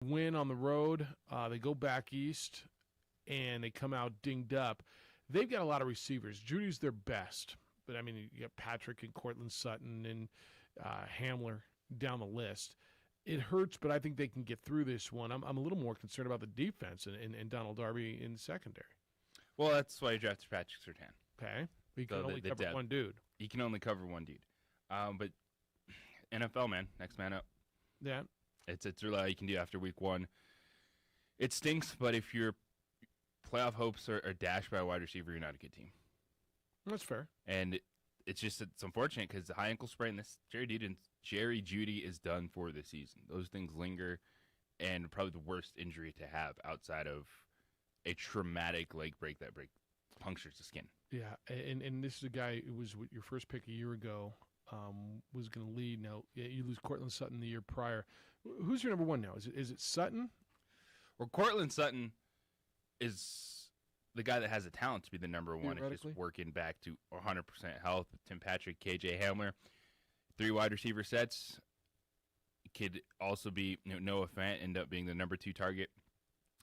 win on the road. They go back east, and they come out dinged up. They've got a lot of receivers. Judy's their best, but I mean, you got Patrick and Cortland Sutton and Hamler down the list. It hurts, but I think they can get through this one. I'm a little more concerned about the defense and Donald Darby in the secondary. Well, that's why you drafted Patrick Surtain. Okay, he can So only the cover depth. one dude. He can only cover one dude. But NFL, man, next man up. Yeah, It's really all you can do after week one. It stinks, but if your playoff hopes are dashed by a wide receiver, you're not a good team. that's fair. And it's unfortunate because the high ankle sprain, this Jerry Jeudy is done for the season. Those things linger, and probably the worst injury to have outside of a traumatic leg break that punctures the skin. Yeah, and this is a guy who was your first pick a year ago. Was going to lead. Now you lose Cortland Sutton the year prior. Who's your number one now? Is it Sutton? Well, Cortland Sutton is the guy that has the talent to be the number one. It's Theoretically? just working back to 100% health. Tim Patrick, KJ Hamler, 3 wide receiver sets. Could also be Noah Fant end up being the number 2 target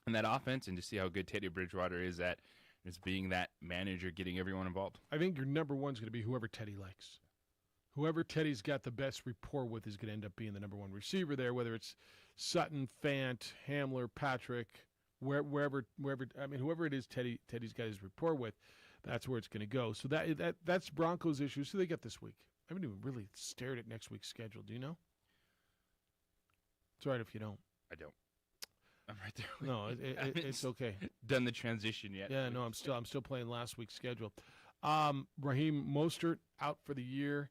in that offense, and to see how good Teddy Bridgewater is at just being that manager, getting everyone involved. I think your number one's going to be whoever Teddy likes. Whoever Teddy's got the best rapport with is going to end up being the number one receiver there, whether it's Sutton, Fant, Hamler, Patrick, wherever. I mean, whoever it is, Teddy's got his rapport with, that's where it's going to go. So that's Broncos' issue. So they get this week. I haven't even really stared at next week's schedule. Do you know? It's all right if you don't. I don't. I'm right there. No, it's okay. Done the transition yet? Yeah, no, I'm still playing last week's schedule. Raheem Mostert out for the year.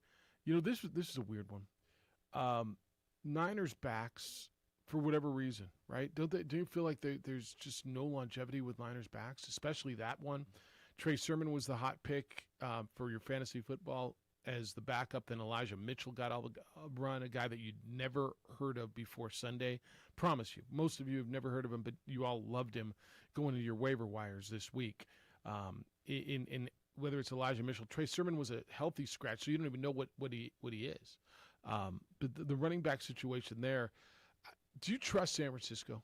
This is a weird one. Niners backs for whatever reason, right? Do you feel like there's just no longevity with Niners backs, especially that one? Trey Sermon was the hot pick for your fantasy football as the backup. Then Elijah Mitchell got all the run, a guy that you'd never heard of before Sunday. Promise you, most of you have never heard of him, but you all loved him going to your waiver wires this week. In whether it's Elijah Mitchell, Trey Sermon was a healthy scratch, so you don't even know what he is. But the running back situation there, do you trust San Francisco?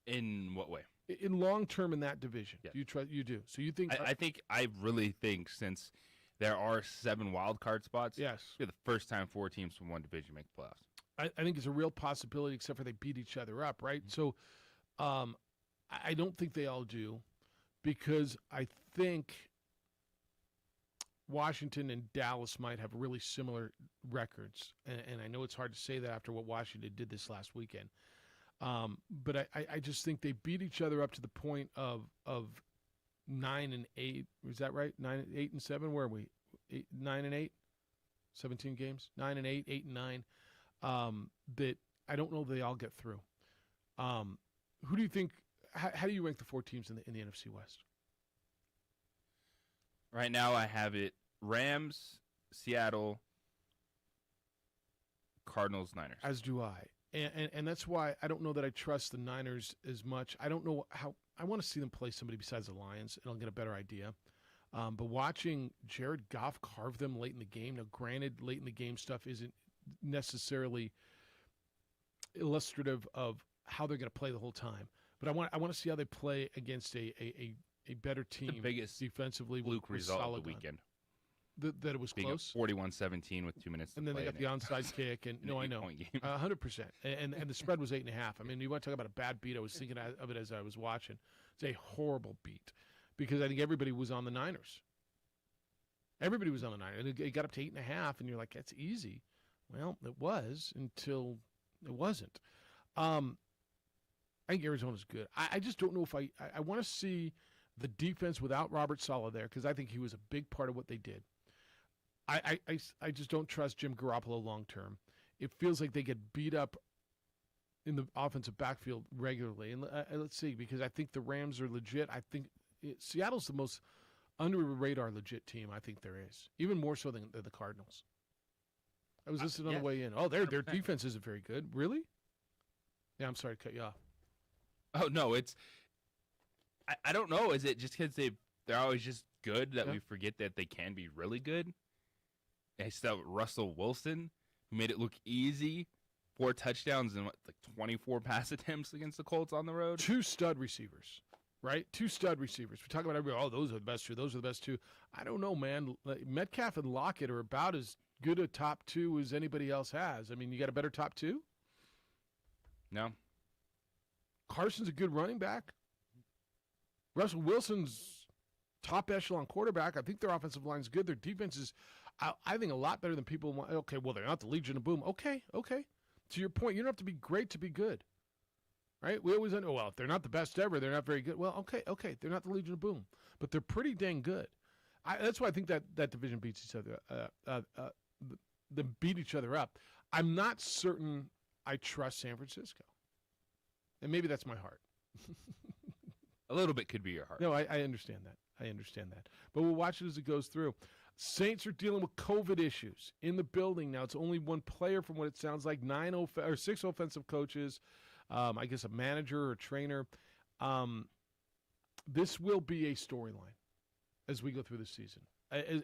In what way? In long term in that division, Yes. do you trust? You do. So you think? I really think since there are 7 wild card spots, Yes. it'll be the first time 4 teams from one division make the playoffs. I think it's a real possibility, except for they beat each other up, right? Mm-hmm. So I don't think they all do, because I think Washington and Dallas might have really similar records. And I know it's hard to say that after what Washington did this last weekend. But I just think they beat each other up to the point of 9 and 8. Is that right? 9, 8 and 7. Where are we? 9 and 8. 17 games. 9 and 8. 8 and 9. That I don't know they all get through. Who do you think? How do you rank the 4 teams in the NFC West? Right now, I have it Rams, Seattle, Cardinals, Niners. As do I. And that's why I don't know that I trust the Niners as much. I don't know how. I want to see them play somebody besides the Lions, and I'll get a better idea. But watching Jared Goff carve them late in the game, now granted, late in the game stuff isn't necessarily illustrative of how they're going to play the whole time. But I want to see how they play against a better team, The biggest defensively. fluke with result of solid the gun. weekend. That it was Being close. 41-17 with 2 minutes to And then play. they got the onside kick, and no, I know, 8-point game. 100%. And the spread was 8.5. I mean, you want to talk about a bad beat? I was thinking of it as I was watching. It's a horrible beat because I think everybody was on the Niners. Everybody was on the Niners, and it got up to 8.5, and you're like, that's easy. Well, it was until it wasn't. I think Arizona's good. I just don't know if I want to see the defense without Robert Saleh there, because I think he was a big part of what they did. I just don't trust Jim Garoppolo long term. It feels like they get beat up in the offensive backfield regularly. And let's see, because I think the Rams are legit. I think Seattle's the most under the radar legit team I think there is, even more so than the Cardinals. I was listening on the way in. Oh, their defense isn't very good. Really? Yeah, I'm sorry to cut you off. Oh, no, it's – I don't know. Is it just because they're always just good that we forget that they can be really good? They still have Russell Wilson, who made it look easy 4 touchdowns and 24 pass attempts against the Colts on the road. 2 stud receivers, right? 2 stud receivers. We talk about everybody, oh, those are the best 2. Those are the best 2. I don't know, man. Metcalf and Lockett are about as good a top 2 as anybody else has. I mean, you got a better top 2? No. Carson's a good running back. Russell Wilson's top echelon quarterback. I think their offensive line's good. Their defense is, I think, a lot better than people want. Okay, well, they're not the Legion of Boom. Okay. To your point, you don't have to be great to be good, right? We always know, well, if they're not the best ever, they're not very good. Well, okay, they're not the Legion of Boom, but they're pretty dang good. That's why I think that division beats each other. They beat each other up. I'm not certain I trust San Francisco, and maybe that's my heart. A little bit could be your heart. No, I understand that. But we'll watch it as it goes through. Saints are dealing with COVID issues in the building now. It's only one player from what it sounds like, 6 offensive coaches, I guess a manager or a trainer. This will be a storyline as we go through the season.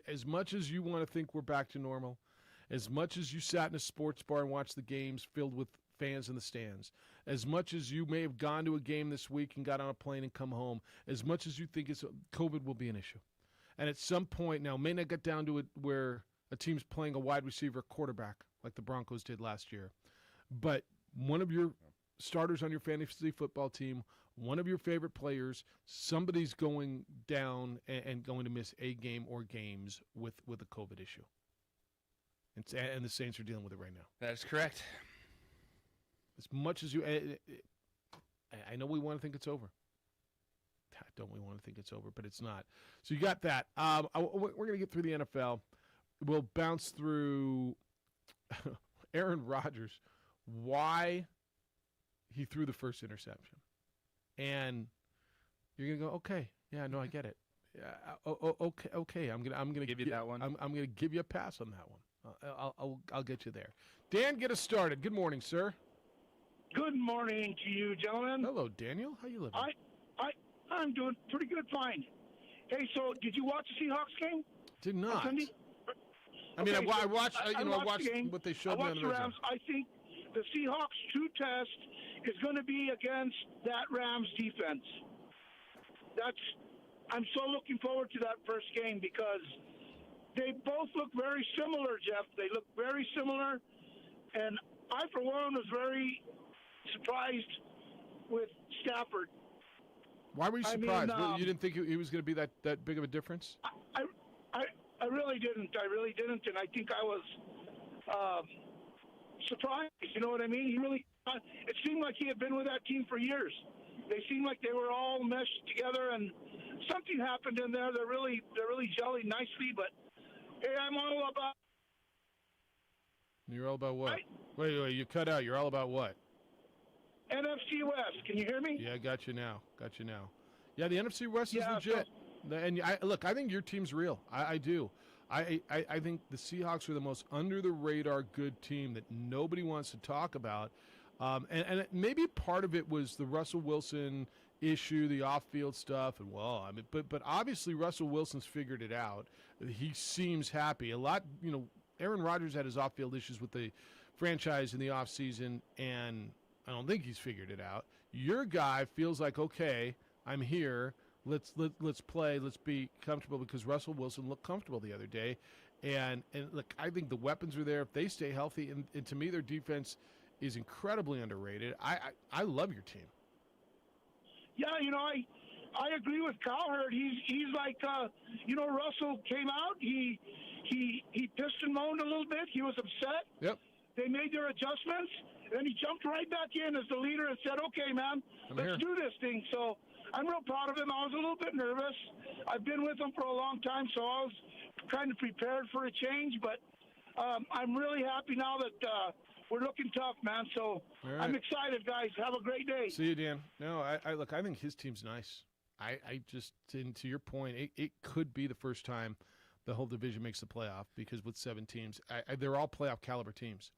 As much as you want to think we're back to normal, as much as you sat in a sports bar and watched the games filled with fans in the stands, as much as you may have gone to a game this week and got on a plane and come home, as much as you think COVID will be an issue. And at some point now, may not get down to it where a team's playing a wide receiver quarterback like the Broncos did last year, but one of your starters on your fantasy football team, one of your favorite players, somebody's going down and going to miss a game or games with a COVID issue. And the Saints are dealing with it right now. That is correct. As much as I know we want to think it's over. Don't we want to think it's over? But it's not. So you got that. We're going to get through the NFL. We'll bounce through Aaron Rodgers, why he threw the first interception. And you're going to go, okay, yeah, no, I get it. Yeah, okay. I'm gonna give you that one. I'm gonna give you a pass on that one. I'll get you there. Dan, get us started. Good morning, sir. Good morning to you, gentlemen. Hello, Daniel. How you living? I'm doing pretty good, fine. Hey, so did you watch the Seahawks game? Did not. Sunday? I mean, Okay, I watched. I watched the game. What they showed me I on watched the the red Rams. zone. I think the Seahawks' true test is going to be against that Rams defense. I'm so looking forward to that first game because they both look very similar, Jeff. They look very similar, and I, for one, was very surprised with Stafford. Why were you I surprised? mean, You didn't think he was going to be that big of a difference? I really didn't. And I think I was surprised. You know what I mean? It seemed like he had been with that team for years. They seemed like they were all meshed together, and something happened in there. They're really gelling nicely. But hey, I'm all about. You're all about what? Right? Wait, you cut out. You're all about what? NFC West. Can you hear me? Yeah, got you now. Yeah, the NFC West is legit. And I think your team's real. I do. I think the Seahawks are the most under-the-radar good team that nobody wants to talk about. And maybe part of it was the Russell Wilson issue, the off-field stuff, and but obviously Russell Wilson's figured it out. He seems happy. Aaron Rodgers had his off-field issues with the franchise in the offseason, and I don't think he's figured it out. Your guy feels like, okay, I'm here. Let's play. Let's be comfortable, because Russell Wilson looked comfortable the other day, and look, I think the weapons are there if they stay healthy. And to me, their defense is incredibly underrated. I love your team. Yeah, I agree with Cowherd. He's like, Russell came out. He pissed and moaned a little bit. He was upset. Yep. They made their adjustments, and then he jumped right back in as the leader and said, "Okay, man, let's do this thing." So I'm real proud of him. I was a little bit nervous. I've been with him for a long time, so I was kind of prepared for a change. But I'm really happy now that we're looking tough, man. So right. I'm excited, guys. Have a great day. See you, Dan. No, I think his team's nice. I just, to your point, it could be the first time the whole division makes the playoff, because with 7 teams, they're all playoff caliber teams.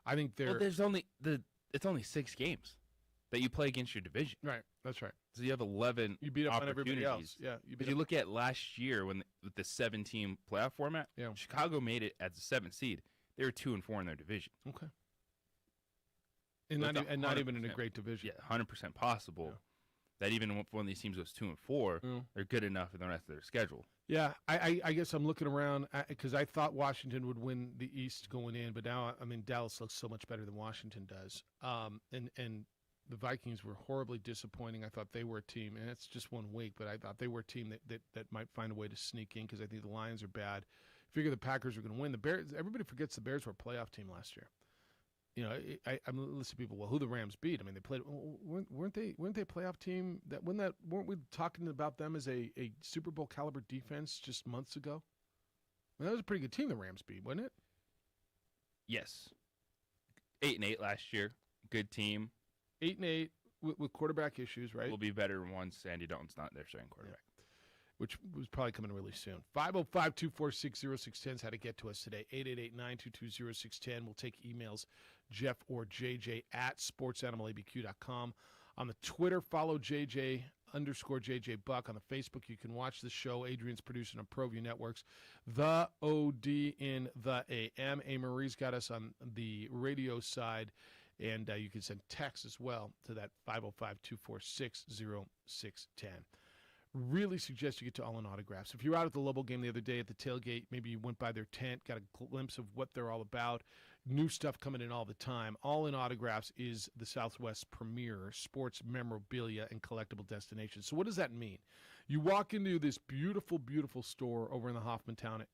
I think they're. Well, it's only 6 games that you play against your division. Right. That's right. So you have 11. You beat up on everybody else. Yeah. If you look at last year with the 7-team playoff format, yeah. Chicago made it as the 7th seed. They were 2-4 in their division. Okay. And It's not even in a 100%. great division. Yeah, 100% possible. Yeah. That even if one of these teams goes 2-4, they're good enough in the rest of their schedule. Yeah, I guess I'm looking around because I thought Washington would win the East going in, but now Dallas looks so much better than Washington does. And the Vikings were horribly disappointing. I thought they were a team, and it's just 1 week, but I thought they were a team that might find a way to sneak in because I think the Lions are bad. Figure the Packers are going to win. The Bears. Everybody forgets the Bears were a playoff team last year. You know, I'm listening to people. Well, who the Rams beat? I mean, they played. Weren't they a playoff team? Weren't we talking about them as a Super Bowl caliber defense just months ago? I mean, that was a pretty good team. The Rams beat, wasn't it? Yes. 8-8 last year. Good team. 8-8 with quarterback issues, right? Will be better once Sandy Dalton's not their starting quarterback. Which was probably coming really soon. 505-246-0610 is how to get to us today. 888-922-0610. We'll take emails, Jeff or JJ at sportsanimалabq.com. On the Twitter, follow JJ_JJ Buck. On the Facebook, you can watch the show. Adrian's producing on ProView Networks. The OD in the AM. A. Marie's got us on the radio side. And you can send text as well to that 505-246-0610. Really suggest you get to All In Autographs. If you're out at the Lobo game the other day at the tailgate, maybe you went by their tent, got a glimpse of what they're all about. New stuff coming in all the time. All In Autographs is the Southwest's premier sports memorabilia and collectible destination. So what does that mean? You walk into this beautiful, beautiful store over in the Hoffmantown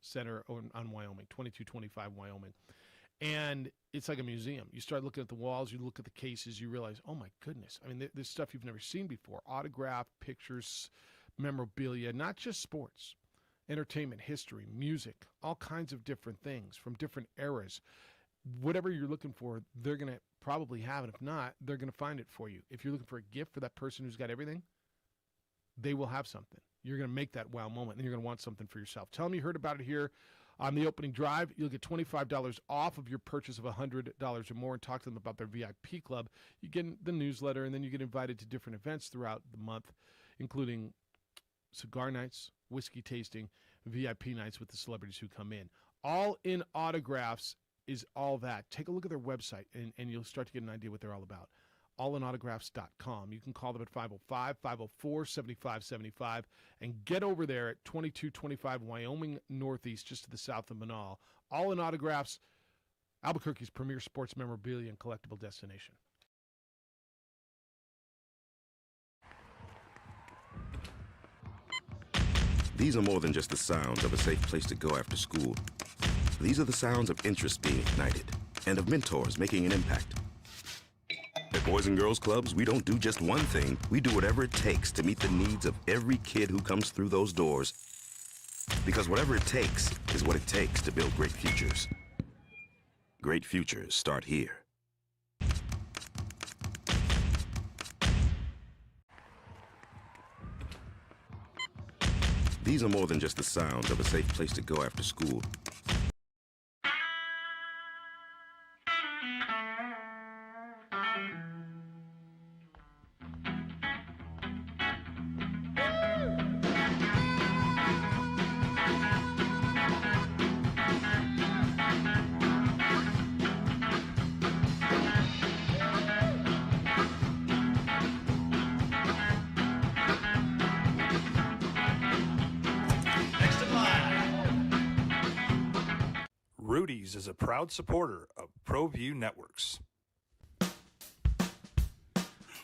Center on Wyoming, 2225 Wyoming. And it's like a museum. You start looking at the walls, you look at the cases, you realize, oh my goodness. I mean, there's stuff you've never seen before. Autograph, pictures, memorabilia, not just sports, entertainment, history, music, all kinds of different things from different eras. Whatever you're looking for, they're going to probably have it. If not, they're going to find it for you. If you're looking for a gift for that person who's got everything, they will have something. You're going to make that wow moment, and you're going to want something for yourself. Tell them you heard about it here. On the opening drive, you'll get $25 off of your purchase of $100 or more, and talk to them about their VIP club. You get the newsletter, and then you get invited to different events throughout the month, including cigar nights, whiskey tasting, VIP nights with the celebrities who come in. All In Autographs is all that. Take a look at their website, and you'll start to get an idea what they're all about. allinautographs.com. You can call them at 505-504-7575 and get over there at 2225 Wyoming Northeast, just to the south of Manal. All In Autographs, Albuquerque's premier sports memorabilia and collectible destination. These are more than just the sounds of a safe place to go after school. These are the sounds of interest being ignited and of mentors making an impact. At Boys and Girls Clubs, we don't do just one thing. We do whatever it takes to meet the needs of every kid who comes through those doors. Because whatever it takes is what it takes to build great futures. Great futures start here. These are more than just the sounds of a safe place to go after school. Rudy's is a proud supporter of ProView Networks.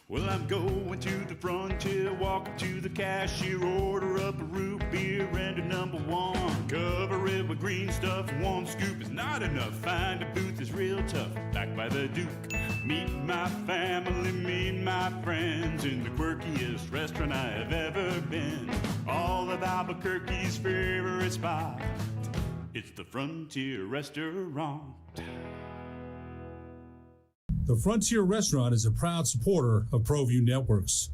Well, I'm going to the frontier, walking to the cashier, order up a root beer and a number one. Cover it with green stuff, one scoop is not enough. Find a booth is real tough, back by the Duke. Meet my family, meet my friends in the quirkiest restaurant I have ever been. All of Albuquerque's favorite spot, it's the Frontier Restaurant. The Frontier Restaurant is a proud supporter of ProView Networks.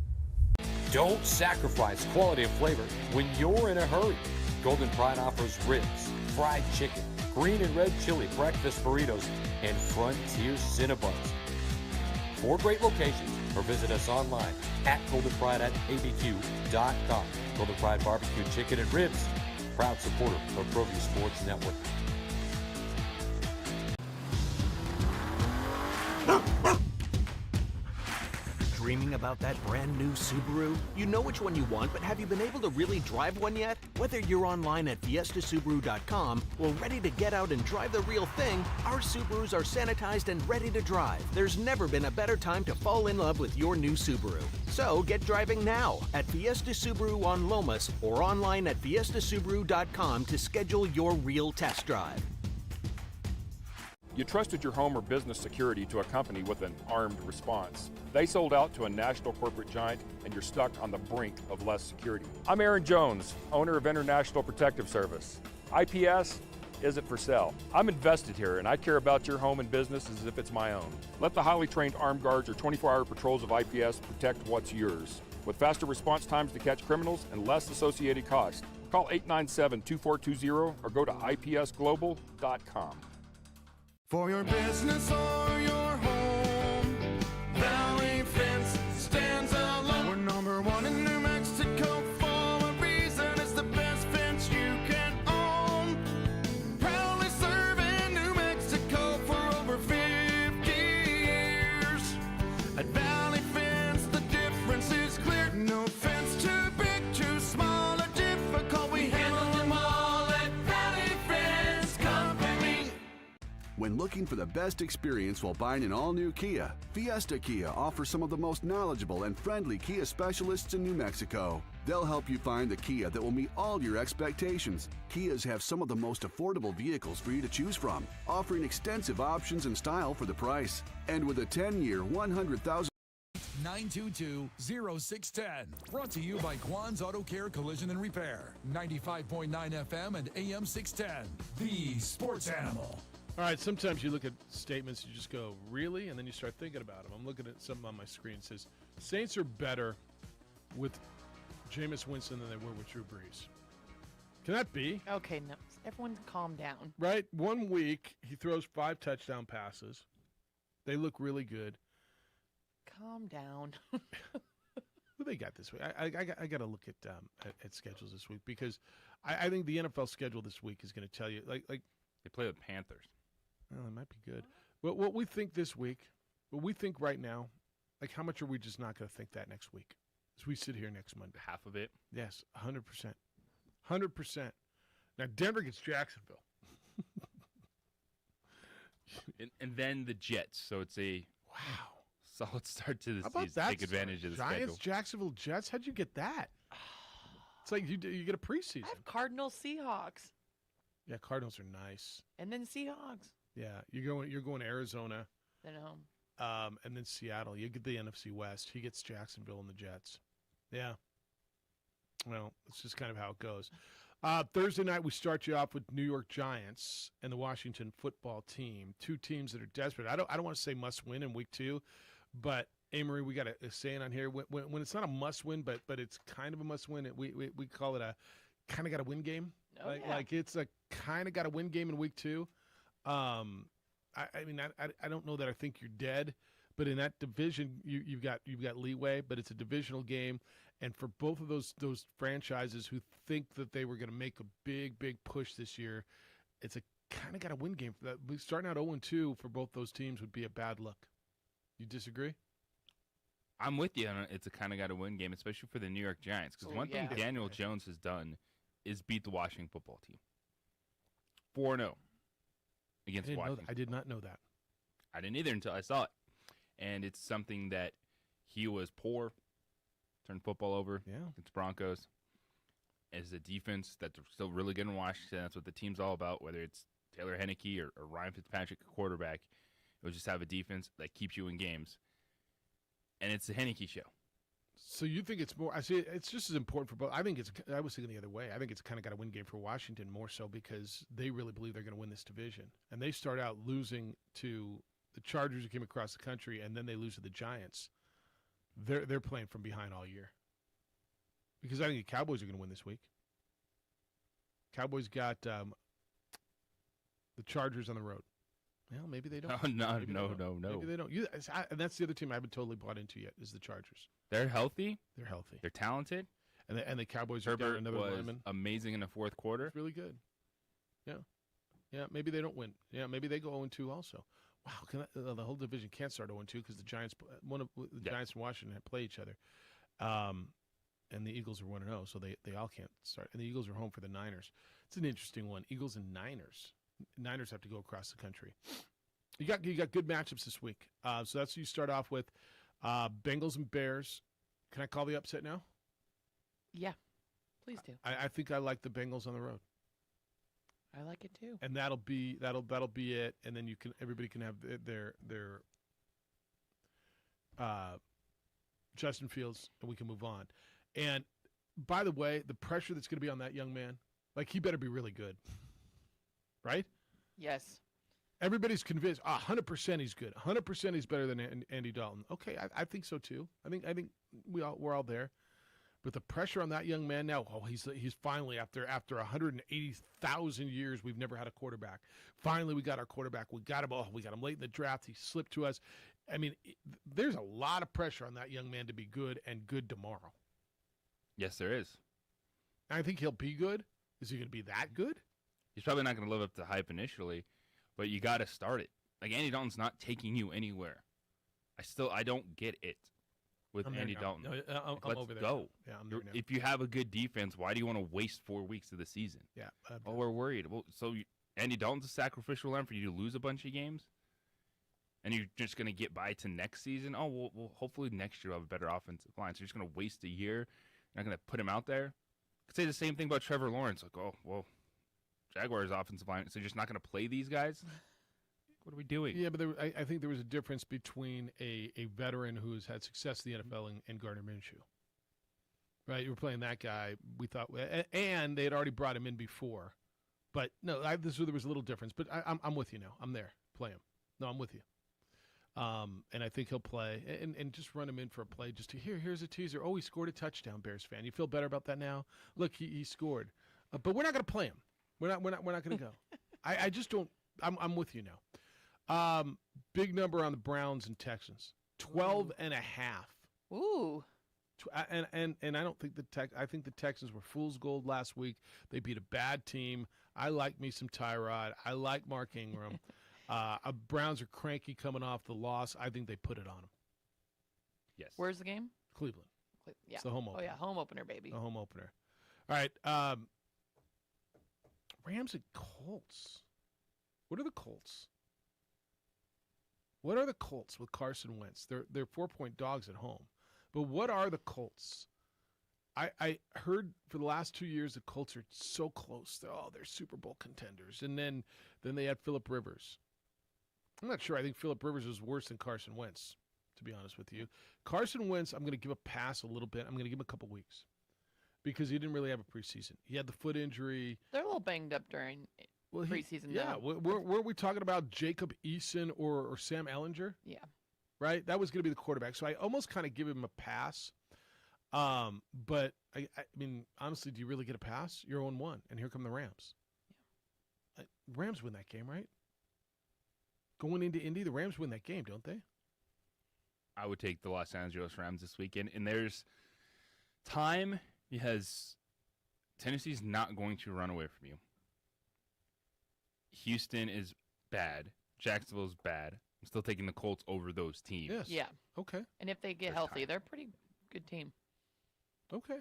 Don't sacrifice quality and flavor when you're in a hurry. Golden Pride offers ribs, fried chicken, green and red chili breakfast burritos, and Frontier Cinnabons. 4 great locations, or visit us online at goldenpride@abq.com. Golden Pride Barbecue Chicken and Ribs, proud supporter of ProView Sports Network. Dreaming about that brand new Subaru? You know which one you want, but have you been able to really drive one yet? Whether you're online at fiestasubaru.com or ready to get out and drive the real thing, our Subarus are sanitized and ready to drive. There's never been a better time to fall in love with your new Subaru. So get driving now at Fiesta Subaru on Lomas or online at fiestasubaru.com to schedule your real test drive. You trusted your home or business security to a company with an armed response. They sold out to a national corporate giant, and you're stuck on the brink of less security. I'm Aaron Jones, owner of International Protective Service. IPS isn't for sale. I'm invested here, and I care about your home and business as if it's my own. Let the highly trained armed guards or 24-hour patrols of IPS protect what's yours. With faster response times to catch criminals and less associated costs. Call 897-2420 or go to ipsglobal.com. For your business or your home, Valley Fence stands alone. We're number one in New Mexico for a reason. It's the best fence you can own. Proudly serving New Mexico for over 50 years. At Valley Fence, the difference is clear. No fence too big, too small, or difficult. We handle them all at Valley Fence Company. When looking for the best experience while buying an all-new Kia, Fiesta Kia offers some of the most knowledgeable and friendly Kia specialists in New Mexico. They'll help you find the Kia that will meet all your expectations. Kias have some of the most affordable vehicles for you to choose from, offering extensive options and style for the price. And with a 10-year, 100,000 922-0610. Brought to you by Quan's Auto Care Collision and Repair. 95.9 FM and AM 610. The Sports Animal. All right, sometimes you look at statements, you just go, really? And then you start thinking about them. I'm looking at something on my screen. It says, Saints are better with Jameis Winston than they were with Drew Brees. Can that be? Okay, no. Everyone calm down. Right? 1 week, he throws 5 touchdown passes. They look really good. Calm down. Who they got this week? I got to look at schedules this week because I think the NFL schedule this week is going to tell you, like they play the Panthers. Well, it might be good. But what we think this week, what we think right now, like how much are we just not going to think that next week as we sit here next Monday? Half of it? Yes, 100%. 100%. Now, Denver gets Jacksonville. and then the Jets. So it's a solid start to the season. That Take advantage of the Giants, schedule. Jacksonville Jets? How'd you get that? It's like you get a preseason. I have Cardinals, Seahawks. Yeah, Cardinals are nice. And then Seahawks. Yeah, you're going to Arizona. Then home. And then Seattle. You get the NFC West. He gets Jacksonville and the Jets. Yeah. Well, it's just kind of how it goes. Thursday night, we start you off with New York Giants and the Washington Football Team. Two teams that are desperate. I don't want to say must win in week 2, but Amory, we got a saying on here when it's not a must win, but it's kind of a must win. We call it a kind of got to win game. Like it's a kind of got to win game in week 2. I mean, I don't know that I think you're dead, but in that division, you've got leeway. But it's a divisional game, and for both of those franchises who think that they were going to make a big push this year, it's a kind of got to win game. For that, starting out 0-2 for both those teams would be a bad look. You disagree? I'm with you. It's a kind of got to win game, especially for the New York Giants, because one thing Daniel Jones has done is beat the Washington Football Team 4-0 against Washington. I did not know that. I didn't either until I saw it. And it's something that he was poor, turned football over against Broncos. As a defense that's still really good in Washington, that's what the team's all about, whether it's Taylor Heineke or Ryan Fitzpatrick, a quarterback. It will just have a defense that keeps you in games. And it's the Heineke show. So you think it's more? I see. It's just as important for both. I was thinking the other way. I think it's kind of got a win game for Washington more so because they really believe they're going to win this division, and they start out losing to the Chargers who came across the country, and then they lose to the Giants. They're playing from behind all year because I think the Cowboys are going to win this week. Cowboys got the Chargers on the road. Well, maybe they don't. Oh, no. Maybe they don't. And that's the other team I haven't totally bought into yet is the Chargers. They're healthy. They're healthy. They're talented. And the Cowboys are down another lineman. Amazing in the fourth quarter. It's really good. Yeah. Yeah, maybe they don't win. Yeah, maybe they go 0-2 also. Wow, the whole division can't start 0-2 because the Giants, Giants and Washington play each other, and the Eagles are 1-0, so they all can't start. And the Eagles are home for the Niners. It's an interesting one. Eagles and Niners. Niners have to go across the country. You got good matchups this week. So that's what you start off with. Bengals and Bears. Can I call the upset now? Yeah, please do. I think I like the Bengals on the road. I like it too. And that'll be it. And then everybody can have their Justin Fields, and we can move on. And by the way, the pressure that's going to be on that young man, like, he better be really good, right? Yes. Everybody's convinced 100% he's good. 100% he's better than Andy Dalton. Okay, I think so too. I think we're all there. But the pressure on that young man now, he's finally, after 180,000 years, we've never had a quarterback. Finally, we got our quarterback. We got him late in the draft. He slipped to us. I mean, there's a lot of pressure on that young man to be good and good tomorrow. Yes, there is. I think he'll be good. Is he going to be that good? He's probably not going to live up to hype initially, but you got to start it. Like, Andy Dalton's not taking you anywhere. I don't get it. With Andy Dalton. No, I'm let's over there. go. Yeah, I'm there now. If you have a good defense, why do you want to waste 4 weeks of the season? Yeah. We're worried. Well, Andy Dalton's a sacrificial lamb for you to lose a bunch of games? And you're just going to get by to next season? Well, hopefully next year we'll have a better offensive line. So you're just going to waste a year? You're not going to put him out there? I could say the same thing about Trevor Lawrence. Like, Jaguars offensive line, so you're just not going to play these guys? What are we doing? Yeah, but I think there was a difference between a veteran who's had success in the NFL and Gardner Minshew. Right? You were playing that guy, we thought, and they had already brought him in before. But no, there was a little difference. But I'm with you now. I'm there. Play him. No, I'm with you. And I think he'll play. And just run him in for a play. Just here's a teaser. Oh, he scored a touchdown, Bears fan. You feel better about that now? Look, he scored. But we're not going to play him. We're not going to go. I just don't. I'm with you now. Big number on the Browns and Texans. 12 and a half. Ooh. And I don't think I think the Texans were fool's gold last week. They beat a bad team. I like me some Tyrod. I like Mark Ingram. Browns are cranky coming off the loss. I think they put it on them. Yes. Where's the game? Cleveland. Yeah. It's the home opener. Oh, yeah, home opener, baby. The home opener. All right. Rams and Colts. What are the Colts? What are the Colts with Carson Wentz? They're 4-point dogs at home. But what are the Colts? I heard for the last 2 years the Colts are so close. They're Super Bowl contenders. And then they had Phillip Rivers. I'm not sure. I think Phillip Rivers is worse than Carson Wentz, to be honest with you. Carson Wentz, I'm going to give a pass a little bit. I'm going to give him a couple weeks because he didn't really have a preseason. He had the foot injury. They're a little banged up during preseason. Yeah. Weren't we talking about Jacob Eason or Sam Ehlinger? Yeah. Right? That was going to be the quarterback. So I almost kind of give him a pass. But, I mean, honestly, do you really get a pass? You're 0-1, and here come the Rams. Yeah. Rams win that game, right? Going into Indy, the Rams win that game, don't they? I would take the Los Angeles Rams this weekend. And there's time because Tennessee's not going to run away from you. Houston is bad. Jacksonville's bad. I'm still taking the Colts over those teams. Yes. Yeah. Okay. And if they get healthy, they're a pretty good team. Okay.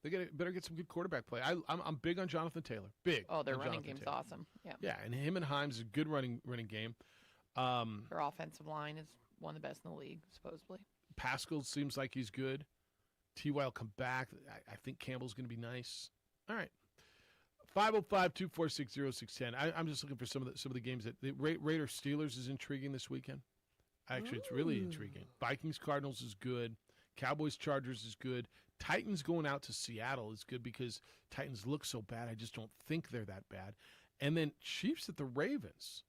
They better get some good quarterback play. I'm big on Jonathan Taylor. Big. Oh, their on running Jonathan game's Taylor. awesome. Yeah. Yeah, and him and Himes is a good running game. Their offensive line is one of the best in the league, supposedly. Pascal seems like he's good. T.Y. will come back. I think Campbell's going to be nice. All right. 505-246-0610. I'm just looking for some of the games that the Raiders Steelers is intriguing this weekend. Actually, it's really intriguing. Vikings Cardinals is good. Cowboys Chargers is good. Titans going out to Seattle is good because Titans look so bad. I just don't think they're that bad. And then Chiefs at the Ravens.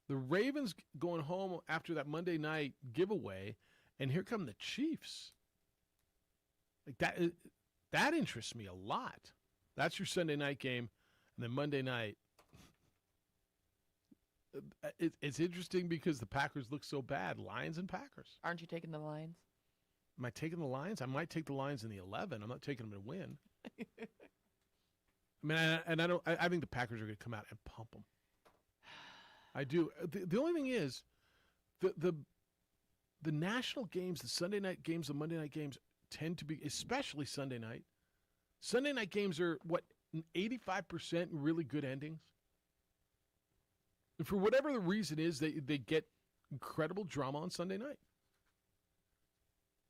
The Ravens going home after that Monday night giveaway, and here come the Chiefs. Like that interests me a lot. That's your Sunday night game, and then Monday night. It's interesting because the Packers look so bad. Lions and Packers. Aren't you taking the Lions? Am I taking the Lions? I might take the Lions in the 11. I'm not taking them to win. I mean, I think the Packers are going to come out and pump them. I do. The only thing is, the national games, the Sunday night games, the Monday night games tend to be, especially Sunday night. Sunday night games are, 85% really good endings? And for whatever the reason is, they get incredible drama on Sunday night.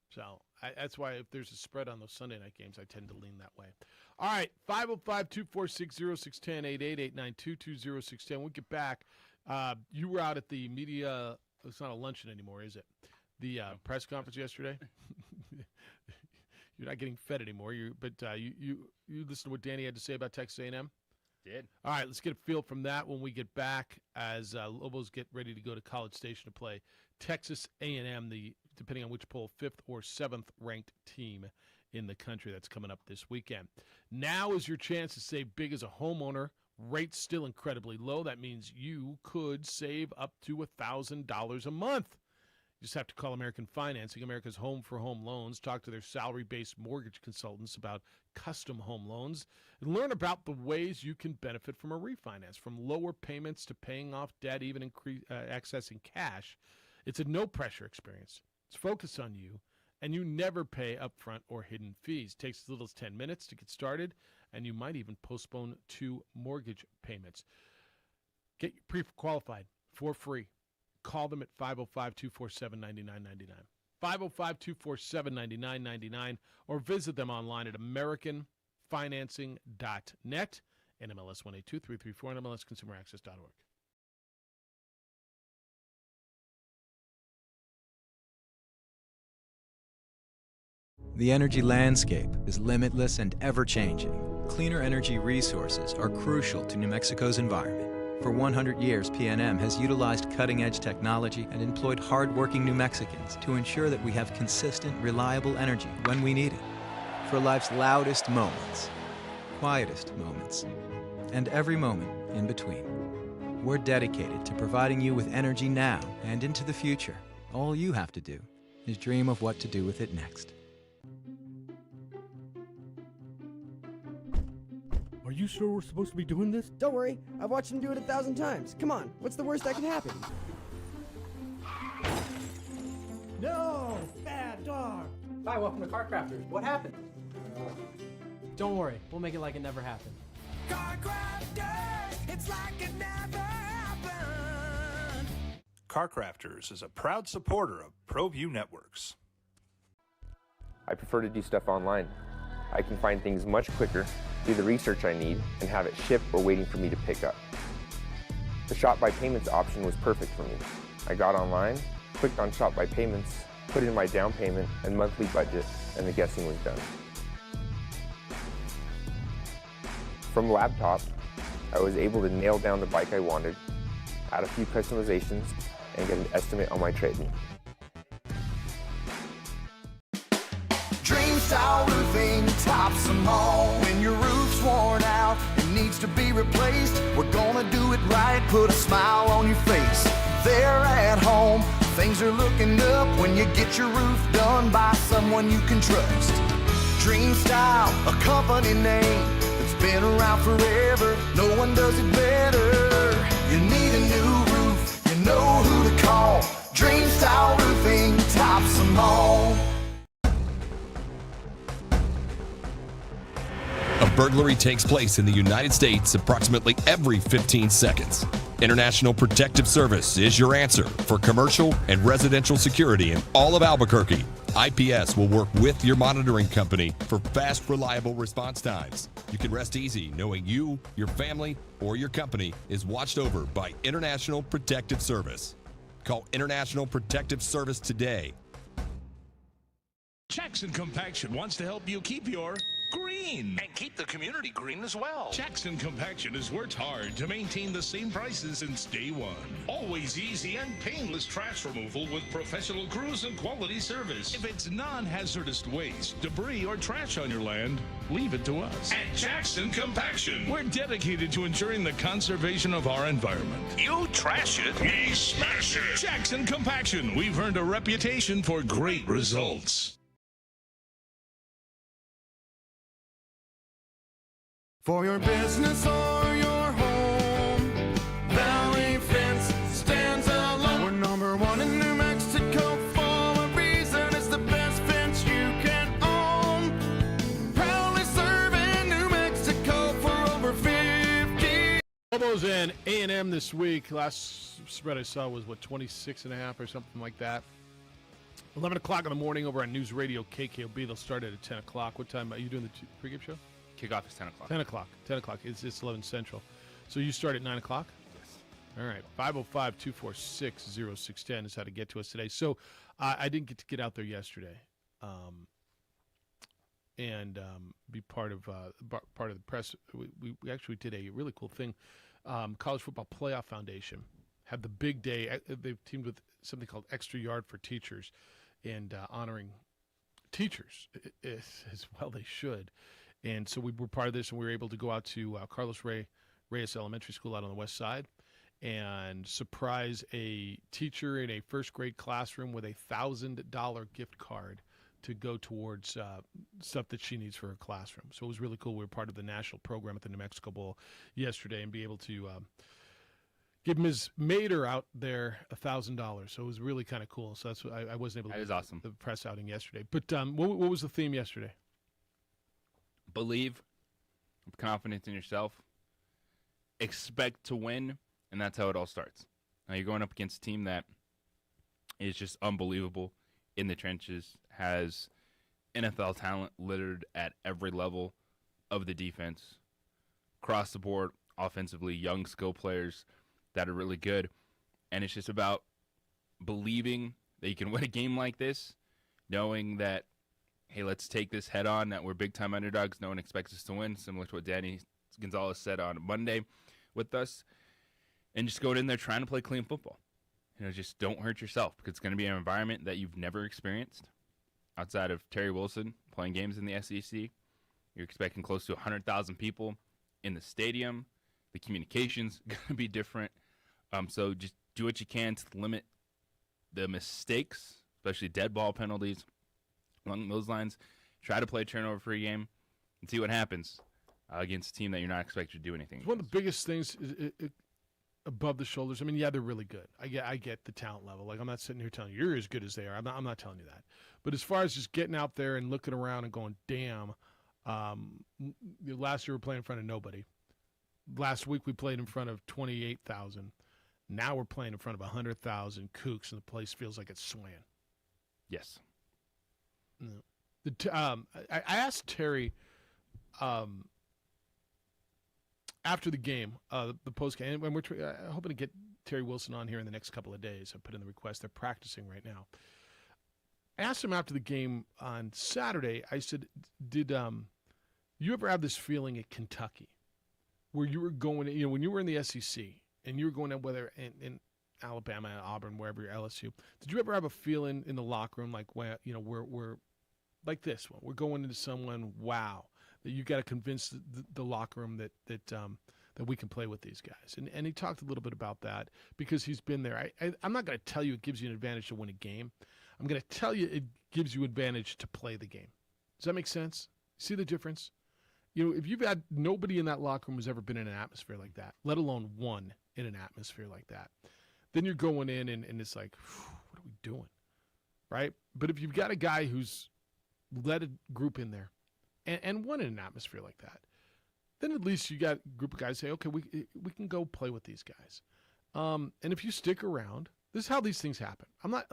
So that's why if there's a spread on those Sunday night games, I tend to lean that way. All right, 505-246-0610, 888-922-0610. We'll get back. You were out at the media, it's not a luncheon anymore, is it? The press conference yesterday. You're not getting fed anymore. But you listened to what Danny had to say about Texas A&M? Did. All right, let's get a feel from that when we get back as Lobos get ready to go to College Station to play Texas A&M, depending on which poll, 5th or 7th ranked team in the country. That's coming up this weekend. Now is your chance to save big as a homeowner. Rates still incredibly low. That means you could save up to $1,000 a month. You just have to call American Financing, America's home for home loans. Talk to their salary-based mortgage consultants about custom home loans and learn about the ways you can benefit from a refinance, from lower payments to paying off debt, even accessing cash. It's a no-pressure experience. It's focused on you, and you never pay upfront or hidden fees. It takes as little as 10 minutes to get started, and you might even postpone 2 mortgage payments. Get pre-qualified for free. Call them at 505-247-9999. 505-247-9999, or visit them online at AmericanFinancing.net, NMLS 182334, and MLSConsumerAccess.org. The energy landscape is limitless and ever-changing. Cleaner energy resources are crucial to New Mexico's environment. For 100 years, PNM has utilized cutting-edge technology and employed hard-working New Mexicans to ensure that we have consistent, reliable energy when we need it. For life's loudest moments, quietest moments, and every moment in between. We're dedicated to providing you with energy now and into the future. All you have to do is dream of what to do with it next. Are you sure we're supposed to be doing this? Don't worry, I've watched him do it 1,000 times. Come on, what's the worst that can happen? No! Bad dog! Hi, welcome to Car Crafters. What happened? Don't worry, we'll make it like it never happened. Car Crafters, it's like it never happened. Car Crafters is a proud supporter of ProView Networks. I prefer to do stuff online. I can find things much quicker, do the research I need, and have it shipped or waiting for me to pick up. The Shop by Payments option was perfect for me. I got online, clicked on Shop by Payments, put in my down payment and monthly budget, and the guessing was done. From laptop, I was able to nail down the bike I wanted, add a few customizations, and get an estimate on my trade-in. Dream Style Roofing tops them all. When your roof's worn out and needs to be replaced, we're gonna do it right, put a smile on your face. They're at home, things are looking up when you get your roof done by someone you can trust. Dream Style, a company name that's been around forever, no one does it better. You need a new roof, you know who to call. Dream Style Roofing tops them all. A burglary takes place in the United States approximately every 15 seconds. International Protective Service is your answer for commercial and residential security in all of Albuquerque. IPS will work with your monitoring company for fast, reliable response times. You can rest easy knowing you, your family, or your company is watched over by International Protective Service. Call International Protective Service today. Jackson Compaction wants to help you keep your green and keep the community green as well. Jackson Compaction has worked hard to maintain the same prices since day one. Always easy and painless trash removal with professional crews and quality service. If it's non-hazardous waste, debris, or trash on your land, leave it to us. At Jackson Compaction, we're dedicated to ensuring the conservation of our environment. You trash it, we smash it. Jackson Compaction, we've earned a reputation for great results. For your business or your home, Valley Fence stands alone. We're number one in Lobos and A&M this week. Last spread I saw was, 26.5 or something like that. 11 o'clock in the morning over on News Radio KKOB. They'll start at 10 o'clock. What time are you doing the pregame show? Kickoff is 10 o'clock. 10 o'clock. 10 o'clock. It's 11 Central. So you start at 9 o'clock? Yes. All right. 505-246-0610 is how to get to us today. So I didn't get to get out there yesterday and be part of the press. We actually did a really cool thing. College Football Playoff Foundation had the big day. They've teamed with something called Extra Yard for Teachers and honoring teachers as well they should. And so we were part of this, and we were able to go out to Carlos Reyes Elementary School out on the west side and surprise a teacher in a first-grade classroom with a $1,000 gift card to go towards stuff that she needs for her classroom. So it was really cool. We were part of the national program at the New Mexico Bowl yesterday and be able to give Ms. Mater out there $1,000. So it was really kind of cool. So that's what I wasn't able to do awesome. The press outing yesterday. But what was the theme yesterday? Believe, have confidence in yourself, expect to win, and that's how it all starts. Now you're going up against a team that is just unbelievable in the trenches, has NFL talent littered at every level of the defense, across the board, offensively, young skill players that are really good. And it's just about believing that you can win a game like this, knowing that, hey, let's take this head on, that we're big-time underdogs. No one expects us to win, similar to what Danny Gonzalez said on Monday with us, and just going in there trying to play clean football. Just don't hurt yourself, because it's going to be an environment that you've never experienced outside of Terry Wilson playing games in the SEC. You're expecting close to 100,000 people in the stadium. The communication's going to be different. So just do what you can to limit the mistakes, especially dead ball penalties along those lines. Try to play a turnover-free game and see what happens against a team that you're not expected to do anything. It's one of the biggest things above the shoulders. I mean, yeah, they're really good. I get the talent level. Like, I'm not sitting here telling you you're as good as they are. I'm not telling you that. But as far as just getting out there and looking around and going, damn, last year we were playing in front of nobody. Last week we played in front of 28,000. Now we're playing in front of 100,000 kooks, and the place feels like it's swaying. Yes. No. I asked Terry after the game, the post game, and we're hoping to get Terry Wilson on here in the next couple of days. I put in the request. They're practicing right now. I asked him after the game on Saturday. I said, "Did you ever have this feeling at Kentucky, where you were going? When you were in the SEC and you were going to whether in Alabama, Auburn, wherever you're LSU, did you ever have a feeling in the locker room like, we're like this one? We're going into someone, wow." That you got to convince the locker room that we can play with these guys. And he talked a little bit about that because he's been there. I'm not going to tell you it gives you an advantage to win a game. I'm going to tell you it gives you advantage to play the game. Does that make sense? See the difference? If you've had nobody in that locker room who's ever been in an atmosphere like that, let alone one in an atmosphere like that, then you're going in and it's like, what are we doing? Right? But if you've got a guy who's led a group in there, and won in an atmosphere like that, then at least you got a group of guys say, okay, we can go play with these guys. And if you stick around, this is how these things happen. I'm not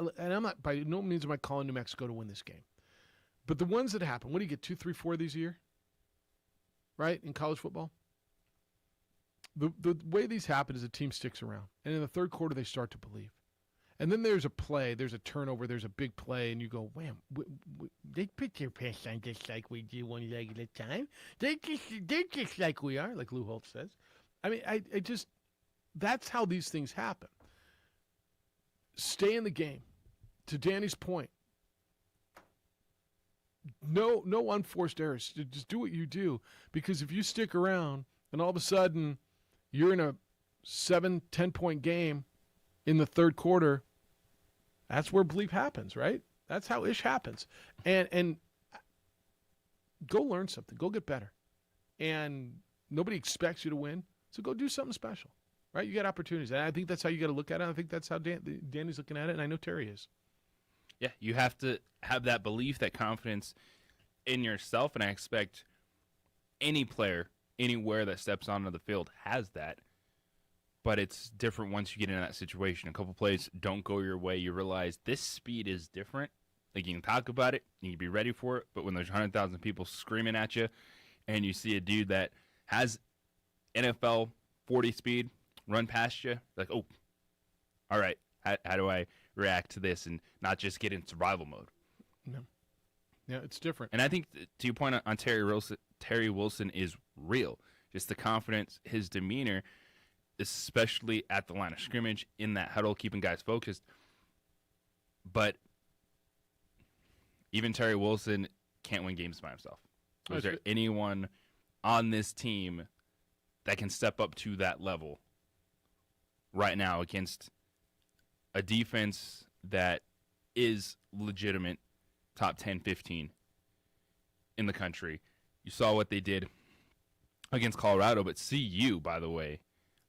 by no means am I calling New Mexico to win this game. But the ones that happen, what do you get, 2, 3, 4 of these a year? Right, in college football? The way these happen is a team sticks around. And in the third quarter, they start to believe. And then there's a play, there's a turnover, there's a big play, and you go, wham, they put their pants on just like we do, one leg at a time. They're just like we are, like Lou Holtz says. I mean, I just, that's how these things happen. Stay in the game. To Danny's point, no unforced errors. Just do what you do. Because if you stick around and all of a sudden you're in a 7-10 point game in the third quarter, that's where bleep happens, right? That's how ish happens. And go learn something. Go get better. And nobody expects you to win, so go do something special, right? You got opportunities. And I think that's how you got to look at it. I think that's how Danny's looking at it, and I know Terry is. Yeah, you have to have that belief, that confidence in yourself, and I expect any player anywhere that steps onto the field has that. but it's different once you get in that situation. A couple plays don't go your way. You realize this speed is different. Like, you can talk about it, you can be ready for it, but when there's 100,000 people screaming at you and you see a dude that has NFL 40 speed run past you, like, oh, all right, how do I react to this and not just get in survival mode? No. Yeah, it's different. And I think, to your point on Terry Wilson is real. Just the confidence, his demeanor, especially at the line of scrimmage, in that huddle, keeping guys focused. But even Terry Wilson can't win games by himself. Is there anyone on this team that can step up to that level right now against a defense that is legitimate top 10, 15 in the country? You saw what they did against Colorado, but CU, by the way,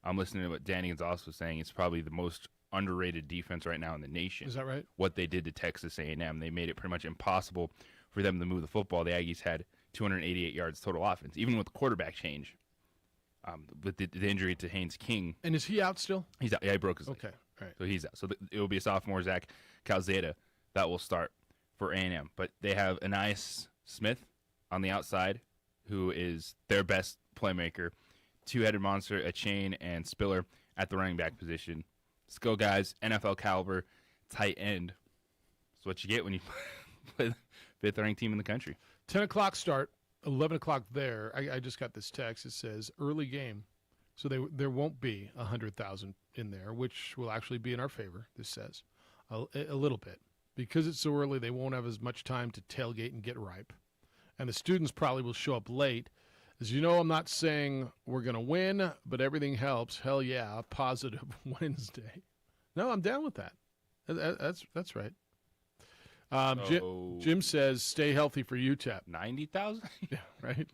I'm listening to what Danny Gonzalez was saying, it's probably the most underrated defense right now in the nation. Is that right? What they did to Texas A&M. They made it pretty much impossible for them to move the football. The Aggies had 288 yards total offense, even with the quarterback change, with the injury to Haynes King. And is he out still? He's out. Yeah, he broke his leg. Okay, all right. So he's out. So it will be a sophomore, Zach Calzada, that will start for A&M. But they have Anais Smith on the outside, who is their best playmaker. Two-headed monster, Achane and Spiller at the running back position. Skill guys, NFL caliber, tight end. That's what you get when you play the fifth-ranked team in the country. 10 o'clock start, 11 o'clock there. I just got this text. It says early game. So there won't be 100,000 in there, which will actually be in our favor, this says, a little bit. Because it's so early, they won't have as much time to tailgate and get ripe. And the students probably will show up late. As you know, I'm not saying we're going to win, but everything helps. Hell yeah, positive Wednesday. No, I'm down with that. That's right. Jim says, stay healthy for UTEP. 90,000? Yeah, right?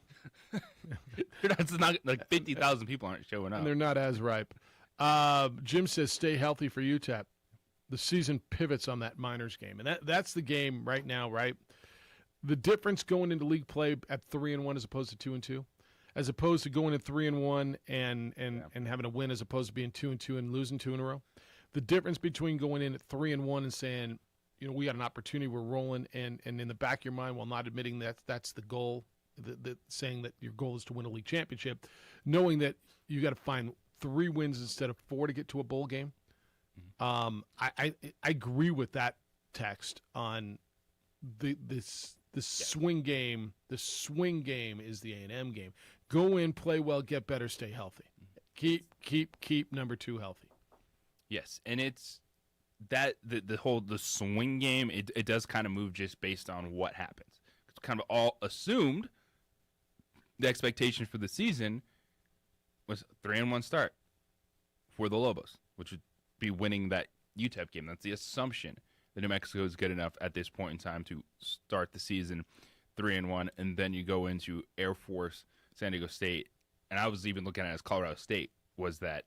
That's not like 50,000 people aren't showing up. And they're not as ripe. Jim says, stay healthy for UTEP. The season pivots on that Miners game. And that's the game right now, right? The difference going into league play at 3-1 as opposed to 2-2, as opposed to going at 3-1 and having a win as opposed to being 2-2 and losing 2 in a row. The difference between going in at 3-1 and saying, we got an opportunity, we're rolling, and in the back of your mind, while not admitting that's the goal, saying that your goal is to win a league championship, knowing that you got to find 3 wins instead of 4 to get to a bowl game. I agree with that text on this swing game. The swing game is the A&M game. Go in, play well, get better, stay healthy. Keep number 2 healthy. Yes, and it's that the swing game. It does kind of move just based on what happens. It's kind of all assumed. The expectation for the season was 3-1 start for the Lobos, which would be winning that UTEP game. That's the assumption. New Mexico is good enough at this point in time to start the season 3-1, and then you go into Air Force, San Diego State, and I was even looking at it as Colorado State was that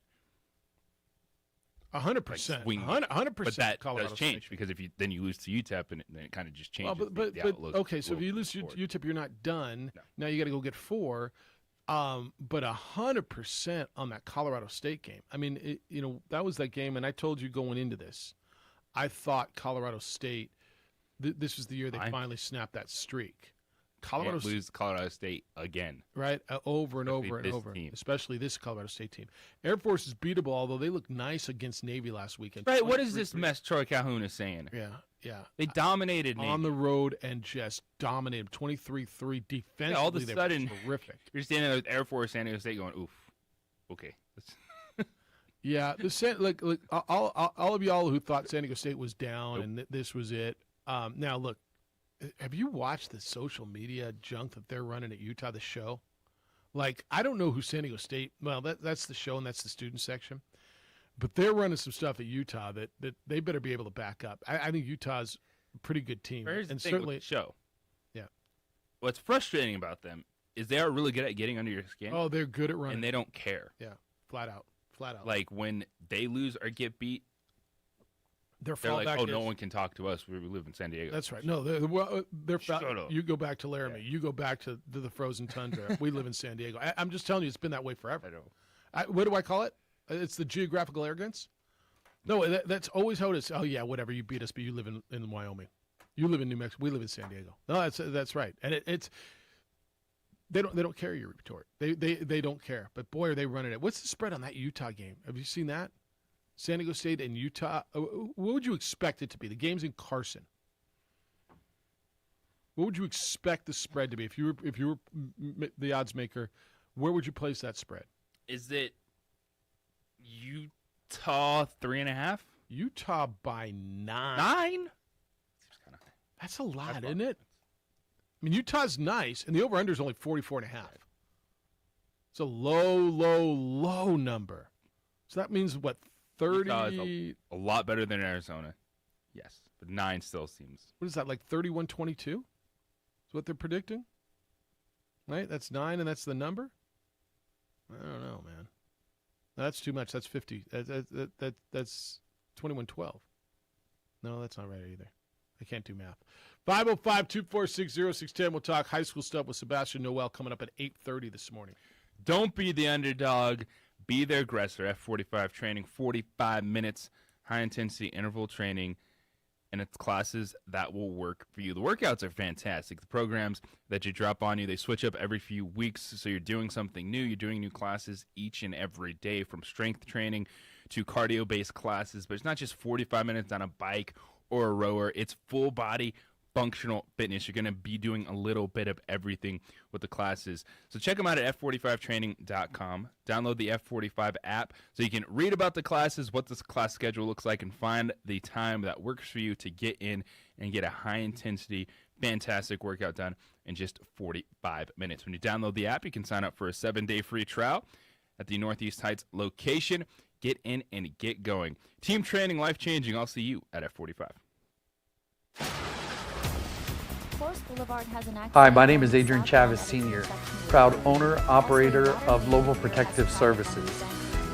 100%, 100%. But that Colorado does change State. because if you lose to UTEP, and then it kind of just changes. But the outlook okay, so if you lose to forward. UTEP, you're not done. No. Now you got to go get 4. But 100% on that Colorado State game. I mean, that was that game, and I told you going into this, I thought Colorado State, this was the year they finally snapped that streak. Can't lose Colorado State again. Right, over and Especially over and this over, team. Especially this Colorado State team. Air Force is beatable, although they look nice against Navy last weekend. Right, what is this mess Troy Calhoun is saying? Yeah. They dominated Navy. On the road and just dominated 23-3 defensively. Yeah, all of a sudden, terrific. You're standing there with Air Force, San Diego State going, oof, okay. Yeah, look, all of y'all who thought San Diego State was down and this was it. Now, look, have you watched the social media junk that they're running at Utah, the show? Like, I don't know who San Diego State – well, that's the show and that's the student section. But they're running some stuff at Utah that they better be able to back up. I think Utah's a pretty good team. Here's the and thing certainly with the show. Yeah. What's frustrating about them is they are really good at getting under your skin. Oh, they're good at running. And they don't care. Yeah, flat out. Like, when they lose or get beat, they're like, oh, no one can talk to us. We live in San Diego. That's right. No, they're you go back to Laramie. Yeah. You go back to the frozen tundra. We live in San Diego. I'm just telling you, it's been that way forever. I know. What do I call it? It's the geographical arrogance. No, that's always how it is. Oh yeah, whatever. You beat us, but you live in Wyoming. You live in New Mexico. We live in San Diego. No, that's right. And it's they don't care your retort. They don't care. But boy, are they running it. What's the spread on that Utah game? Have you seen that? San Diego State and Utah. What would you expect it to be? The game's in Carson. What would you expect the spread to be if you were the odds maker? Where would you place that spread? Is it Utah 3.5? Utah by 9. 9? That's a lot, isn't it? I mean, Utah's nice, and the over-under is only 44.5. It's a low number. So that means, what, 30? Utah is a lot better than Arizona. Yes, but 9 still seems. What is that, like 31-22? Is what they're predicting? Right? That's 9, and that's the number? I don't know, man. That's too much. That's 50. That's 21-12. No, that's not right either. I can't do math. 505-246-0610. We'll talk high school stuff with Sebastian Noel coming up at 8:30 this morning. Don't be the underdog. Be the aggressor. F45 training, 45 minutes, high-intensity interval training, and it's classes that will work for you. The workouts are fantastic. The programs that you drop on you, they switch up every few weeks, so you're doing something new. You're doing new classes each and every day, from strength training to cardio-based classes. But it's not just 45 minutes on a bike or a rower. It's full-body functional fitness. You're going to be doing a little bit of everything with the classes. So check them out at f45training.com. Download the F45 app so you can read about the classes, what this class schedule looks like, and find the time that works for you to get in and get a high-intensity, fantastic workout done in just 45 minutes. When you download the app, you can sign up for a 7-day free trial at the Northeast Heights location. Get in and get going. Team training, life-changing. I'll see you at F45. Hi, my name is Adrian Chavez Sr., proud owner, operator of Lobo Protective Services.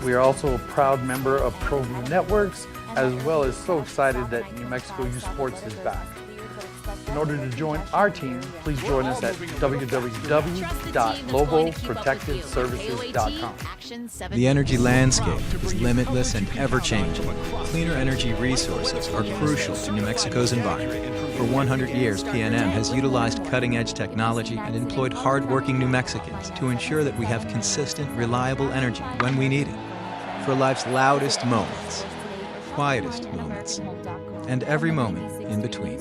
We are also a proud member of ProView Networks, as well as so excited that New Mexico Youth Sports is back. In order to join our team, please join us at www.loboprotectiveservices.com. The energy landscape is limitless and ever-changing. Cleaner energy resources are crucial to New Mexico's environment. For 100 years, PNM has utilized cutting-edge technology and employed hard-working New Mexicans to ensure that we have consistent, reliable energy when we need it. For life's loudest moments, quietest moments, and every moment in between.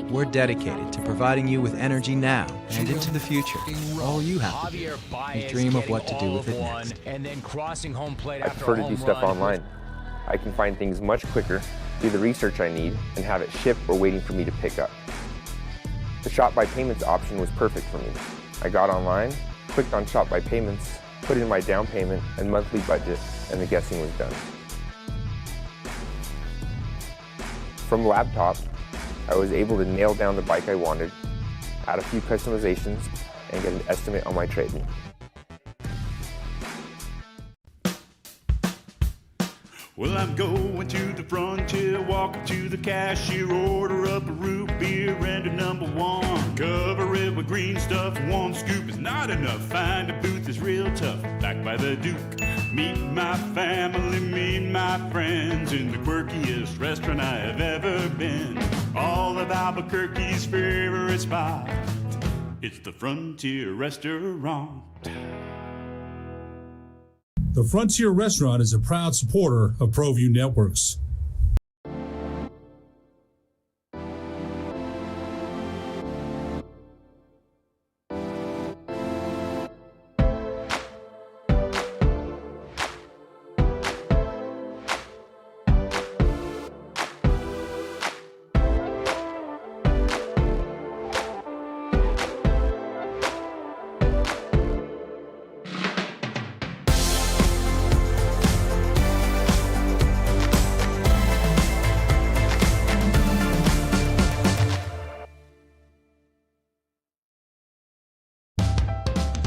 We're dedicated to providing you with energy now and into the future. All you have to do is dream of what to do with it next. I prefer to do stuff online. I can find things much quicker, do the research I need, and have it shipped or waiting for me to pick up. The Shop by Payments option was perfect for me. I got online, clicked on Shop by Payments, put in my down payment and monthly budget, and the guessing was done. From laptop, I was able to nail down the bike I wanted, add a few customizations, and get an estimate on my trade-in. Well, I'm going to the frontier, walking to the cashier, order up a root beer and a number one. Cover it with green stuff, one scoop is not enough. Find a booth is real tough, back by the Duke. Meet my family, meet my friends in the quirkiest restaurant I have ever been. All of Albuquerque's favorite spot, it's the Frontier Restaurant. The Frontier Restaurant is a proud supporter of ProView Networks.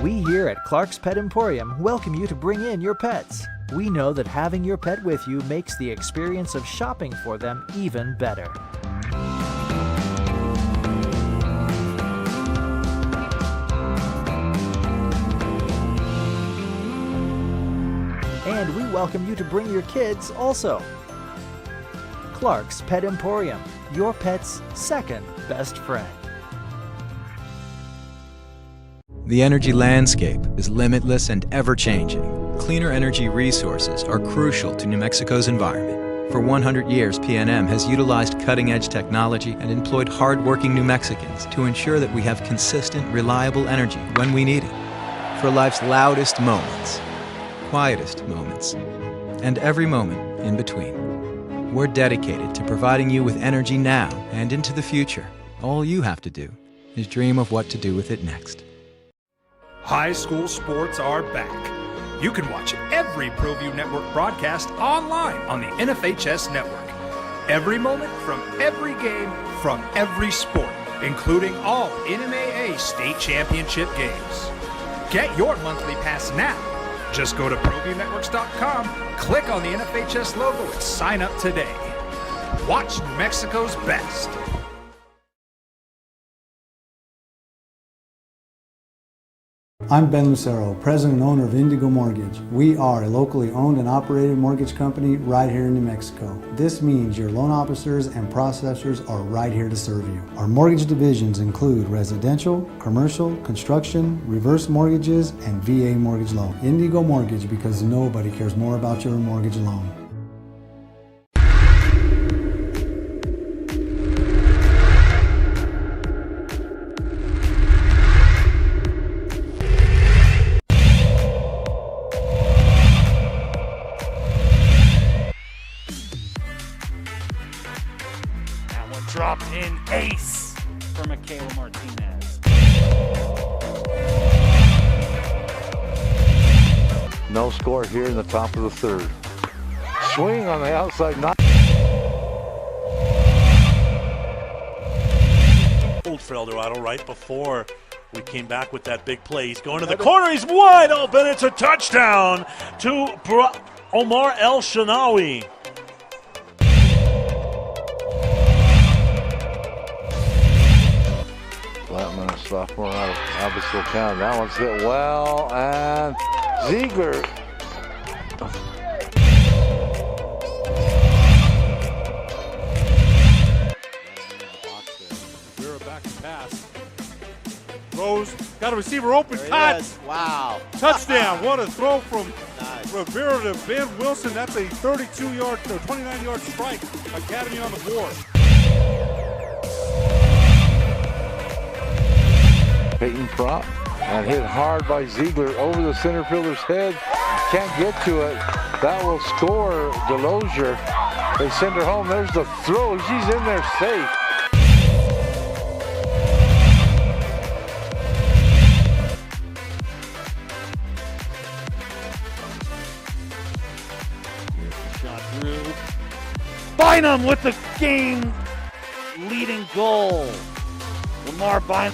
We here at Clark's Pet Emporium welcome you to bring in your pets. We know that having your pet with you makes the experience of shopping for them even better. And we welcome you to bring your kids also. Clark's Pet Emporium, your pet's second best friend. The energy landscape is limitless and ever-changing. Cleaner energy resources are crucial to New Mexico's environment. For 100 years, PNM has utilized cutting-edge technology and employed hard-working New Mexicans to ensure that we have consistent, reliable energy when we need it. For life's loudest moments, quietest moments, and every moment in between. We're dedicated to providing you with energy now and into the future. All you have to do is dream of what to do with it next. High school sports are back. You can watch every ProView Network broadcast online on the NFHS network. Every moment from every game from every sport, including all NMAA state championship games. Get your monthly pass now. Just go to ProViewNetworks.com, click on the NFHS logo, and sign up today. Watch New Mexico's best. I'm Ben Lucero, president and owner of Indigo Mortgage. We are a locally owned and operated mortgage company right here in New Mexico. This means your loan officers and processors are right here to serve you. Our mortgage divisions include residential, commercial, construction, reverse mortgages, and VA mortgage loan. Indigo Mortgage, because nobody cares more about your mortgage loan. Drop in ace for Michaela Martinez. No score here in the top of the third. Swing on the outside. Old for El Dorado right before we came back with that big play. He's going to the corner. He's wide open. It's a touchdown to Omar El Shanawi. Blattman, a sophomore out of Abbasville County. That one's hit well, and Ziegler. Rivera back to pass. Rose got a receiver open. Caught. Wow. Touchdown. What a throw from Rivera to Ben Wilson. That's a 32-yard or 29-yard strike. Academy on the board. Peyton Prop, and hit hard by Ziegler over the center fielder's head. Can't get to it. That will score Delosier. They send her home. There's the throw. She's in there safe. Shot through. Bynum with the game-leading goal. Lamar Bynum.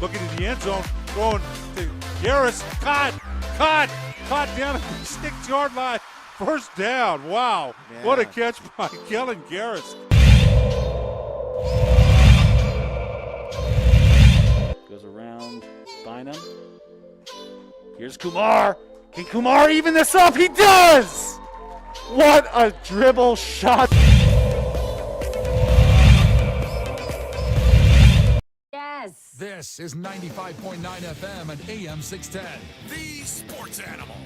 Looking at the end zone, going to Garris. Caught down at the 6-yard line. First down. Wow. Yeah. What a catch by Kellen Garris. Goes around Bynum. Here's Kumar. Can Kumar even this up? He does! What a dribble shot. This is 95.9 FM and AM 610. The Sports Animal.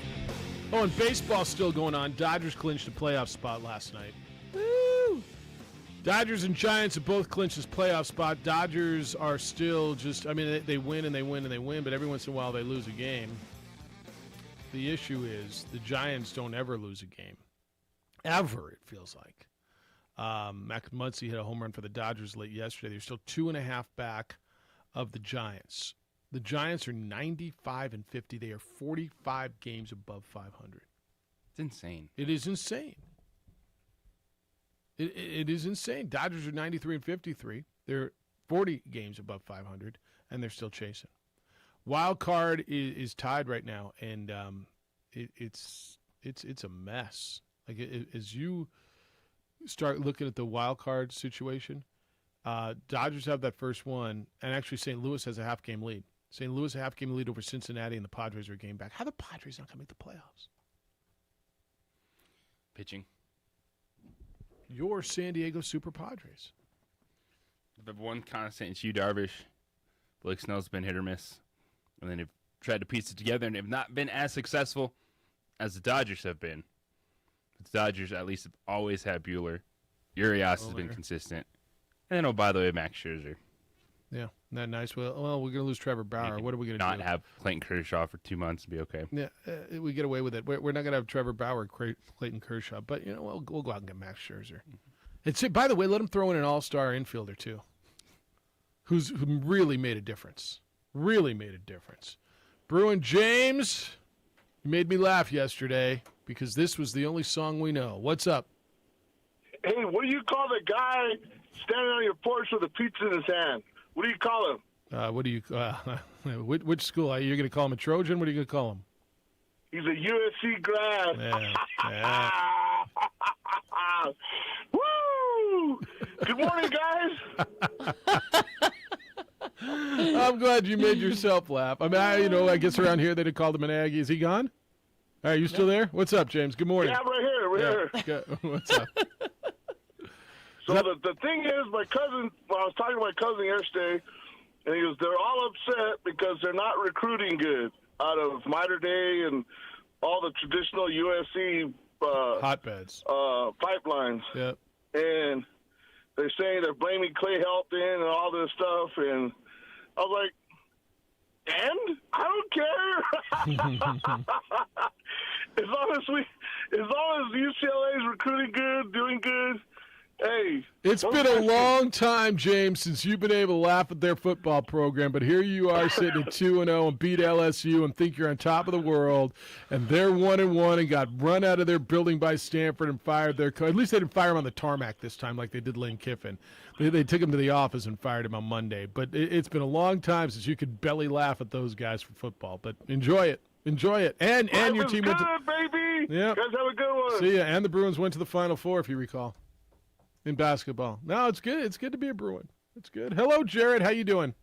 Oh, and baseball's still going on. Dodgers clinched a playoff spot last night. Woo! Dodgers and Giants have both clinched this playoff spot. Dodgers are still just, I mean, they win and they win and they win, but every once in a while they lose a game. The issue is the Giants don't ever lose a game. Ever, it feels like. Max Muncy hit a home run for the Dodgers late yesterday. They're still 2.5 back of the Giants. The Giants are 95-50. They are 45 games above 500. It's insane. It is insane. It is insane. Dodgers are 93-53. They're 40 games above 500, and they're still chasing. Wild card is tied right now, and it's a mess. Like as you start looking at the wild card situation, Dodgers have that first one, and actually St. Louis has a half-game lead. St. Louis a half-game lead over Cincinnati, and the Padres are a game back. How are the Padres not going to make the playoffs? Pitching. Your San Diego Super Padres. The one constant is Yu Darvish. Blake Snell's been hit or miss. And then they've tried to piece it together, and have not been as successful as the Dodgers have been. The Dodgers at least have always had Buehler. Urias has been consistent. And then, oh, by the way, Max Scherzer. Yeah, isn't that nice? Well, we're going to lose Trevor Bauer. What are we going to do? Not have Clayton Kershaw for 2 months and be okay. Yeah, we get away with it. We're not going to have Trevor Bauer, Clayton Kershaw, but we'll go out and get Max Scherzer. By the way, let him throw in an all-star infielder too, who really made a difference. Really made a difference. Bruin James, you made me laugh yesterday because this was the only song we know. What's up? Hey, what do you call the guy standing on your porch with a pizza in his hand? What do you call him? What do you? Which school? You're going to call him a Trojan? What are you going to call him? He's a USC grad. Yeah. Woo! Good morning, guys. I'm glad you made yourself laugh. I mean, I guess around here they'd have called him an Aggie. Is he gone? All right, you still there? What's up, James? Good morning. Yeah, right here. What's up? So the thing is, my cousin, I was talking to my cousin yesterday, and he goes, they're all upset because they're not recruiting good out of Mater Dei and all the traditional USC hotbeds, pipelines. Yep. And they're saying they're blaming Clay Helton and all this stuff, and I was like, and I don't care. as long as UCLA is recruiting good, doing good. Hey, it's been a long time, James, since you've been able to laugh at their football program, but here you are sitting at 2-0 and beat LSU and think you're on top of the world, and they're 1-1 and got run out of their building by Stanford and fired their coach. At least they didn't fire him on the tarmac this time like they did Lane Kiffin. They took him to the office and fired him on Monday. But it's been a long time since you could belly laugh at those guys for football. But enjoy it. Enjoy it. And your team went to – baby. Yeah. Guys have a good one. See ya. And the Bruins went to the Final Four, if you recall. In basketball. No, it's good. It's good to be a Bruin. It's good. Hello, Jared. How you doing?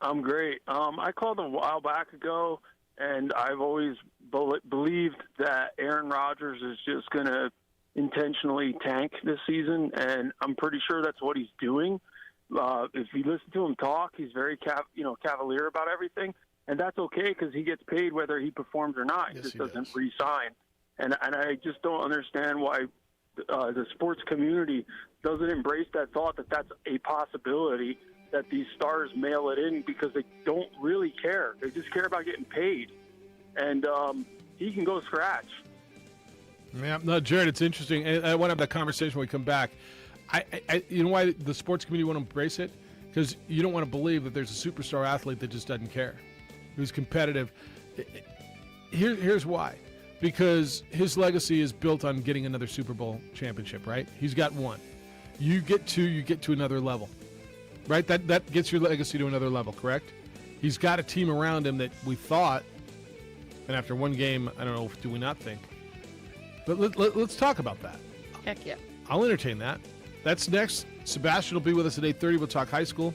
I'm great. I called a while back ago, and I've always believed that Aaron Rodgers is just going to intentionally tank this season, and I'm pretty sure that's what he's doing. If you listen to him talk, he's very cavalier about everything, and that's okay because he gets paid whether he performs or not. He just doesn't re-sign. And I just don't understand why the sports community doesn't embrace that thought that that's a possibility, that these stars mail it in because they don't really care. They just care about getting paid. And he can go scratch. Yeah, no, Jared, it's interesting. And I want to have that conversation when we come back. You know why the sports community won't embrace it? Because you don't want to believe that there's a superstar athlete that just doesn't care, who's competitive. Here's why. Because his legacy is built on getting another Super Bowl championship, right? He's got one. You get two, you get to another level, right? That gets your legacy to another level, correct? He's got a team around him that we thought, and after one game, I don't know, do we not think? But let's talk about that. Heck yeah. I'll entertain that. That's next. Sebastian will be with us at 8:30. We'll talk high school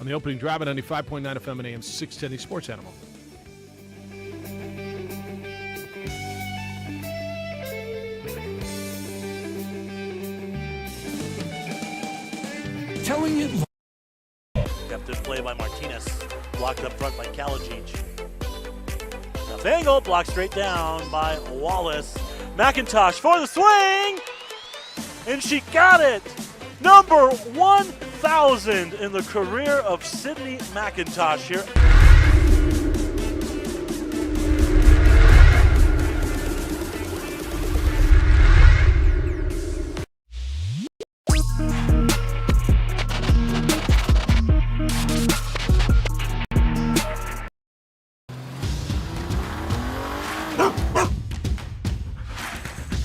on the opening drive at 95.9 FM and AM 610, the Sports Animal. Telling it. Kept this play by Martinez. Blocked up front by Kalajic. Now Fangle blocked straight down by Wallace. McIntosh for the swing! And she got it! Number 1,000 in the career of Sydney McIntosh here.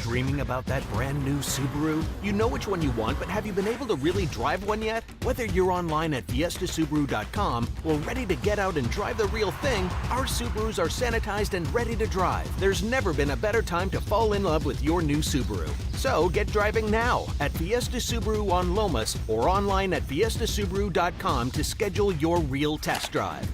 Dreaming about that brand new Subaru? You know which one you want, but have you been able to really drive one yet? Whether you're online at fiestasubaru.com or ready to get out and drive the real thing, our Subarus are sanitized and ready to drive. There's never been a better time to fall in love with your new Subaru. So get driving now at Fiesta Subaru on Lomas or online at fiestasubaru.com to schedule your real test drive.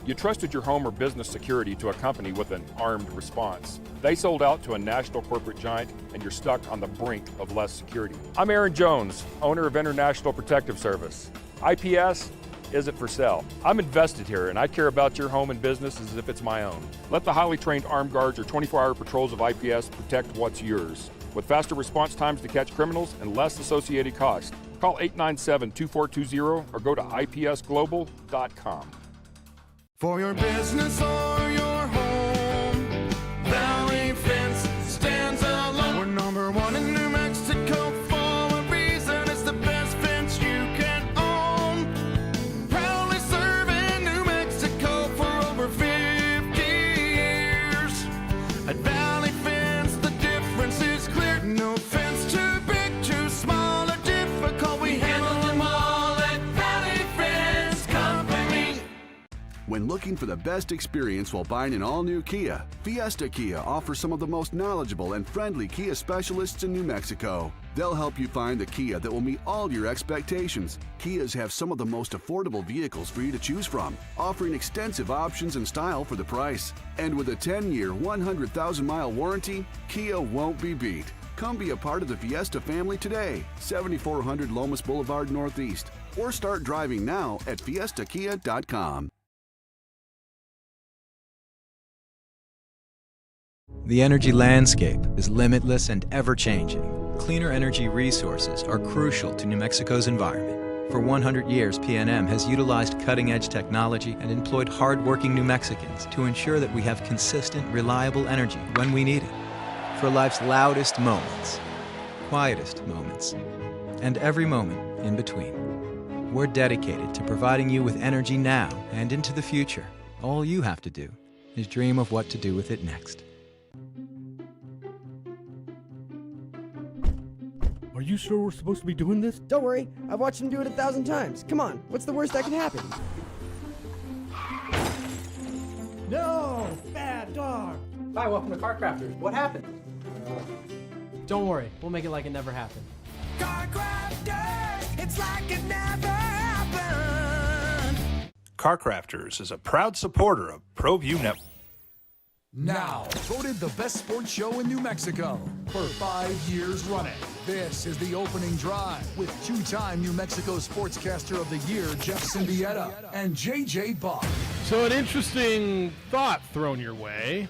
You trusted your home or business security to a company with an armed response. They sold out to a national corporate giant, and you're stuck on the brink of less security. I'm Aaron Jones, owner of International Protective Service. IPS isn't for sale. I'm invested here, and I care about your home and business as if it's my own. Let the highly trained armed guards or 24-hour patrols of IPS protect what's yours. With faster response times to catch criminals and less associated costs. Call 897-2420 or go to ipsglobal.com. For your business or your home, Valley Fence stands alone. We're number one in New Mexico for a reason. It's the best fence you can own. Proudly serving New Mexico for over 50 years. At Valley Fence, the difference is clear. No fence too big, too small, or difficult. We handle them all at Valley Fence Company. When looking for the best experience while buying an all-new Kia, Fiesta Kia offers some of the most knowledgeable and friendly Kia specialists in New Mexico. They'll help you find the Kia that will meet all your expectations. Kias have some of the most affordable vehicles for you to choose from, offering extensive options and style for the price. And with a 10-year, 100,000-mile warranty, Kia won't be beat. Come be a part of the Fiesta family today, 7400 Lomas Boulevard Northeast, or start driving now at fiestakia.com. The energy landscape is limitless and ever-changing. Cleaner energy resources are crucial to New Mexico's environment. For 100 years, PNM has utilized cutting-edge technology and employed hard-working New Mexicans to ensure that we have consistent, reliable energy when we need it. For life's loudest moments, quietest moments, and every moment in between. We're dedicated to providing you with energy now and into the future. All you have to do is dream of what to do with it next. Are you sure we're supposed to be doing this? Don't worry, I've watched him do it 1,000 times. Come on, what's the worst that can happen? No! Bad dog! Hi, welcome to Car Crafters. What happened? Don't worry, we'll make it like it never happened. Car Crafters, it's like it never happened. Car Crafters is a proud supporter of ProView Network. Now, voted the best sports show in New Mexico for 5 years running. This is the opening drive with two-time New Mexico Sportscaster of the Year, Jeff Symbieta, and JJ Buck. So an interesting thought thrown your way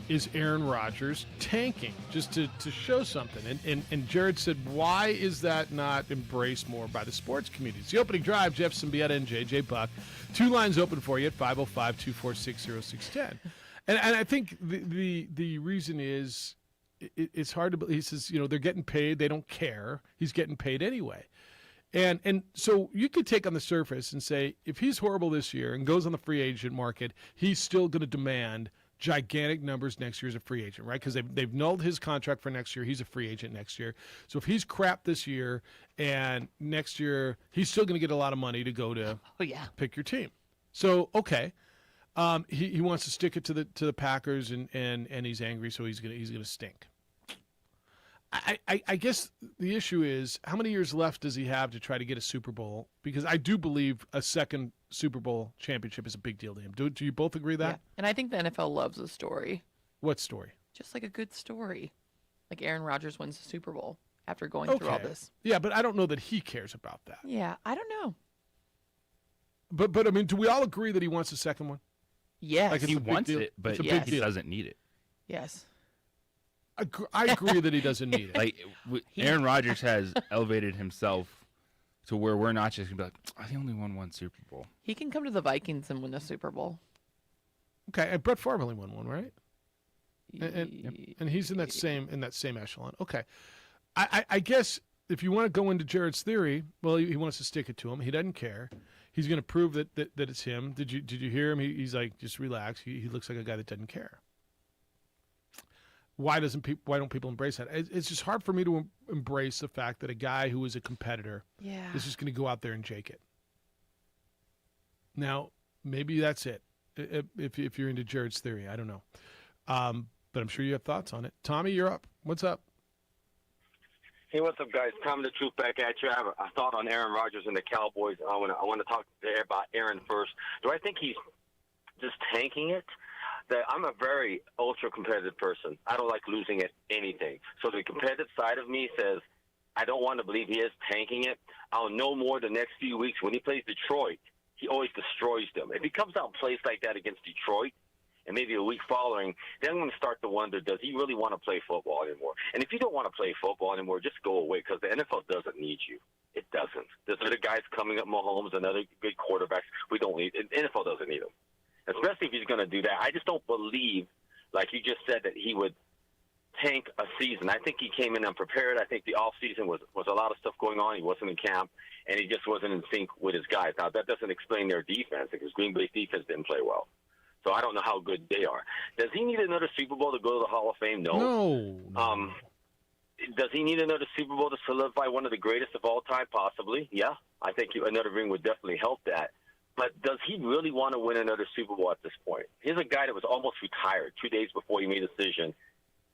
is Aaron Rodgers tanking, just to show something. And Jared said, why is that not embraced more by the sports community? It's the opening drive, Jeff Symbieta and JJ Buck. Two lines open for you at 505-246-0610. And I think the reason is it's hard to believe. He says, they're getting paid. They don't care. He's getting paid anyway. And so you could take on the surface and say, if he's horrible this year and goes on the free agent market, he's still going to demand gigantic numbers next year as a free agent, right? Because they've nulled his contract for next year. He's a free agent next year. So if he's crap this year and next year, he's still going to get a lot of money to go to pick your team. So, okay. He wants to stick it to the Packers and he's angry, so he's gonna stink. I guess the issue is, how many years left does he have to try to get a Super Bowl? Because I do believe a second Super Bowl championship is a big deal to him. Do you both agree with that? Yeah. And I think the NFL loves a story. What story? Just like a good story. Like Aaron Rodgers wins the Super Bowl after going through all this. Yeah, but I don't know that he cares about that. Yeah, I don't know. But I mean, do we all agree that he wants a second one? Yes. Like he wants it, but he doesn't need it. Yes. I agree that he doesn't need it. Like Aaron Rodgers has elevated himself to where we're not just gonna be like, he only won one Super Bowl. He can come to the Vikings and win the Super Bowl. Okay, and Brett Favre only won one, right? And he's in that same echelon. Okay, I guess if you want to go into Jared's theory, well, he wants to stick it to him. He doesn't care. He's going to prove that it's him. Did you hear him? He's like, just relax. He looks like a guy that doesn't care. why don't people embrace that? It's just hard for me to embrace the fact that a guy who is a competitor is just going to go out there and jake it. Now, maybe that's it. If you're into Jared's theory, I don't know. But I'm sure you have thoughts on it. Tommy, you're up. What's up? Hey, what's up, guys? Tommy the Truth back at you. I have a thought on Aaron Rodgers and the Cowboys. I want to talk about Aaron first. Do I think he's just tanking it? That I'm a very ultra-competitive person. I don't like losing at anything. So the competitive side of me says I don't want to believe he is tanking it. I'll know more the next few weeks. When he plays Detroit, he always destroys them. If he comes out and plays like that against Detroit, and maybe a week following, then I'm going to start to wonder, does he really want to play football anymore? And if you don't want to play football anymore, just go away, because the NFL doesn't need you. It doesn't. There's other guys coming up, Mahomes and other good quarterbacks. We don't need – the NFL doesn't need them, especially if he's going to do that. I just don't believe, like you just said, that he would tank a season. I think he came in unprepared. I think the offseason was a lot of stuff going on. He wasn't in camp, and he just wasn't in sync with his guys. Now, that doesn't explain their defense, because Green Bay's defense didn't play well. So I don't know how good they are. Does he need another Super Bowl to go to the Hall of Fame? No. Does he need another Super Bowl to solidify one of the greatest of all time? Possibly. Yeah. I think another ring would definitely help that. But does he really want to win another Super Bowl at this point? Here's a guy that was almost retired 2 days before he made a decision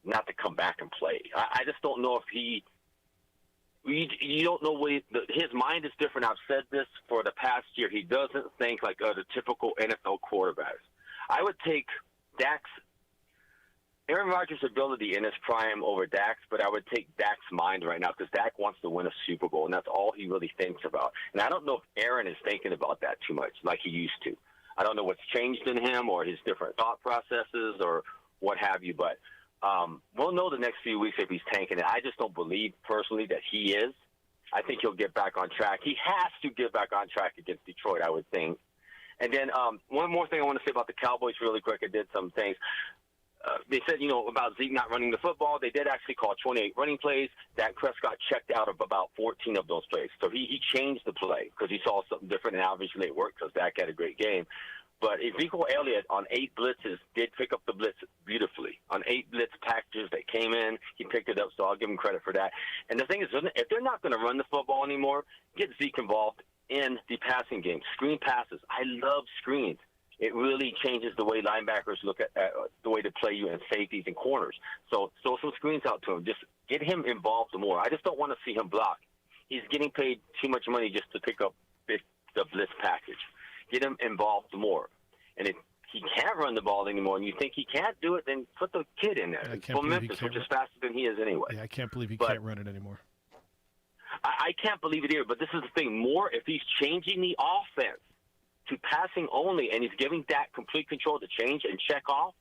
not to come back and play. I just don't know if you don't know what his mind is different. I've said this for the past year. He doesn't think like the typical NFL quarterbacks. I would take Aaron Rodgers' ability in his prime over Dak's, but I would take Dak's mind right now, because Dak wants to win a Super Bowl, and that's all he really thinks about. And I don't know if Aaron is thinking about that too much like he used to. I don't know what's changed in him or his different thought processes or what have you, but we'll know the next few weeks if he's tanking it. I just don't believe personally that he is. I think he'll get back on track. He has to get back on track against Detroit, I would think. And then one more thing I want to say about the Cowboys really quick. I did some things. They said, about Zeke not running the football. They did actually call 28 running plays. Dak Prescott checked out of about 14 of those plays. So he changed the play because he saw something different, and obviously it worked because Dak had a great game. But Ezekiel Elliott on 8 blitzes did pick up the blitz beautifully. On 8 blitz packages that came in, he picked it up, so I'll give him credit for that. And the thing is, if they're not going to run the football anymore, get Zeke involved in the passing game. Screen passes. I love screens. It really changes the way linebackers look at the way to play you, and safeties and corners. So throw some screens out to him. Just get him involved more. I just don't want to see him block. He's getting paid too much money just to pick up the blitz package. Get him involved more. And if he can't run the ball anymore and you think he can't do it, then put the kid in there. For Memphis, which is faster than he is anyway. Yeah, I can't believe he can't run it anymore. I can't believe it either, but this is the thing. More if he's changing the offense to passing only and he's giving Dak complete control to change and check off,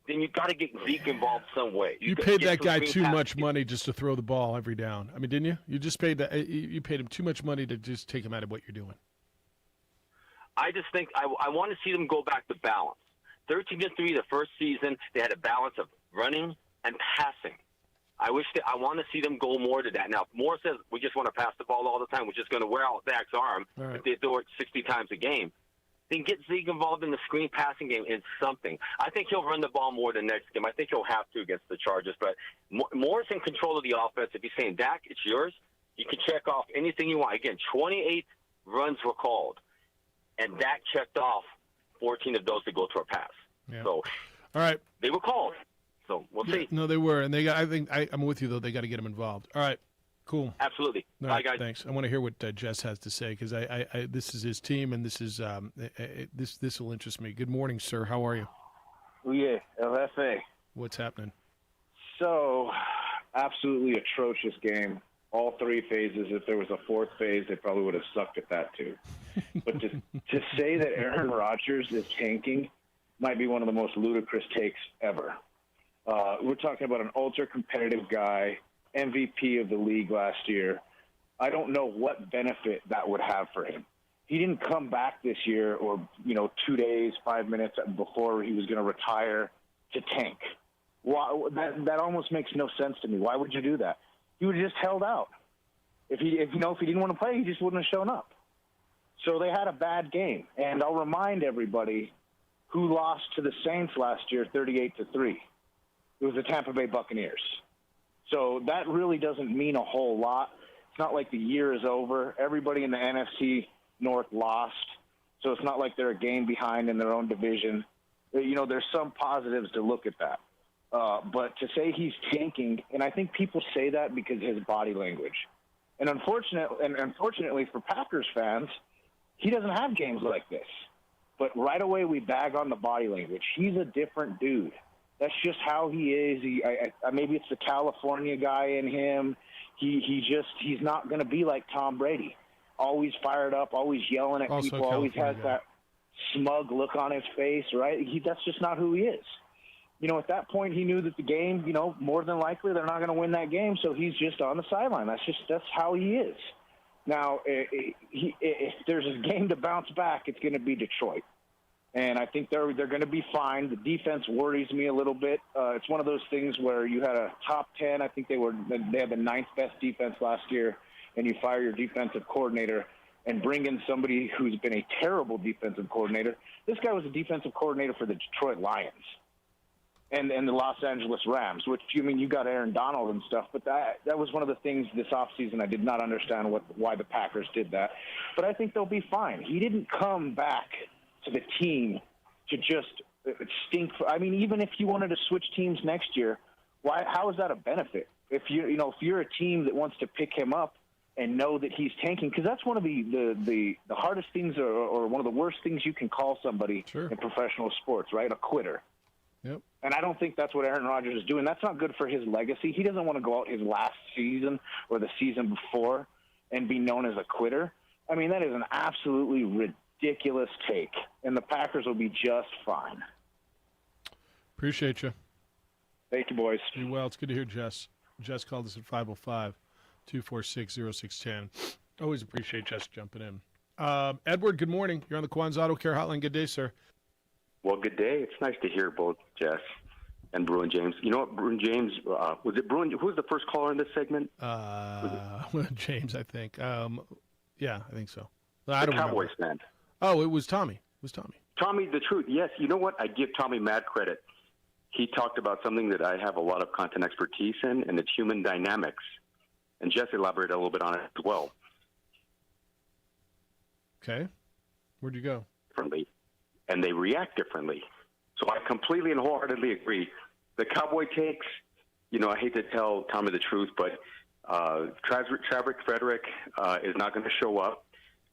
then you've got to get Zeke involved some way. You paid that guy too much money just to throw the ball every down. I mean, didn't you? You just paid you paid him too much money to just take him out of what you're doing. I just think I want to see them go back to balance. 13-3 the first season, they had a balance of running and passing. I want to see them go more to that. Now, if Moore says we just want to pass the ball all the time, which is going to wear out Dak's arm if they throw it 60 times a game, then get Zeke involved in the screen passing game in something. I think he'll run the ball more the next game. I think he'll have to against the Chargers. But Moore's in control of the offense. If he's saying, Dak, it's yours, you can check off anything you want. Again, 28 runs were called, and Dak checked off 14 of those to go to a pass. Yeah. So, all right, they were called. So we'll see. No, they were, and they got. I'm with you though. They got to get him involved. All right, cool. Absolutely. All right, guys. Thanks. I want to hear what Jess has to say because I this is his team, and this is this will interest me. Good morning, sir. How are you? Oh, yeah, LFA. What's happening? So, absolutely atrocious game. All 3 phases. If there was a 4th phase, they probably would have sucked at that too. But to say that Aaron Rodgers is tanking might be one of the most ludicrous takes ever. We're talking about an ultra-competitive guy, MVP of the league last year. I don't know what benefit that would have for him. He didn't come back this year or, 2 days, 5 minutes before he was going to retire to tank. Why, that almost makes no sense to me. Why would you do that? He would have just held out. If he didn't want to play, he just wouldn't have shown up. So they had a bad game. And I'll remind everybody who lost to the Saints last year 38-3. It was the Tampa Bay Buccaneers. So that really doesn't mean a whole lot. It's not like the year is over. Everybody in the NFC North lost, so it's not like they're a game behind in their own division. There's some positives to look at that. But to say he's tanking, and I think people say that because of his body language. And unfortunately for Packers fans, he doesn't have games like this. But right away we bag on the body language. He's a different dude. That's just how he is. Maybe it's the California guy in him. He's not going to be like Tom Brady. Always fired up, always yelling at people, always has that smug look on his face, right? That's just not who he is. At that point, he knew that the game, more than likely they're not going to win that game, so he's just on the sideline. That's how he is. Now, if there's a game to bounce back, it's going to be Detroit. And I think they're going to be fine. The defense worries me a little bit. It's one of those things where you had a top 10. I think they had the 9th best defense last year, and you fire your defensive coordinator and bring in somebody who's been a terrible defensive coordinator. This guy was a defensive coordinator for the Detroit Lions and the Los Angeles Rams, which, you got Aaron Donald and stuff, but that was one of the things this offseason I did not understand why the Packers did that. But I think they'll be fine. He didn't come back to the team to just stink. Even if you wanted to switch teams next year, how is that a benefit? If you're a team that wants to pick him up and know that he's tanking, because that's one of the hardest things or one of the worst things you can call somebody in professional sports, right? A quitter. Yep. And I don't think that's what Aaron Rodgers is doing. That's not good for his legacy. He doesn't want to go out his last season or the season before and be known as a quitter. That is an absolutely ridiculous take, and the Packers will be just fine. Appreciate you. Thank you, boys. Be well. It's good to hear Jess. Jess called us at 505-246-0610. Always appreciate Jess jumping in. Edward, good morning. You're on the Quan's Auto Care Hotline. Good day, sir. Well, good day. It's nice to hear both Jess and Bruin James. You know what, Bruin James, was it Bruin? Who was the first caller in this segment? James, I think. Yeah, I think so. I don't Cowboys fan. Oh, it was Tommy. Tommy, the truth. Yes, you know what? I give Tommy mad credit. He talked about something that I have a lot of content expertise in, and it's human dynamics. And Jess elaborated a little bit on it as well. Okay. Where'd you go? Differently. And they react differently. So I completely and wholeheartedly agree. The Cowboy takes, I hate to tell Tommy the truth, but Travis Frederick is not going to show up.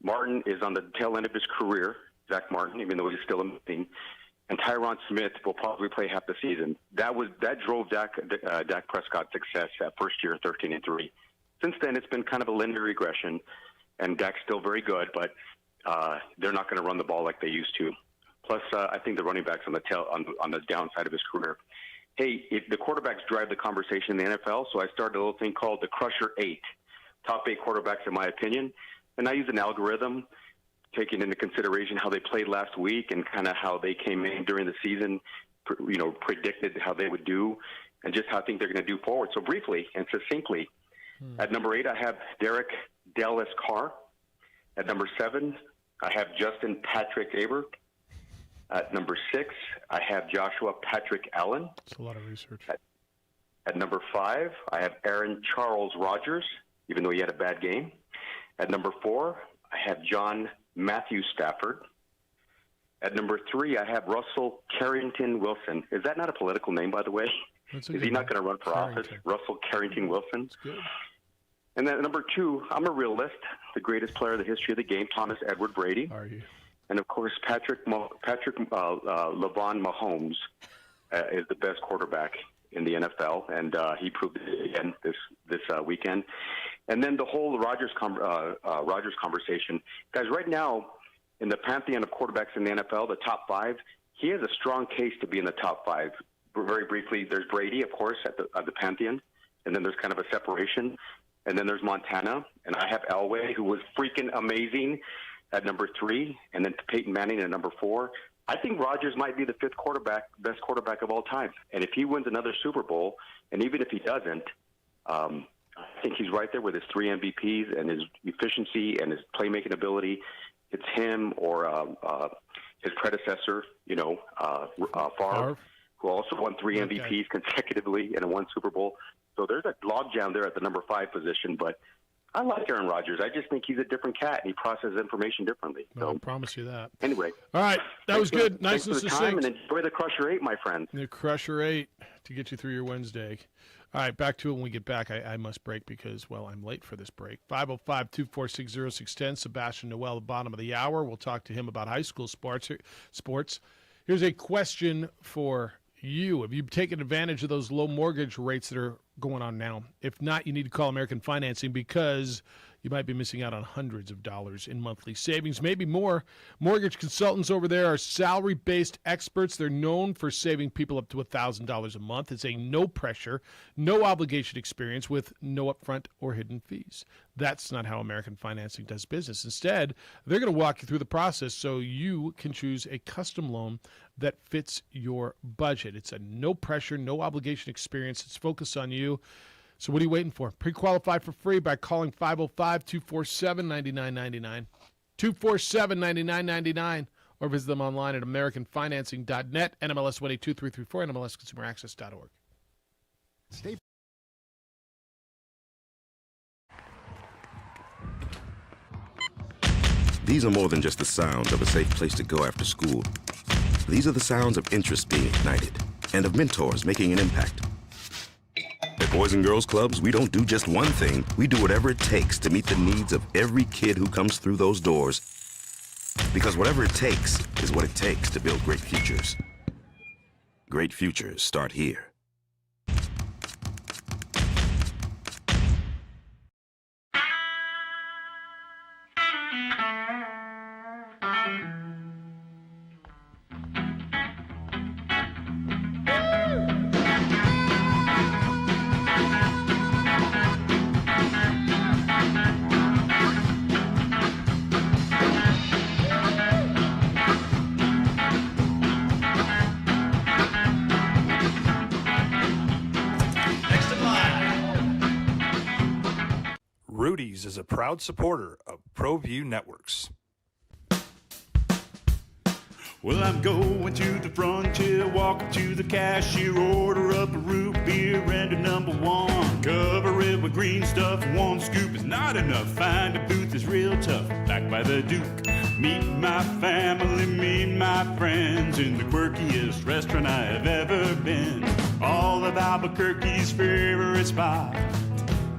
Martin is on the tail end of his career, Zach Martin, even though he's still a thing. And Tyron Smith will probably play half the season. That drove Dak Prescott's success that first year, 13-3. Since then, it's been kind of a linear regression, and Dak's still very good, but they're not going to run the ball like they used to. Plus, I think the running back's on the downside of his career. Hey, the quarterbacks drive the conversation in the NFL, so I started a little thing called the Crusher 8, top 8 quarterbacks in my opinion, and I use an algorithm taking into consideration how they played last week and kind of how they came in during the season, predicted how they would do, and just how I think they're going to do forward. So briefly and succinctly, at number 8, I have Derek Dallas Carr. At number 7, I have Justin Patrick Aber. At number 6, I have Joshua Patrick Allen. That's a lot of research. At number 5, I have Aaron Charles Rodgers, even though he had a bad game. At number 4, I have John Matthew Stafford. At number 3, I have Russell Carrington Wilson. Is that not a political name, by the way? Is he not going to run for office? Russell Carrington Wilson. That's good. And then at number 2, I'm a realist, the greatest player in the history of the game, Thomas Edward Brady. Are you? And, of course, Patrick LeVon Mahomes is the best quarterback in the NFL, and he proved it again this weekend. And then the whole Rodgers conversation. Guys, right now, in the pantheon of quarterbacks in the NFL, the top 5, he has a strong case to be in the top 5. Very briefly, there's Brady, of course, at the pantheon, and then there's kind of a separation. And then there's Montana, and I have Elway, who was freaking amazing, at number 3, and then Peyton Manning at number 4. I think Rodgers might be the 5th best quarterback of all time. And if he wins another Super Bowl, and even if he doesn't, I think he's right there with his 3 MVPs and his efficiency and his playmaking ability. It's him or his predecessor, Favre, who also won 3 MVPs consecutively and won Super Bowl. So there's a logjam there at the number 5 position. But I like Aaron Rodgers. I just think he's a different cat, and he processes information differently. No, I promise you that. Anyway. All right. That was good. Nice and and succinct. Time, and succinct. enjoy the Crusher 8, my friends. The Crusher 8 to get you through your Wednesday. All right, back to it when we get back. I must break because, well, I'm late for this break. 505-246-0610. Sebastian Noel, the bottom of the hour. We'll talk to him about high school sports. Here's a question for you. Have you taken advantage of those low mortgage rates that are going on now? If not, you need to call American Financing because you might be missing out on hundreds of dollars in monthly savings, maybe more. Mortgage consultants over there are salary-based experts. They're known for saving people up to $1,000 a month. It's a no-pressure, no-obligation experience with no upfront or hidden fees. That's not how American Financing does business. Instead, they're going to walk you through the process so you can choose a custom loan that fits your budget. It's a no-pressure, no-obligation experience. It's focused on you. So what are you waiting for? Pre-qualify for free by calling 505-247-9999, 247-9999, or visit them online at americanfinancing.net, NMLS 182334, NMLSconsumeraccess.org. Stay. These are more than just the sounds of a safe place to go after school. These are the sounds of interest being ignited and of mentors making an impact. At Boys and Girls Clubs, we don't do just one thing. We do whatever it takes to meet the needs of every kid who comes through those doors. Because whatever it takes is what it takes to build great futures. Great futures start here. Rudy's is a proud supporter of ProView Networks. Well, I'm going to the frontier, walking to the cashier, order up a root beer and a number 1. Cover it with green stuff, 1 scoop is not enough. Find a booth is real tough, back by the Duke. Meet my family, meet my friends in the quirkiest restaurant I have ever been. All of Albuquerque's favorite spot.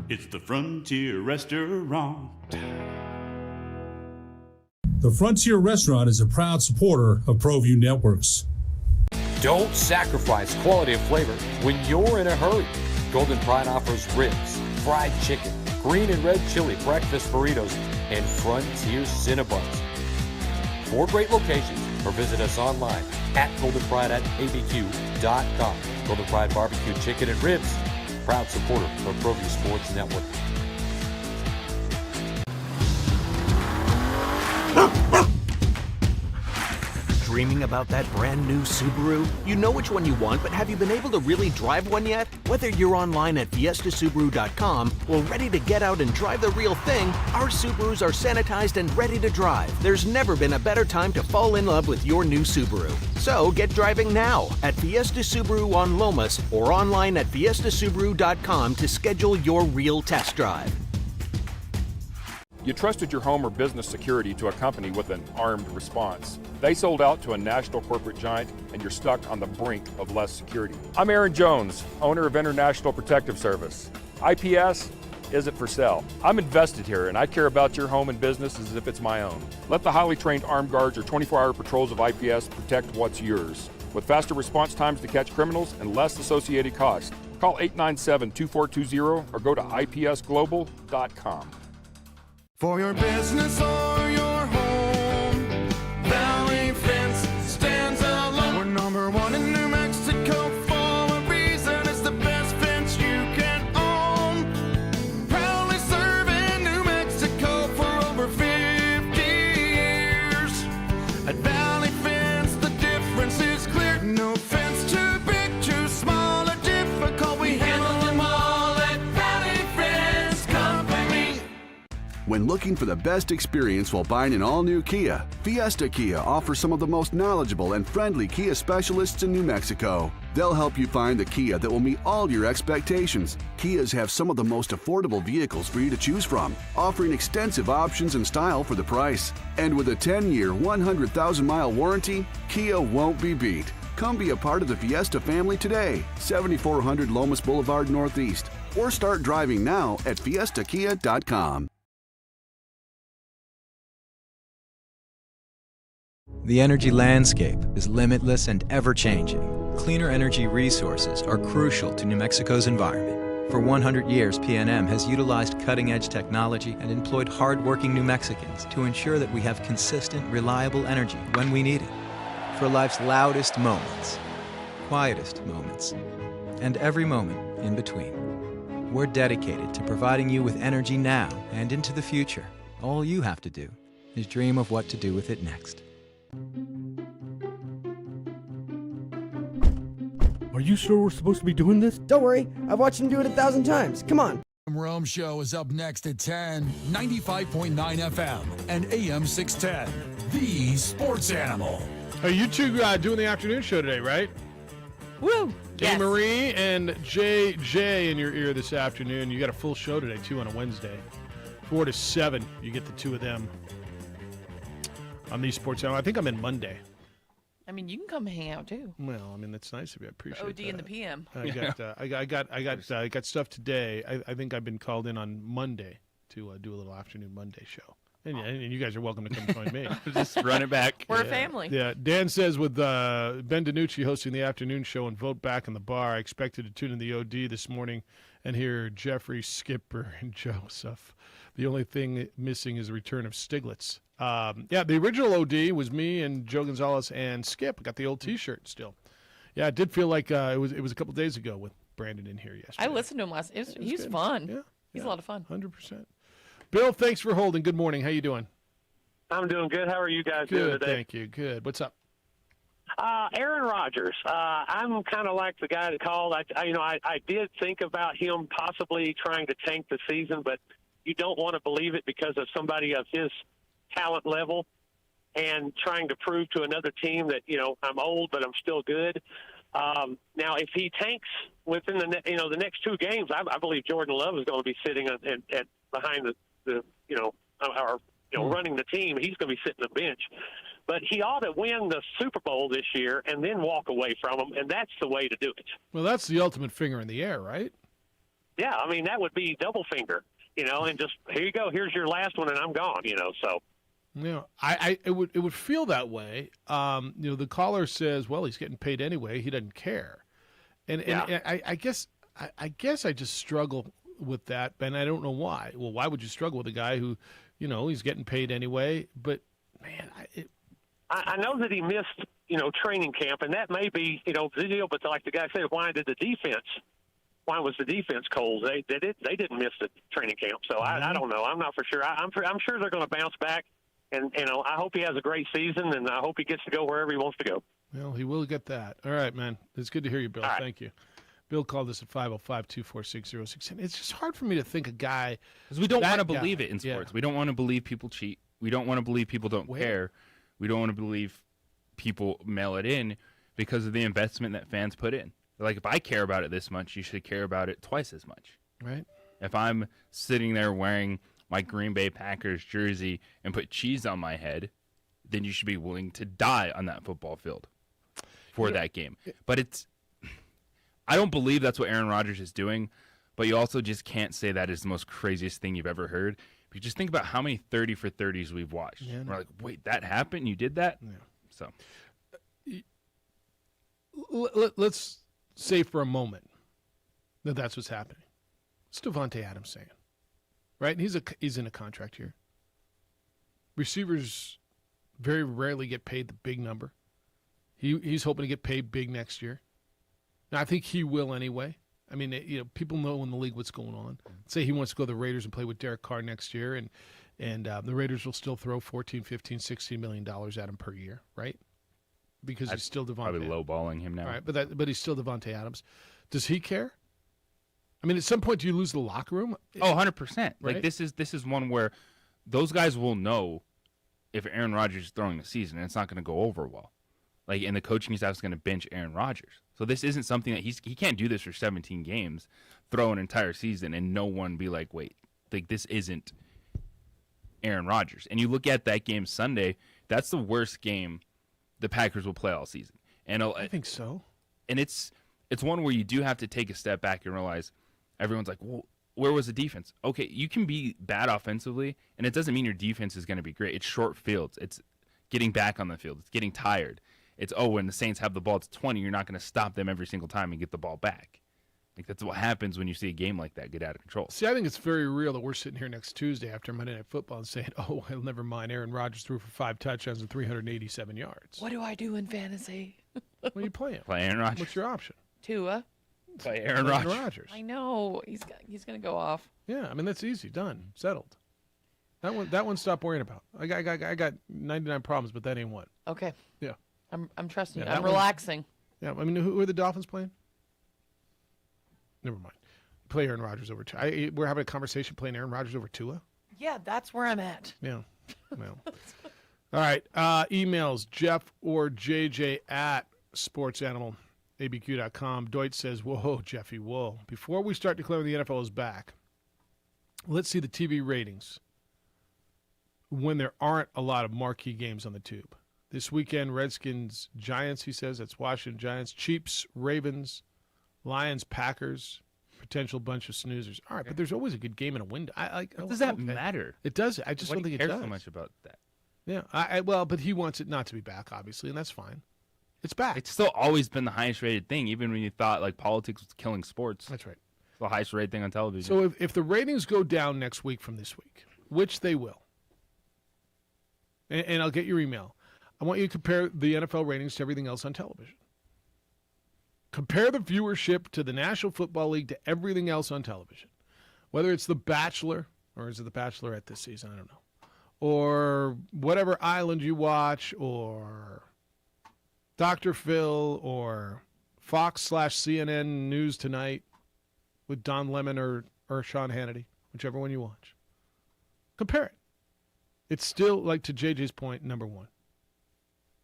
It's the Frontier Restaurant. The Frontier Restaurant is a proud supporter of ProView Networks. Don't sacrifice quality of flavor when you're in a hurry. Golden Pride offers ribs, fried chicken, green and red chili breakfast burritos, and Frontier Cinnabons. 4 great locations, or visit us online at goldenpride@abq.com. Golden Pride Barbecue Chicken and Ribs, proud supporter of ProView Sports Network. Dreaming about that brand new Subaru? You know which one you want, but have you been able to really drive one yet? Whether you're online at fiestasubaru.com or ready to get out and drive the real thing, our Subarus are sanitized and ready to drive. There's never been a better time to fall in love with your new Subaru. So get driving now at Fiesta Subaru on Lomas or online at fiestasubaru.com to schedule your real test drive. You trusted your home or business security to a company with an armed response. They sold out to a national corporate giant, and you're stuck on the brink of less security. I'm Aaron Jones, owner of International Protective Service. IPS isn't for sale. I'm invested here, and I care about your home and business as if it's my own. Let the highly trained armed guards or 24-hour patrols of IPS protect what's yours. With faster response times to catch criminals and less associated costs, call 897-2420 or go to ipsglobal.com. For your business or your home, Valley Fence stands alone. We're number 1 in New Mexico for a reason. It's the best fence you can own. Proudly serving New Mexico for over 50 years. At Valley Fence, the difference is clear. No fence too big, too small, or difficult. We handle them all at Valley Fence Company. When looking for the best experience while buying an all-new Kia, Fiesta Kia offers some of the most knowledgeable and friendly Kia specialists in New Mexico. They'll help you find the Kia that will meet all your expectations. Kias have some of the most affordable vehicles for you to choose from, offering extensive options and style for the price. And with a 10-year, 100,000-mile warranty, Kia won't be beat. Come be a part of the Fiesta family today, 7400 Lomas Boulevard Northeast, or start driving now at fiestakia.com. The energy landscape is limitless and ever-changing. Cleaner energy resources are crucial to New Mexico's environment. For 100 years, PNM has utilized cutting-edge technology and employed hard-working New Mexicans to ensure that we have consistent, reliable energy when we need it. For life's loudest moments, quietest moments, and every moment in between. We're dedicated to providing you with energy now and into the future. All you have to do is dream of what to do with it next. Are you sure we're supposed to be doing this? Don't worry, I've watched him do it 1,000 times. Come on. Rome Show is up next at 10, 95.9 FM and AM 610. The Sports Animal. Are you two doing the afternoon show today, right? Woo! Yes. Marie and JJ in your ear this afternoon. You got a full show today, too, on a Wednesday. 4 to 7, you get the two of them on the Sports Animal. I think I'm in Monday. I mean, you can come hang out too. Well, I mean, that's nice of you. I appreciate OD that. in the PM. I got stuff today. I think I've been called in on Monday to do a little afternoon Monday show. And you guys are welcome to come join me. Just run it back. We're a family. Yeah. Dan says with Ben DiNucci hosting the afternoon show and Vote Back in the Bar, I expected to tune in the OD this morning and hear Jeffrey, Skipper, and Joseph. The only thing missing is the return of Stiglitz. The original OD was me and Joe Gonzalez and Skip. I got the old T-shirt still. Yeah, it did feel like it was a couple days ago with Brandon in here yesterday. I listened to him last. He's fun. Yeah, he's a lot of fun. 100%. Bill, thanks for holding. Good morning. How you doing? I'm doing good. How are you guys doing Good, today? thank you. Good. What's up? Aaron Rodgers. I'm kind of like the guy that called. I did think about him possibly trying to tank the season, but you don't want to believe it because of somebody of his talent level and trying to prove to another team that, I'm old, but I'm still good. Now, if he tanks within the next two games, I believe Jordan Love is going to be sitting at behind running the team. He's going to be sitting on the bench. But he ought to win the Super Bowl this year and then walk away from them, and that's the way to do it. Well, that's the ultimate finger in the air, right? Yeah, I mean, that would be double finger, and just, here you go, here's your last one, and I'm gone, so. Yeah, it would feel that way. The caller says, well, he's getting paid anyway. He doesn't care. And I guess I just struggle with that, and I don't know why. Well, why would you struggle with a guy who, he's getting paid anyway? But, man, I know that he missed, training camp, and that may be, the deal. But like the guy said, why was the defense cold? They didn't miss the training camp. So I don't know. I'm not for sure. I'm sure they're going to bounce back, and I hope he has a great season, and I hope he gets to go wherever he wants to go. Well, he will get that. All right, man. It's good to hear you, Bill. Right. Thank you. Bill called us at 505-246-0610. It's just hard for me to think a guy. Because we don't want to believe it in sports. Yeah. We don't want to believe people cheat. We don't want to believe people don't care. We don't want to believe people mail it in because of the investment that fans put in. Like, if I care about it this much, you should care about it twice as much. Right. If I'm sitting there wearing my Green Bay Packers jersey and put cheese on my head, then you should be willing to die on that football field for that game. But I don't believe that's what Aaron Rodgers is doing, but you also just can't say that is the most craziest thing you've ever heard. If you just think about how many 30 for 30s we've watched. Yeah, We're like, wait, that happened? You did that? Yeah. So let's say for a moment that that's what's happening. What's Davante Adams saying? Right? And he's in a contract here. Receivers very rarely get paid the big number. He's hoping to get paid big next year. Now, I think he will anyway. I mean, people know in the league what's going on. Say he wants to go to the Raiders and play with Derek Carr next year, and the Raiders will still throw $14, $15, $16 million at him per year, right? Because he's still Davante. Probably lowballing him now. All right, but he's still Davante Adams. Does he care? I mean, at some point, do you lose the locker room? Oh, 100%. Right? Like this is one where those guys will know if Aaron Rodgers is throwing the season, and it's not going to go over well. Like, and the coaching staff is going to bench Aaron Rodgers. So this isn't something that he can't do this for 17 games, throw an entire season, and no one be like, wait, like this isn't Aaron Rodgers. And you look at that game Sunday, that's the worst game the Packers will play all season. And I think so. And it's one where you do have to take a step back and realize everyone's like, well, where was the defense? Okay, you can be bad offensively, and it doesn't mean your defense is going to be great. It's short fields. It's getting back on the field. It's getting tired. It's, when the Saints have the ball at 20, you're not going to stop them every single time and get the ball back. Like, that's what happens when you see a game like that get out of control. See, I think it's very real that we're sitting here next Tuesday after Monday Night Football and saying, oh, well, never mind, Aaron Rodgers threw for 5 touchdowns and 387 yards. What do I do in fantasy? What are you playing? Play Aaron Rodgers. What's your option? Tua. Play Aaron Rodgers. I know. He's going to go off. Yeah, I mean, that's easy. Done. Settled. That one stop worrying about. I got 99 problems, but that ain't one. Okay. Yeah. I'm trusting you. Yeah, I'm relaxing. Yeah, I mean, who are the Dolphins playing? Never mind. Play Aaron Rodgers over Tua. We're having a conversation playing Aaron Rodgers over Tua? Yeah, that's where I'm at. Yeah. Well. All right. Emails, Jeff or JJ at sportsanimalabq.com. Deutsch says, whoa, Jeffy, whoa. Before we start declaring the NFL is back, let's see the TV ratings when there aren't a lot of marquee games on the tube. This weekend, Redskins, Giants, he says. That's Washington Giants. Chiefs, Ravens, Lions, Packers, potential bunch of snoozers. All right, but there's always a good game in a window. Does that matter? It does. I just Why don't do you think it care does. so much about that? Yeah, well, but he wants it not to be back, obviously, and that's fine. It's back. It's still always been the highest rated thing, even when you thought like politics was killing sports. That's right. It's the highest rated thing on television. So if the ratings go down next week from this week, which they will, and I'll get your email, I want you to compare the NFL ratings to everything else on television. Compare the viewership to the National Football League to everything else on television. Whether it's The Bachelor, or is it The Bachelorette this season? I don't know. Or whatever island you watch, or Dr. Phil, or Fox/CNN News Tonight with Don Lemon or Sean Hannity, whichever one you watch. Compare it. It's still, like to JJ's point, number one.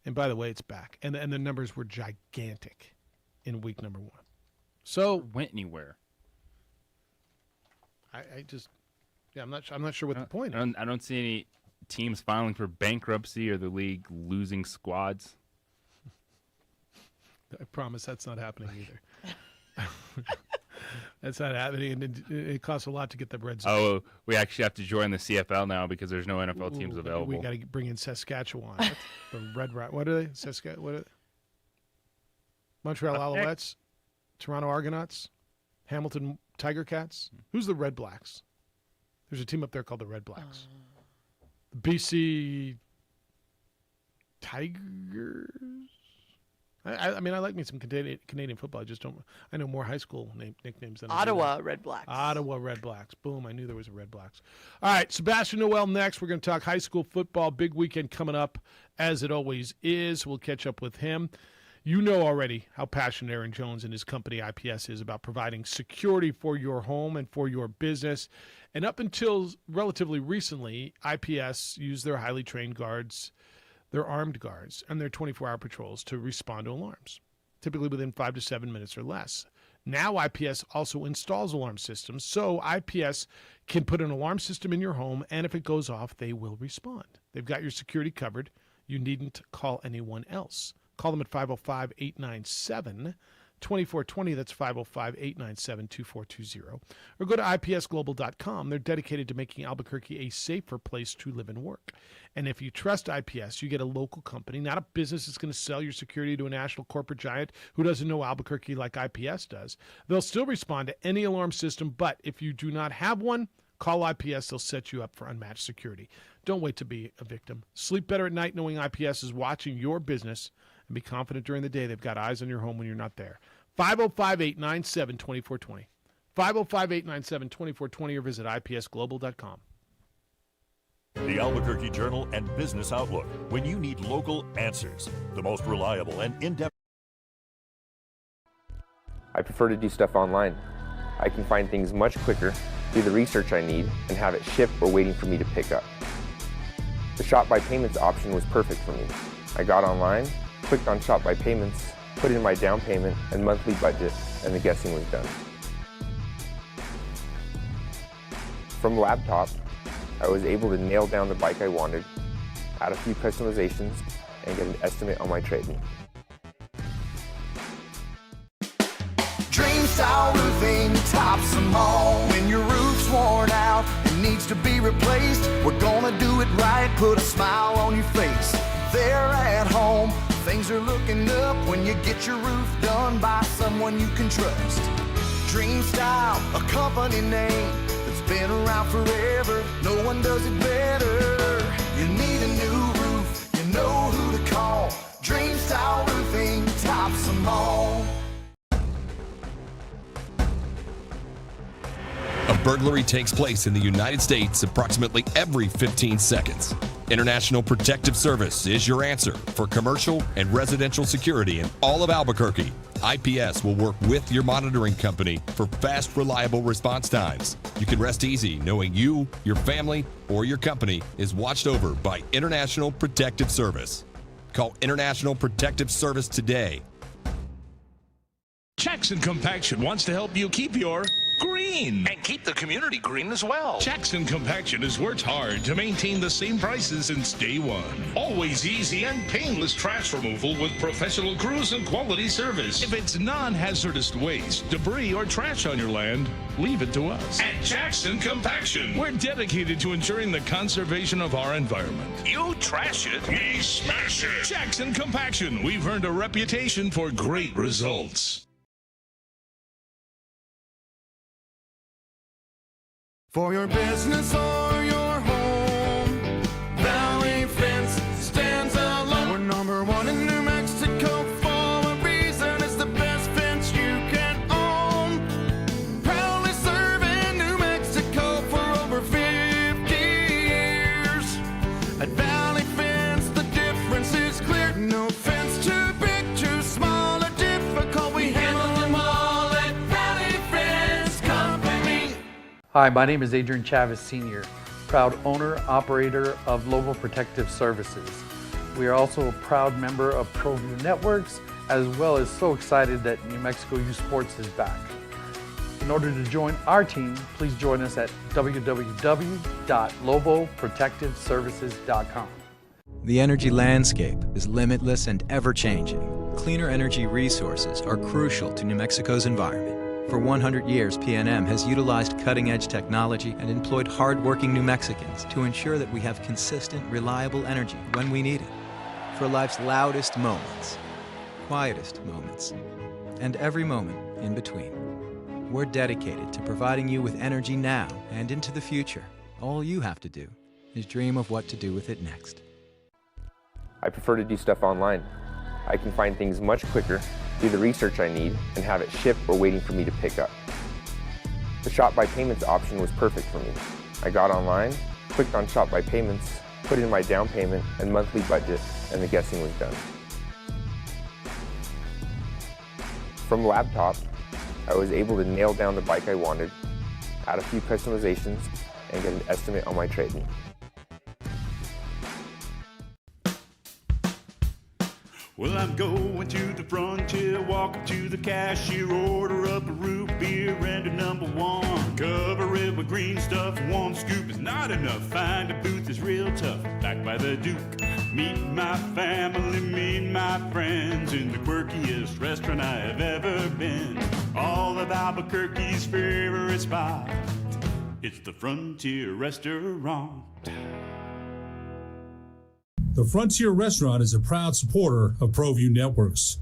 And by the way, it's back. And the numbers were gigantic in week number one. So went anywhere. I just, yeah, I'm not sure what the point is. I don't see any teams filing for bankruptcy or the league losing squads. I promise that's not happening either. That's not happening, and it costs a lot to get the Red Zone. Oh, we actually have to join the CFL now because there's no NFL teams available. We got to bring in Saskatchewan, the Red Rat. What are they? What are they? Montreal Alouettes, Toronto Argonauts, Hamilton Tiger Cats. Who's the Red Blacks? There's a team up there called the Red Blacks. The BC Tigers. I mean, I like me some Canadian football. I just don't. I know more high school nicknames than Ottawa Red Blacks. Ottawa Red Blacks. Boom! I knew there was a Red Blacks. All right, Sebastian Noel next. We're going to talk high school football. Big weekend coming up, as it always is. We'll catch up with him. You know already how passionate Aaron Jones and his company IPS is about providing security for your home and for your business. And up until relatively recently, IPS used their highly trained guards, their armed guards, and their 24-hour patrols to respond to alarms, typically within 5 to 7 minutes or less. Now IPS also installs alarm systems, so IPS can put an alarm system in your home, and if it goes off, they will respond. They've got your security covered. You needn't call anyone else. Call them at 505-897-2420. That's 505-897-2420. Or go to ipsglobal.com. They're dedicated to making Albuquerque a safer place to live and work. And if you trust IPS, you get a local company, not a business that's going to sell your security to a national corporate giant who doesn't know Albuquerque like IPS does. They'll still respond to any alarm system, but if you do not have one, call IPS. They'll set you up for unmatched security. Don't wait to be a victim. Sleep better at night knowing IPS is watching your business, and be confident during the day they've got eyes on your home when you're not there. 505-897-2420. 505-897-2420 or visit ipsglobal.com. The Albuquerque Journal and Business Outlook. When you need local answers, the most reliable and in-depth. I prefer to do stuff online. I can find things much quicker, do the research I need, and have it shipped or waiting for me to pick up. The Shop by Payments option was perfect for me. I got online, clicked on Shop by Payments, put in my down payment and monthly budget, and the guessing was done. From laptop, I was able to nail down the bike I wanted, add a few customizations, and get an estimate on my trade-in. Dream Style Roofing tops them all. When your roof's worn out and needs to be replaced, we're gonna do it right, put a smile on your face. There at home, things are looking up when you get your roof done by someone you can trust. Dream Style, a company name that's been around forever. No one does it better. You need a new roof, you know who to call. Dream Style Roofing tops them all. A burglary takes place in the United States approximately every 15 seconds. International Protective Service is your answer for commercial and residential security in all of Albuquerque. IPS will work with your monitoring company for fast, reliable response times. You can rest easy knowing you, your family, or your company is watched over by International Protective Service. Call International Protective Service today. Jackson Compaction wants to help you keep your green. And keep the community green as well. Jackson Compaction has worked hard to maintain the same prices since day one. Always easy and painless trash removal with professional crews and quality service. If it's non-hazardous waste, debris, or trash on your land, leave it to us. At Jackson Compaction, we're dedicated to ensuring the conservation of our environment. You trash it, we smash it. Jackson Compaction, we've earned a reputation for great results. For your business or your home, Valley Fence stands alone. We're number one in New Mexico for a reason. It's the best fence you can own. Proudly serving New Mexico for over 50 years. At Valley Fence, the difference is clear. No fence too big, too small, or difficult. We handle them all at Valley Fence Company. Hi, my name is Adrian Chavez Sr., proud owner, operator of Lobo Protective Services. We are also a proud member of ProView Networks, as well as so excited that New Mexico Youth Sports is back. In order to join our team, please join us at www.loboprotectiveservices.com. The energy landscape is limitless and ever-changing. Cleaner energy resources are crucial to New Mexico's environment. For 100 years, PNM has utilized cutting-edge technology and employed hard-working New Mexicans to ensure that we have consistent, reliable energy when we need it. For life's loudest moments, quietest moments, and every moment in between. We're dedicated to providing you with energy now and into the future. All you have to do is dream of what to do with it next. I prefer to do stuff online. I can find things much quicker, do the research I need, and have it shipped or waiting for me to pick up. The Shop by Payments option was perfect for me. I got online, clicked on Shop by Payments, put in my down payment and monthly budget, and the guessing was done. From laptop, I was able to nail down the bike I wanted, add a few customizations, and get an estimate on my trade-in. Well, I'm going to the frontier, walk up to the cashier, order up a root beer and a number one. Cover it with green stuff, one scoop is not enough. Find a booth is real tough, back by the Duke. Meet my family, meet my friends in the quirkiest restaurant I have ever been. All of Albuquerque's favorite spot, it's the Frontier Restaurant. The Frontier Restaurant is a proud supporter of ProView Networks.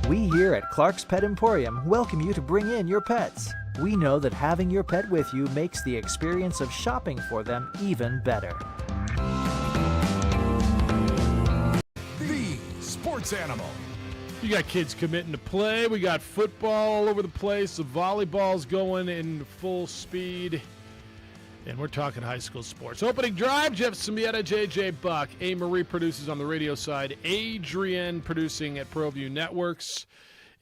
We here at Clark's Pet Emporium welcome you to bring in your pets. We know that having your pet with you makes the experience of shopping for them even better. The Sports Animal. You got kids committing to play. We got football all over the place. The volleyball's going in full speed. And we're talking high school sports. Opening drive, Jeff Simieta, J.J. Buck. A. Marie produces on the radio side. Adrian producing at ProView Networks.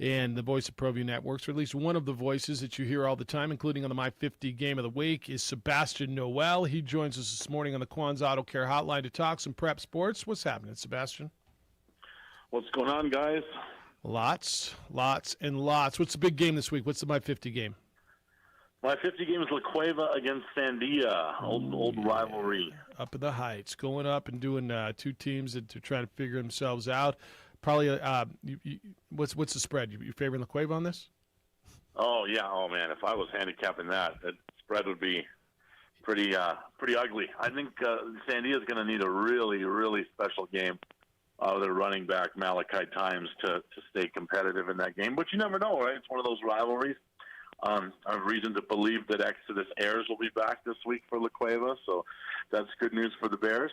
And the voice of ProView Networks, or at least one of the voices that you hear all the time, including on the My 50 Game of the Week, is Sebastian Noel. He joins us this morning on the Quan's Auto Care Hotline to talk some prep sports. What's happening, Sebastian? What's going on, guys? Lots, and lots. What's the big game this week? What's the My 50 game? My 50 game is La Cueva against Sandia, old rivalry. Up in the Heights, going up and doing two teams to try to figure themselves out. Probably, what's the spread? You favoring La Cueva on this? Oh yeah, oh man, if I was handicapping that spread would be pretty ugly. I think Sandia is going to need a really, really special game out of their running back Malachi Times to stay competitive in that game. But you never know, right? It's one of those rivalries. I have reason to believe that Exodus Ayers will be back this week for La Cueva, so that's good news for the Bears.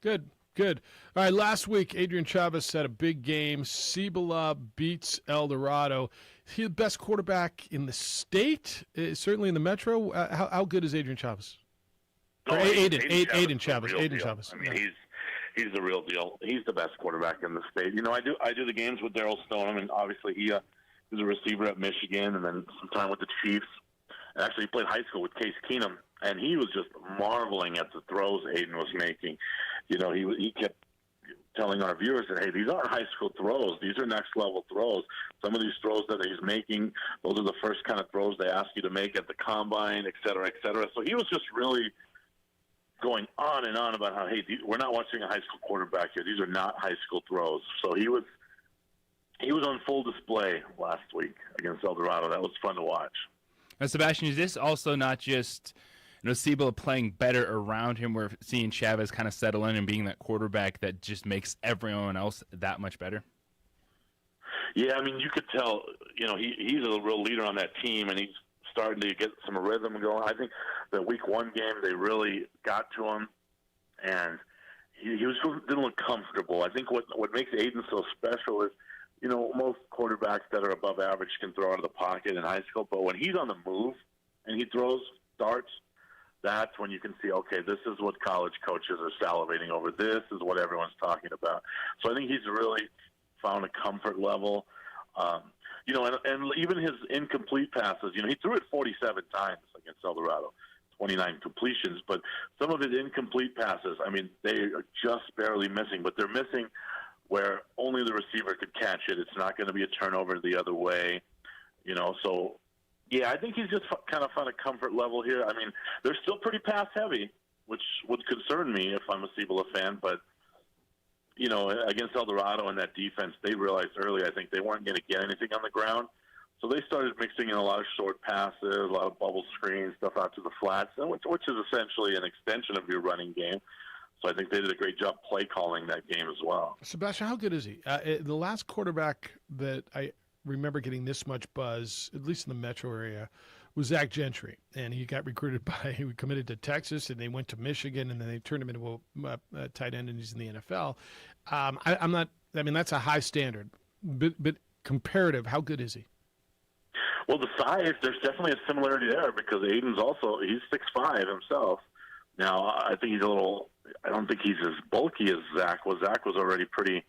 Good. All right, last week, Adrian Chavez had a big game. Cibola beats El Dorado. Is he the best quarterback in the state? Certainly in the Metro? How good is Adrian Chavez? Aiden Chavez. I mean, he's the real deal. He's the best quarterback in the state. You know, I do the games with Daryl Stone. I mean, obviously he was a receiver at Michigan and then some time with the Chiefs. And actually, he played high school with Case Keenum, and he was just marveling at the throws Aiden was making. You know, he kept telling our viewers that, hey, these aren't high school throws. These are next-level throws. Some of these throws that he's making, those are the first kind of throws they ask you to make at the combine, et cetera, et cetera. So he was just really going on and on about how, hey, we're not watching a high school quarterback here. These are not high school throws. So he was on full display last week against El Dorado. That was fun to watch. Now, Sebastian, is this also not just Cibola playing better around him? We're seeing Chavez kind of settle in and being that quarterback that just makes everyone else that much better? Yeah, I mean, you could tell, you know, he's a real leader on that team, and he's starting to get some rhythm going. I think the week one game, they really got to him, and he didn't look comfortable. I think what makes Aiden so special is, you know, most quarterbacks that are above average can throw out of the pocket in high school, but when he's on the move and he throws darts, that's when you can see, okay, this is what college coaches are salivating over. This is what everyone's talking about. So I think he's really found a comfort level. You know, and even his incomplete passes, you know, he threw it 47 times against El Dorado, 29 completions, but some of his incomplete passes, I mean, they are just barely missing, but they're missing where only the receiver could catch it. It's not going to be a turnover the other way, you know. So, yeah, I think he's just kind of found a comfort level here. I mean, they're still pretty pass-heavy, which would concern me if I'm a Cibola fan. But, you know, against El Dorado and that defense, they realized early, I think, they weren't going to get anything on the ground. So they started mixing in a lot of short passes, a lot of bubble screens, stuff out to the flats, which is essentially an extension of your running game. So I think they did a great job play calling that game as well. Sebastian, how good is he? The last quarterback that I remember getting this much buzz, at least in the metro area, was Zach Gentry. And he got recruited he committed to Texas, and they went to Michigan, and then they turned him into a tight end, and he's in the NFL. That's a high standard. But comparative, how good is he? Well, the size, there's definitely a similarity there because Aiden's he's 6'5" himself. Now, I think I don't think he's as bulky as Zach was. Zach was already pretty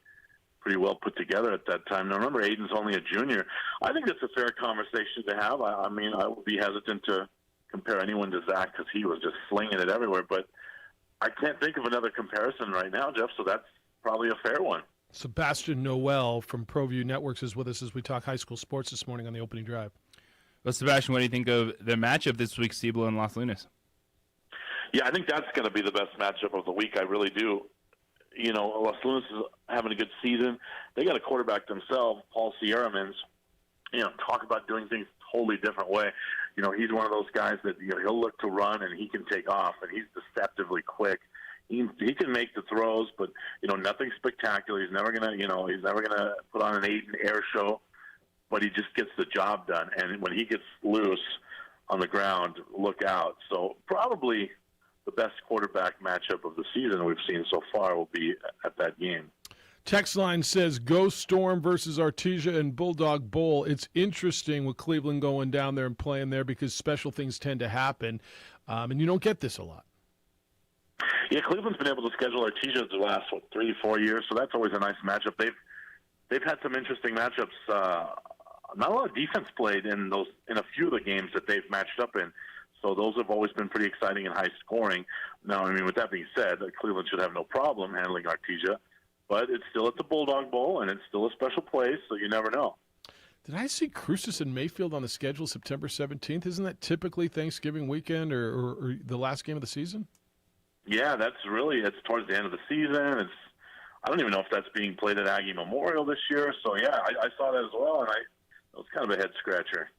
well put together at that time. Now, remember, Aiden's only a junior. I think that's a fair conversation to have. I mean, I would be hesitant to compare anyone to Zach because he was just slinging it everywhere. But I can't think of another comparison right now, Jeff, so that's probably a fair one. Sebastian Noel from ProView Networks is with us as we talk high school sports this morning on the opening drive. Well, Sebastian, what do you think of the matchup this week, Cibola and Las Lunas? Yeah, I think that's going to be the best matchup of the week. I really do. You know, Las Lunas is having a good season. They got a quarterback themselves, Paul Sierramans. You know, talk about doing things a totally different way. You know, he's one of those guys that, you know, he'll look to run and he can take off, and he's deceptively quick. He can make the throws, but, you know, nothing spectacular. He's never gonna put on an Aiden air show. but he just gets the job done. And when he gets loose on the ground, look out. So probably the best quarterback matchup of the season we've seen so far will be at that game. Text line says, go Storm versus Artesia and Bulldog Bowl. It's interesting with Cleveland going down there and playing there because special things tend to happen, and you don't get this a lot. Yeah, Cleveland's been able to schedule Artesia the last 3-4 years, so that's always a nice matchup. They've had some interesting matchups. Not a lot of defense played in a few of the games that they've matched up in, so those have always been pretty exciting and high scoring. Now, I mean, with that being said, Cleveland should have no problem handling Artesia. But it's still at the Bulldog Bowl, and it's still a special place, so you never know. Did I see Cruces and Mayfield on the schedule September 17th? Isn't that typically Thanksgiving weekend or the last game of the season? Yeah, it's towards the end of the season. I don't even know if that's being played at Aggie Memorial this year. So, yeah, I saw that as well, and it was kind of a head-scratcher.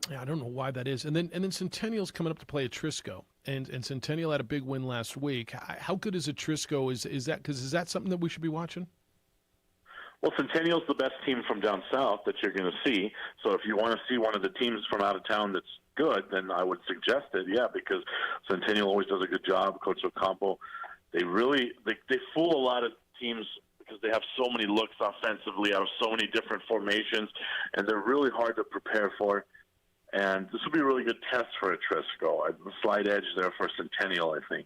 Yeah, I don't know why that is. And then Centennial's coming up to play at Trisco, and Centennial had a big win last week. How good is a Trisco? Is that something that we should be watching? Well, Centennial's the best team from down south that you're going to see. So if you want to see one of the teams from out of town that's good, then I would suggest it. Yeah, because Centennial always does a good job. Coach Ocampo, they fool a lot of teams because they have so many looks offensively out of so many different formations, and they're really hard to prepare for. And this will be a really good test for a Trisco. A slight edge there for Centennial, I think.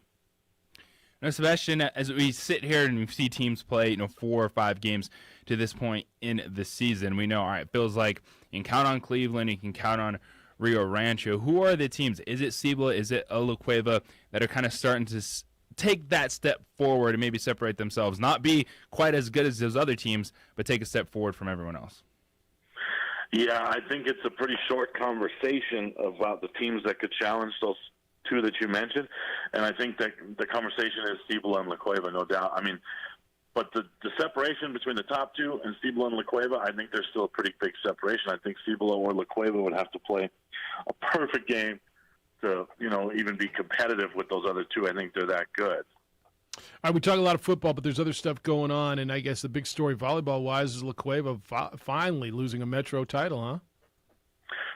Now, Sebastian, as we sit here and we see teams play, 4 or 5 games to this point in the season, we know, all right, feels like you can count on Cleveland, you can count on Rio Rancho. Who are the teams? Is it Cibola? Is it La Cueva that are kind of starting to take that step forward and maybe separate themselves, not be quite as good as those other teams, but take a step forward from everyone else? Yeah, I think it's a pretty short conversation about the teams that could challenge those two that you mentioned, and I think that the conversation is Cibola and La Cueva, no doubt. I mean, but the separation between the top two and Cibola and La Cueva, I think there's still a pretty big separation. I think Cibola or La Cueva would have to play a perfect game to, even be competitive with those other two. I think they're that good. All right, we talk a lot of football, but there's other stuff going on, and I guess the big story volleyball-wise is La Cueva finally losing a Metro title, huh?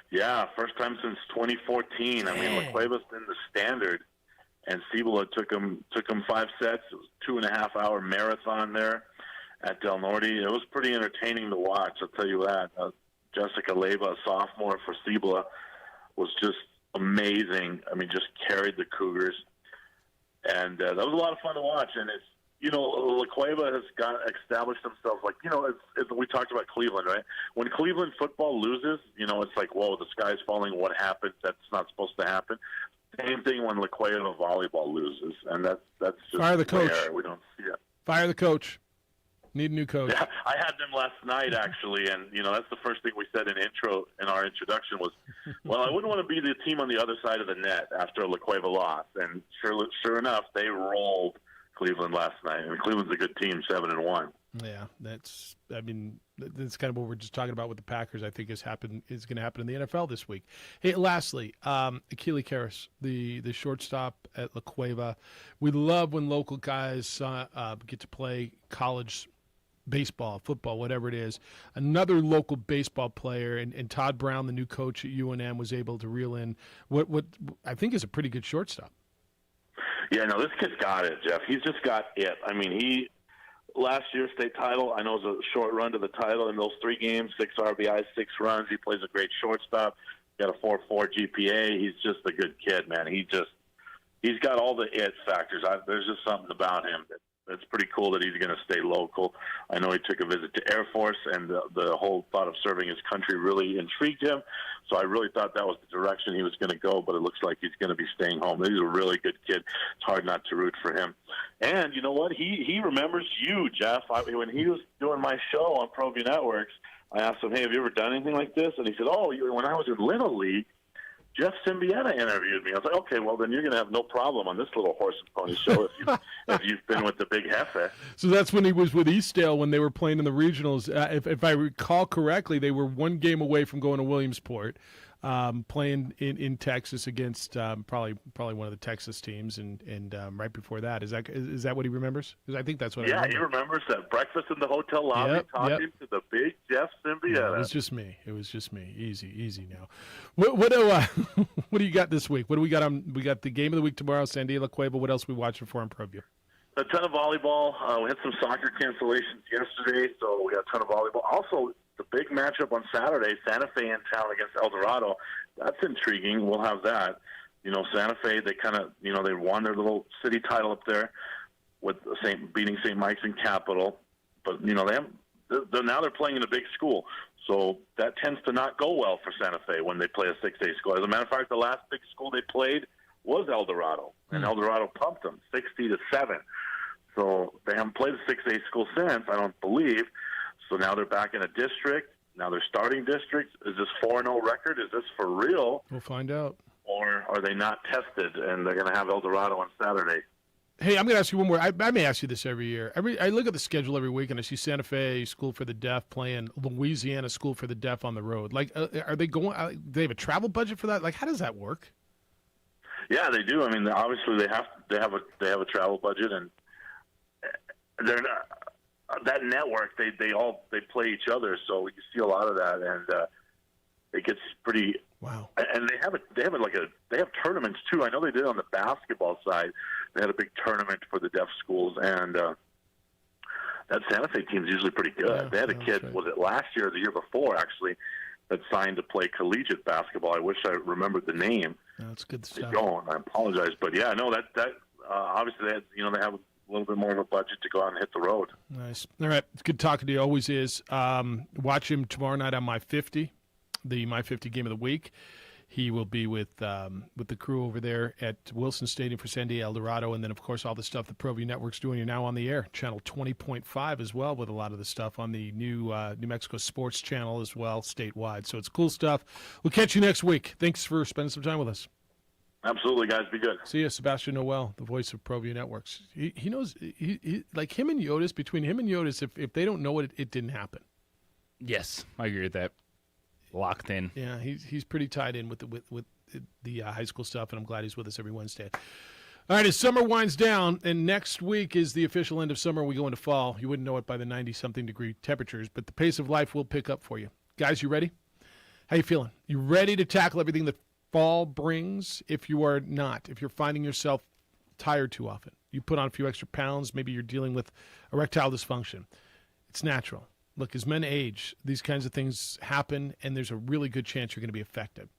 Yeah, first time since 2014. I mean, La Cueva's been the standard, and Cibola took them 5 sets. It was a 2.5-hour marathon there at Del Norte. It was pretty entertaining to watch, I'll tell you that. Jessica Leyva, a sophomore for Cibola, was just amazing. I mean, just carried the Cougars. And that was a lot of fun to watch. And it's, La Cueva has established themselves like, it's, we talked about Cleveland, right? When Cleveland football loses, it's like, whoa, the sky's falling. What happened? That's not supposed to happen. Same thing when La Cueva volleyball loses. And that's just Fire the coach. rare. We don't see it. Fire the coach. Need a new coach. Yeah, I had them last night, actually, and, that's the first thing we said in our introduction was, well, I wouldn't want to be the team on the other side of the net after a La Cueva loss. And sure enough, they rolled Cleveland last night. And Cleveland's a good team, 7-1. Yeah, that's kind of what we're just talking about with the Packers, I think is going to happen in the NFL this week. Hey, lastly, Akili Karras, the shortstop at La Cueva. We love when local guys get to play college baseball, football, whatever it is. Another local baseball player, and Todd Brown, the new coach at UNM, was able to reel in what I think is a pretty good shortstop. Yeah, no, this kid's got it, Jeff. He's just got it. I mean, last year's state title, I know it was a short run to the title in those 3 games, 6 RBIs, 6 runs. He plays a great shortstop. Got a 4.4 GPA. He's just a good kid, man. He's got all the it factors. There's just something about him that's pretty cool that he's going to stay local. I know he took a visit to Air Force, and the whole thought of serving his country really intrigued him. So I really thought that was the direction he was going to go, but it looks like he's going to be staying home. He's a really good kid. It's hard not to root for him. And you know what? He remembers you, Jeff. When he was doing my show on ProView Networks, I asked him, hey, have you ever done anything like this? And he said, when I was in Little League, Jeff Symbieta interviewed me. I was like, okay, well, then you're going to have no problem on this little horse and pony show if you've been with the big Hefe. So that's when he was with Eastdale when they were playing in the regionals. If I recall correctly, they were 1 game away from going to Williamsport. playing in Texas against probably one of the Texas teams, and right before that, is that what he remembers? Because I think that's what. I remember. He remembers that breakfast in the hotel lobby talking to the big Jeff Symbieta. Yeah, it was just me. Easy now. What do you got this week? What do we got we got the game of the week tomorrow, Sandia La Cueva. What else are we watching for in ProView? A ton of volleyball. We had some soccer cancellations yesterday, so we got a ton of volleyball. Also, the big matchup on Saturday, Santa Fe in town against El Dorado. That's intriguing. We'll have that. Santa Fe, they kind of, they won their little city title up there with beating St. Mike's and Capital. But, now they're playing in a big school. So that tends to not go well for Santa Fe when they play a 6A school. As a matter of fact, the last big school they played was El Dorado, and El Dorado pumped them 60-7. So they haven't played a 6A school since, I don't believe. So now they're back in a district. Now they're starting districts. Is this 4-0 record? Is this for real? We'll find out. Or are they not tested, and they're going to have El Dorado on Saturday? Hey, I'm going to ask you one more. I may ask you this every year. I look at the schedule every week, and I see Santa Fe School for the Deaf playing Louisiana School for the Deaf on the road. Like, are they going? Do they have a travel budget for that? Like, how does that work? Yeah, they do. I mean, obviously they have a travel budget, and they're not. That network, they play each other, so you see a lot of that, and it gets pretty. Wow. And they have tournaments too. I know they did on the basketball side. They had a big tournament for the deaf schools, and that Santa Fe team is usually pretty good. Yeah, they had a kid, was it last year or the year before, actually, that signed to play collegiate basketball. I wish I remembered the name. No, that's good stuff. I don't. I apologize, but yeah, no, that obviously they have a little bit more of a budget to go out and hit the road. Nice. All right. It's good talking to you. Always is. Watch him tomorrow night on My 50, the My 50 game of the week. He will be with the crew over there at Wilson Stadium for Sandia El Dorado, and then, of course, all the stuff that ProView Network's doing. You're now on the air, channel 20.5 as well, with a lot of the stuff on the new New Mexico Sports Channel as well, statewide. So it's cool stuff. We'll catch you next week. Thanks for spending some time with us. Absolutely, guys. Be good. See you, Sebastian Noel, the voice of ProView Networks. He knows, he like him and Yotis, between him and Yotis, if they don't know it, it didn't happen. Yes, I agree with that. Locked in. Yeah, he's pretty tied in with the high school stuff, and I'm glad he's with us every Wednesday. All right, as summer winds down, and next week is the official end of summer, we go into fall. You wouldn't know it by the 90-something degree temperatures, but the pace of life will pick up for you. Guys, you ready? How you feeling? You ready to tackle everything that fall brings? If you are not, if you're finding yourself tired too often, you put on a few extra pounds, maybe you're dealing with erectile dysfunction. It's natural. Look, as men age, these kinds of things happen, and there's a really good chance you're going to be affected.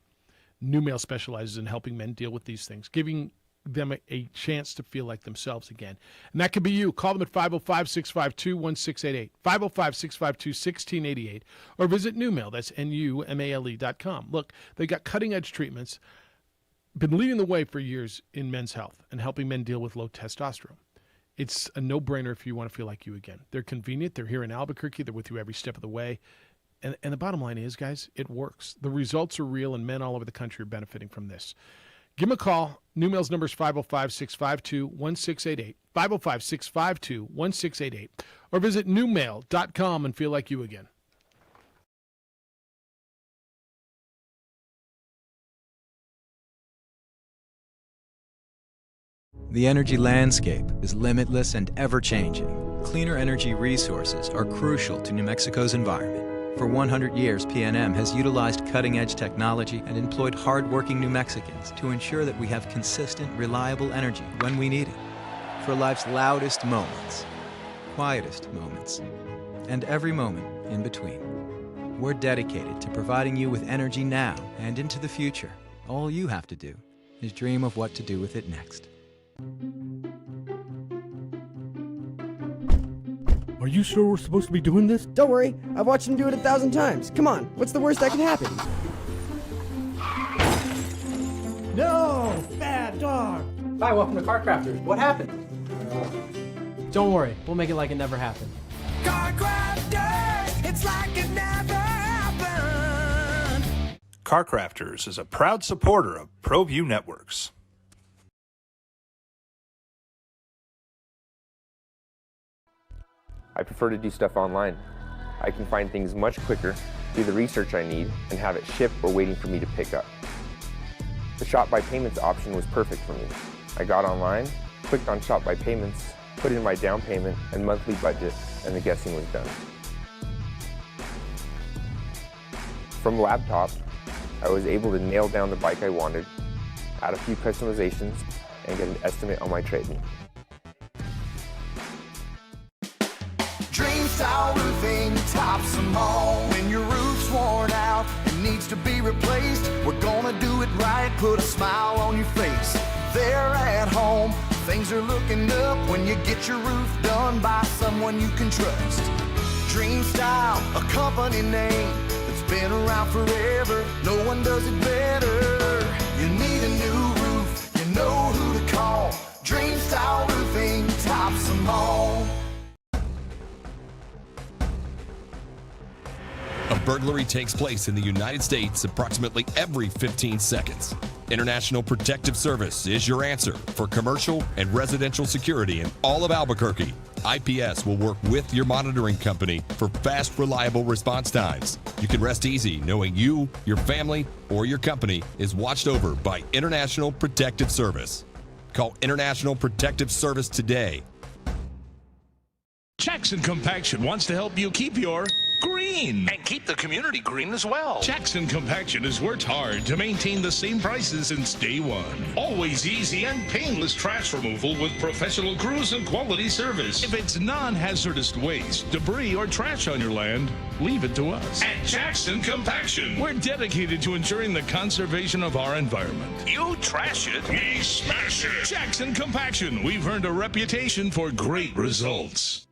New Male specializes in helping men deal with these things, giving them a chance to feel like themselves again. And that could be you. Call them at 505-652-1688, 505-652-1688, or visit NewMale, that's NUMALE.com. Look, they got cutting-edge treatments, been leading the way for years in men's health and helping men deal with low testosterone. It's a no-brainer if you want to feel like you again. They're convenient. They're here in Albuquerque. They're with you every step of the way. And the bottom line is, guys, it works. The results are real, and men all over the country are benefiting from this. Give them a call. NewMale's number is 505-652-1688, 505-652-1688, or visit newmale.com and feel like you again. The energy landscape is limitless and ever-changing. Cleaner energy resources are crucial to New Mexico's environment. For 100 years, PNM has utilized cutting-edge technology and employed hard-working New Mexicans to ensure that we have consistent, reliable energy when we need it. For life's loudest moments, quietest moments, and every moment in between. We're dedicated to providing you with energy now and into the future. All you have to do is dream of what to do with it next. Are you sure we're supposed to be doing this? Don't worry, I've watched him do it 1,000 times. Come on, what's the worst that can happen? No! Bad dog! Hi, welcome to Car Crafters. What happened? Don't worry, we'll make it like it never happened. Car Crafters, it's like it never happened. Car Crafters is a proud supporter of ProView Networks. I prefer to do stuff online. I can find things much quicker do the research I need, and have it shipped or waiting for me to pick up. The Shop by Payments option was perfect for me. I got online, clicked on Shop by Payments, put in my down payment and monthly budget, and the guessing was done. From laptop, I was able to nail down the bike I wanted, add a few customizations, and get an estimate on my trade-in. Dream Style Roofing tops them all. When your roof's worn out and needs to be replaced, we're gonna do it right, put a smile on your face. There at home, things are looking up when you get your roof done by someone you can trust. Dream Style, a company name that's been around forever. No one does it better. You need a new roof, you know who to call. Dream Style Roofing tops them all. A burglary takes place in the United States approximately every 15 seconds. International Protective Service is your answer for commercial and residential security in all of Albuquerque. IPS will work with your monitoring company for fast, reliable response times. You can rest easy knowing you, your family, or your company is watched over by International Protective Service. Call International Protective Service today. Jackson Compaction wants to help you keep your green and keep the community green as well. Jackson Compaction has worked hard to maintain the same prices since day one. Always easy and painless trash removal with professional crews and quality service. If it's non-hazardous waste, debris, or trash on your land, leave it to us. At Jackson Compaction, we're dedicated to ensuring the conservation of our environment. You trash it, we smash it. Jackson Compaction, we've earned a reputation for great results.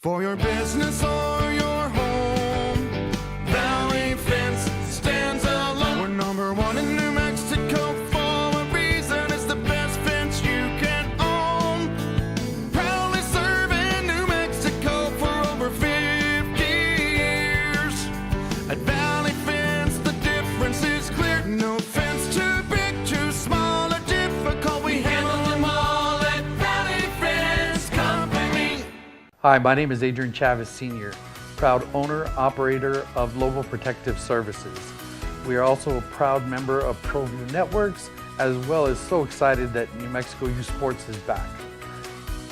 For your business or your home, Valley Fence stands alone. We're number one in New Mexico for a reason. It's the best fence you can own. Proudly serving New Mexico for over 50 years. At Valley Fence, the difference is clear. No fence too big, too small, or difficult. We handle them all at Valley Fence Company. Hi, my name is Adrian Chavez Sr., proud owner, operator of Lobo Protective Services. We are also a proud member of ProView Networks, as well as so excited that New Mexico Youth Sports is back.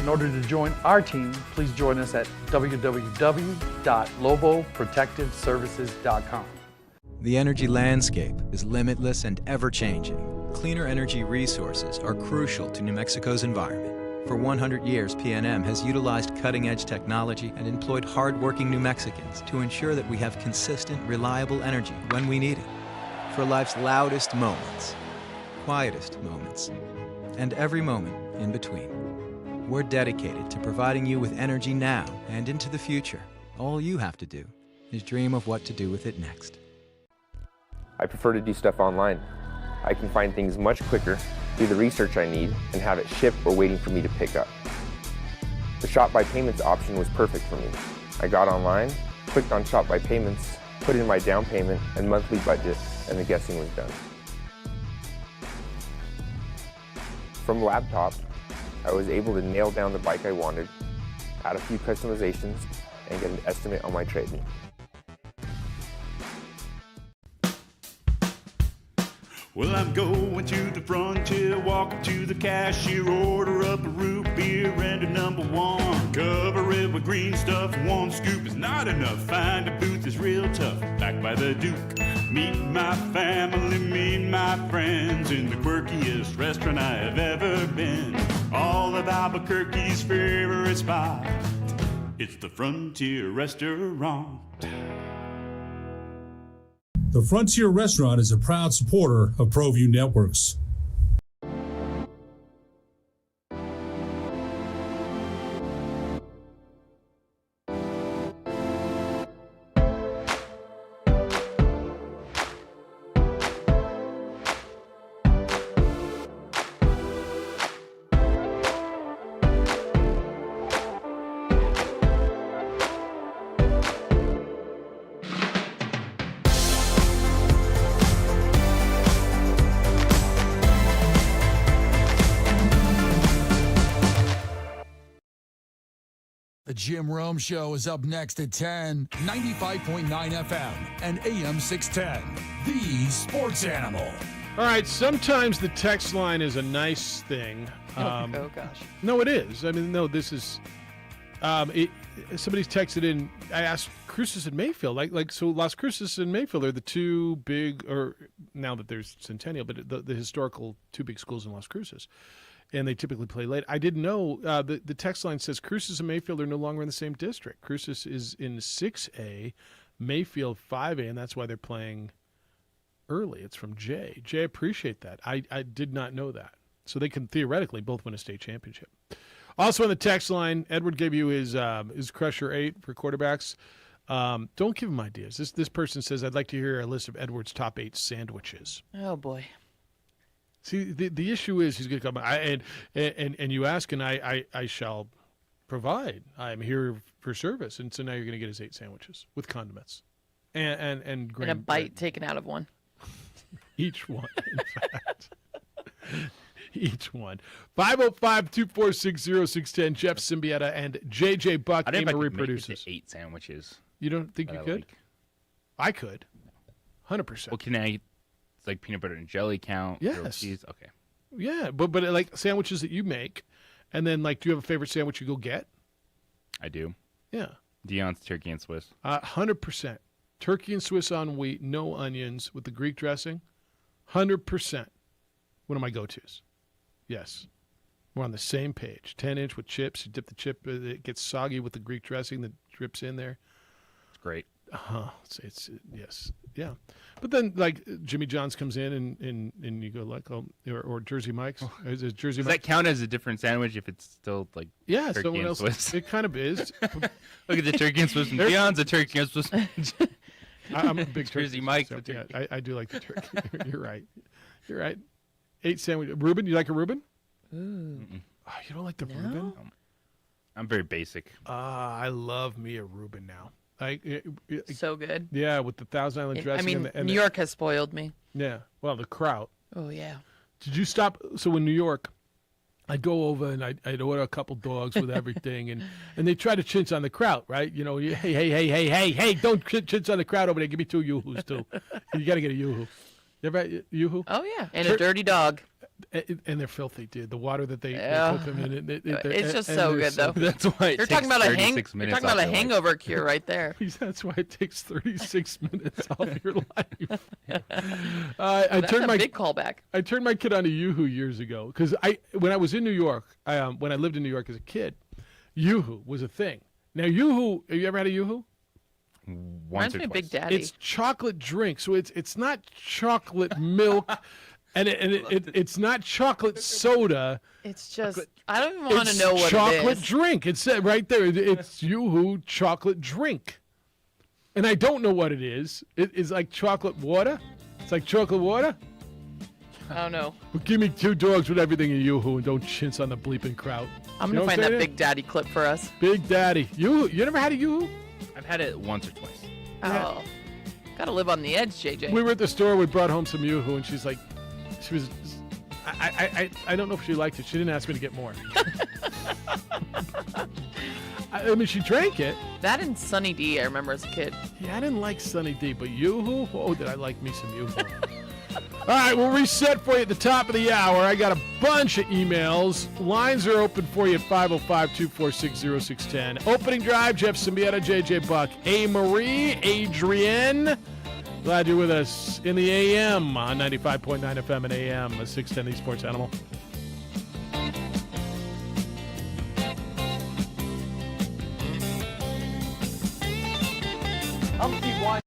In order to join our team, please join us at www.loboprotectiveservices.com. The energy landscape is limitless and ever-changing. Cleaner energy resources are crucial to New Mexico's environment. For 100 years, PNM has utilized cutting-edge technology and employed hard-working New Mexicans to ensure that we have consistent, reliable energy when we need it. For life's loudest moments, quietest moments, and every moment in between. We're dedicated to providing you with energy now and into the future. All you have to do is dream of what to do with it next. I prefer to do stuff online. I can find things much quicker, do the research I need, and have it shipped or waiting for me to pick up. The Shop by Payments option was perfect for me. I got online, clicked on Shop by Payments, put in my down payment and monthly budget, and the guessing was done. From laptop, I was able to nail down the bike I wanted, add a few customizations, and get an estimate on my trade-in. Well, I'm going to the frontier, walk up to the cashier, order up a root beer and a number one. Cover it with green stuff, one scoop is not enough. Find a booth is real tough, back by the Duke. Meet my family, meet my friends in the quirkiest restaurant I have ever been. All of Albuquerque's favorite spot, it's the Frontier Restaurant. The Frontier Restaurant is a proud supporter of ProView Networks. The Jim Rome Show is up next at 10, 95.9 FM and AM 610. The Sports Animal. All right, sometimes the text line is a nice thing. Oh, gosh. No, it is. I mean, no, this is... somebody's texted in. I asked Cruces and Mayfield. So Las Cruces and Mayfield are the two big, or now that there's Centennial, but the historical two big schools in Las Cruces. And they typically play late. I didn't know. The text line says Cruces and Mayfield are no longer in the same district. Cruces is in 6A, Mayfield 5A, and that's why they're playing early. It's from Jay. Jay, I appreciate that. I did not know that. So they can theoretically both win a state championship. Also on the text line, Edward gave you his Crusher 8 for quarterbacks. Don't give him ideas. This person says, I'd like to hear a list of Edward's top 8 sandwiches. Oh, boy. See, the issue is he's going to come and you ask, and I shall provide. I'm here for service, and so now you're going to get his 8 sandwiches with condiments and a bite taken out of one. Each one, in fact. Each one. 505-246-0610. Jeff Symbieta and JJ Buck. I didn't know if I could reproduces. make it to 8 sandwiches. You don't think you could? Like. I could. 100%. Well, can I? It's like peanut butter and jelly count? Yes. Grilled cheese? Okay. Yeah, but like sandwiches that you make, and then like, do you have a favorite sandwich you go get? I do. Yeah. Dion's turkey and Swiss. 100%. Turkey and Swiss on wheat, no onions, with the Greek dressing. 100%. One of my go-tos. Yes. We're on the same page. 10-inch with chips. You dip the chip. It gets soggy with the Greek dressing that drips in there. It's great. It's yes. Yeah. But then, like, Jimmy John's comes in and you go, like, or Jersey Mike's. Is it Jersey Does Mike's? that count as a different sandwich if it's still, like, yeah, turkey someone and else. Swiss? It kind of is. Look at the turkey and Swiss. And Dion's a turkey and Swiss. I'm a big Jersey turkey. Mike. So, yeah, I do like the turkey. You're right. You're right. 8 sandwich. Reuben, you like a Reuben? Ooh. Oh, you don't like the Reuben? I'm very basic. I love me a Reuben now. So good. Yeah, with the Thousand Island dressing. I mean, and New York has spoiled me. Yeah. Well, the kraut. Oh, yeah. Did you stop? So in New York, I'd go over and I'd order a couple dogs with everything, and they try to chintz on the kraut, right? You know, hey, don't chintz on the kraut over there. Give me 2 Yoo-hoos, too. You got to get a Yoo-hoo. You ever had Yoo-hoo? Oh, yeah. And a dirty dog. And they're filthy, dude. The water that they cook them in. It's just so good, though. That's why you're talking about a hangover cure right there. That's why it takes 36 minutes off your life. That's a big callback. I turned my kid on to Yoo-hoo years ago because when I was in New York, when I lived in New York as a kid, Yoo-hoo was a thing. Now Yoo-hoo, have you ever had a Yoo-hoo? Once or twice. Big Daddy. It's chocolate drink, so it's not chocolate milk. And it's not chocolate soda. It's just, I don't even want to know what it is. Chocolate drink. It's right there. It's Yoo-hoo chocolate drink. And I don't know what it is. It's like chocolate water. It's like chocolate water. I don't know. But give me 2 dogs with everything in Yoo-hoo and don't chintz on the bleeping kraut. I'm going to find that Big Daddy clip for us. Big Daddy. Yoo-hoo. You never had a Yoo-hoo? I've had it once or twice. Oh. Got to live on the edge, JJ. We were at the store. We brought home some Yoo-hoo, and she's like, she was, I don't know if she liked it. She didn't ask me to get more. I mean, she drank it. That and Sunny D, I remember as a kid. Yeah, I didn't like Sunny D, but Yoo-hoo? Oh, did I like me some Yoo-hoo. All right, we'll reset for you at the top of the hour. I got a bunch of emails. Lines are open for you at 505-246-0610. Opening drive, Jeff Symbieta, JJ Buck, A. Marie, Adrienne. Glad you're with us in the AM on 95.9 FM and AM, 610 The Sports Animal. I'll keep watching.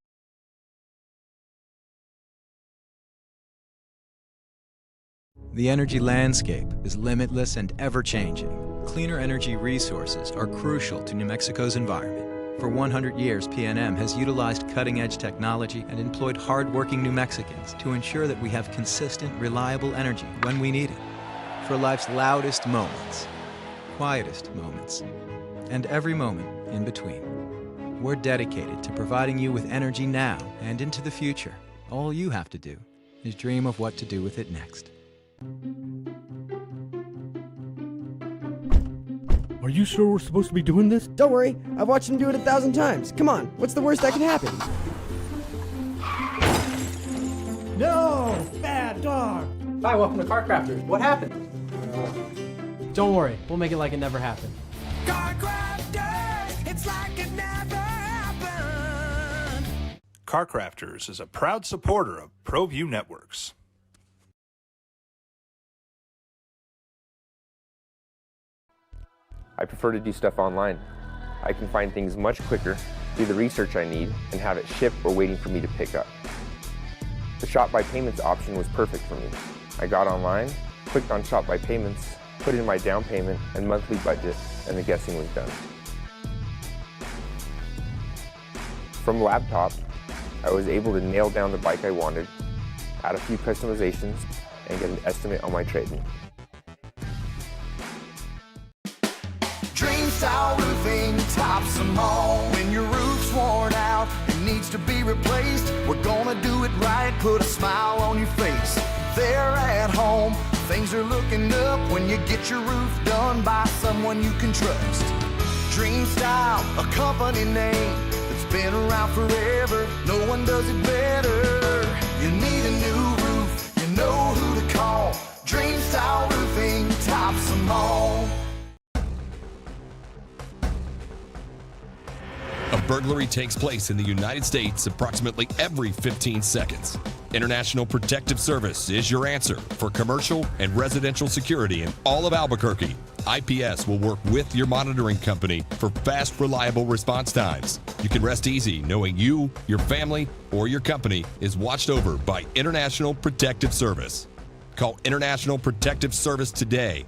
The energy landscape is limitless and ever-changing. Cleaner energy resources are crucial to New Mexico's environment. For 100 years, PNM has utilized cutting-edge technology and employed hard-working New Mexicans to ensure that we have consistent, reliable energy when we need it. For life's loudest moments, quietest moments, and every moment in between. We're dedicated to providing you with energy now and into the future. All you have to do is dream of what to do with it next. Are you sure we're supposed to be doing this? Don't worry, I've watched him do it 1,000 times. Come on, what's the worst that can happen? No! Bad dog! Hi, welcome to Car Crafters. What happened? Don't worry, we'll make it like it never happened. Car Crafters, it's like it never happened. Car Crafters is a proud supporter of ProView Networks. I prefer to do stuff online. I can find things much quicker, do the research I need, and have it shipped or waiting for me to pick up. The Shop by Payments option was perfect for me. I got online, clicked on Shop by Payments, put in my down payment and monthly budget, and the guessing was done. From laptop, I was able to nail down the bike I wanted, add a few customizations, and get an estimate on my trade-in. Dream Style Roofing tops them all. When your roof's worn out and needs to be replaced, we're gonna do it right, put a smile on your face. They're at home, things are looking up when you get your roof done by someone you can trust. Dream Style, a company name that's been around forever, no one does it better. You need a new roof, you know who to call. Dream Style Roofing tops them all. A burglary takes place in the United States approximately every 15 seconds. International Protective Service is your answer for commercial and residential security in all of Albuquerque. IPS will work with your monitoring company for fast, reliable response times. You can rest easy knowing you, your family, or your company is watched over by International Protective Service. Call International Protective Service today.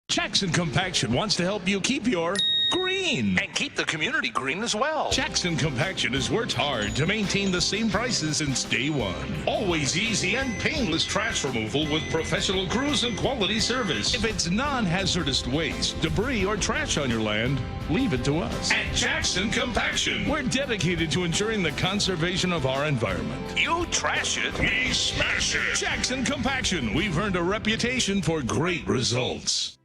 Jackson Compaction wants to help you keep your green and keep the community green as well. Jackson Compaction has worked hard to maintain the same prices since day one. Always easy and painless trash removal with professional crews and quality service. If it's non-hazardous waste, debris, or trash on your land, leave it to us. At Jackson Compaction, we're dedicated to ensuring the conservation of our environment. You trash it, we smash it. Jackson Compaction, we've earned a reputation for great results.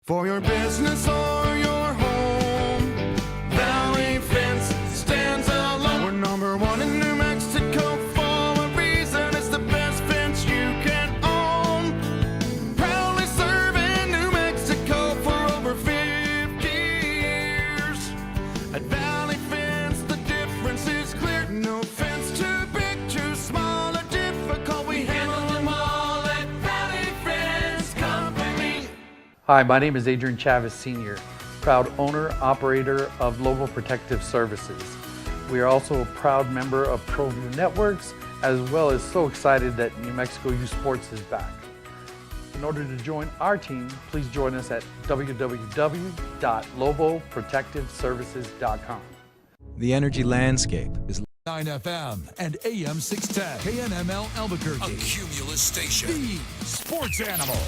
For your business or your home, Valley Fence stands alone. We're number one in New Mexico for a reason. It's the best fence you can own. Proudly serving New Mexico for over 50 years. At Valley Fence, the difference is clear. No fence too big, too small, or difficult. We handle them all at Valley Fence Company. Hi, my name is Adrian Chavez Sr., proud owner, operator of Global Protective Services. We are also a proud member of ProView Networks, as well as so excited that New Mexico Youth Sports is back. In order to join our team, please join us at www.loboprotectiveservices.com. The energy landscape is 9 FM and AM 610 KNML Albuquerque. A Cumulus station. The sports animal.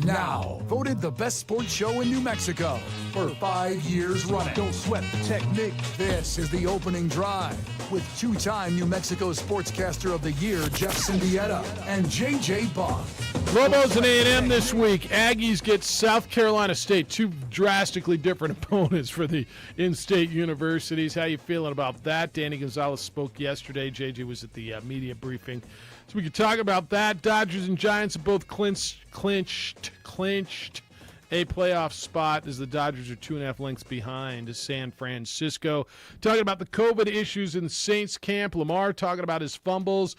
Now, voted the best sports show in New Mexico for 5 years running. Don't sweat the technique. This is the opening drive with two-time New Mexico Sportscaster of the Year, Jeff Cimbietta, and JJ Buck. Lobos and A&M this week. Aggies get South Carolina State. Two drastically different opponents for the in-state universities. How you feeling about that? Danny Gonzalez spoke yesterday. JJ was at the media briefing. So we could talk about that. Dodgers and Giants have both clinched a playoff spot as the Dodgers are 2.5 lengths behind San Francisco. Talking about the COVID issues in the Saints camp. Lamar talking about his fumbles.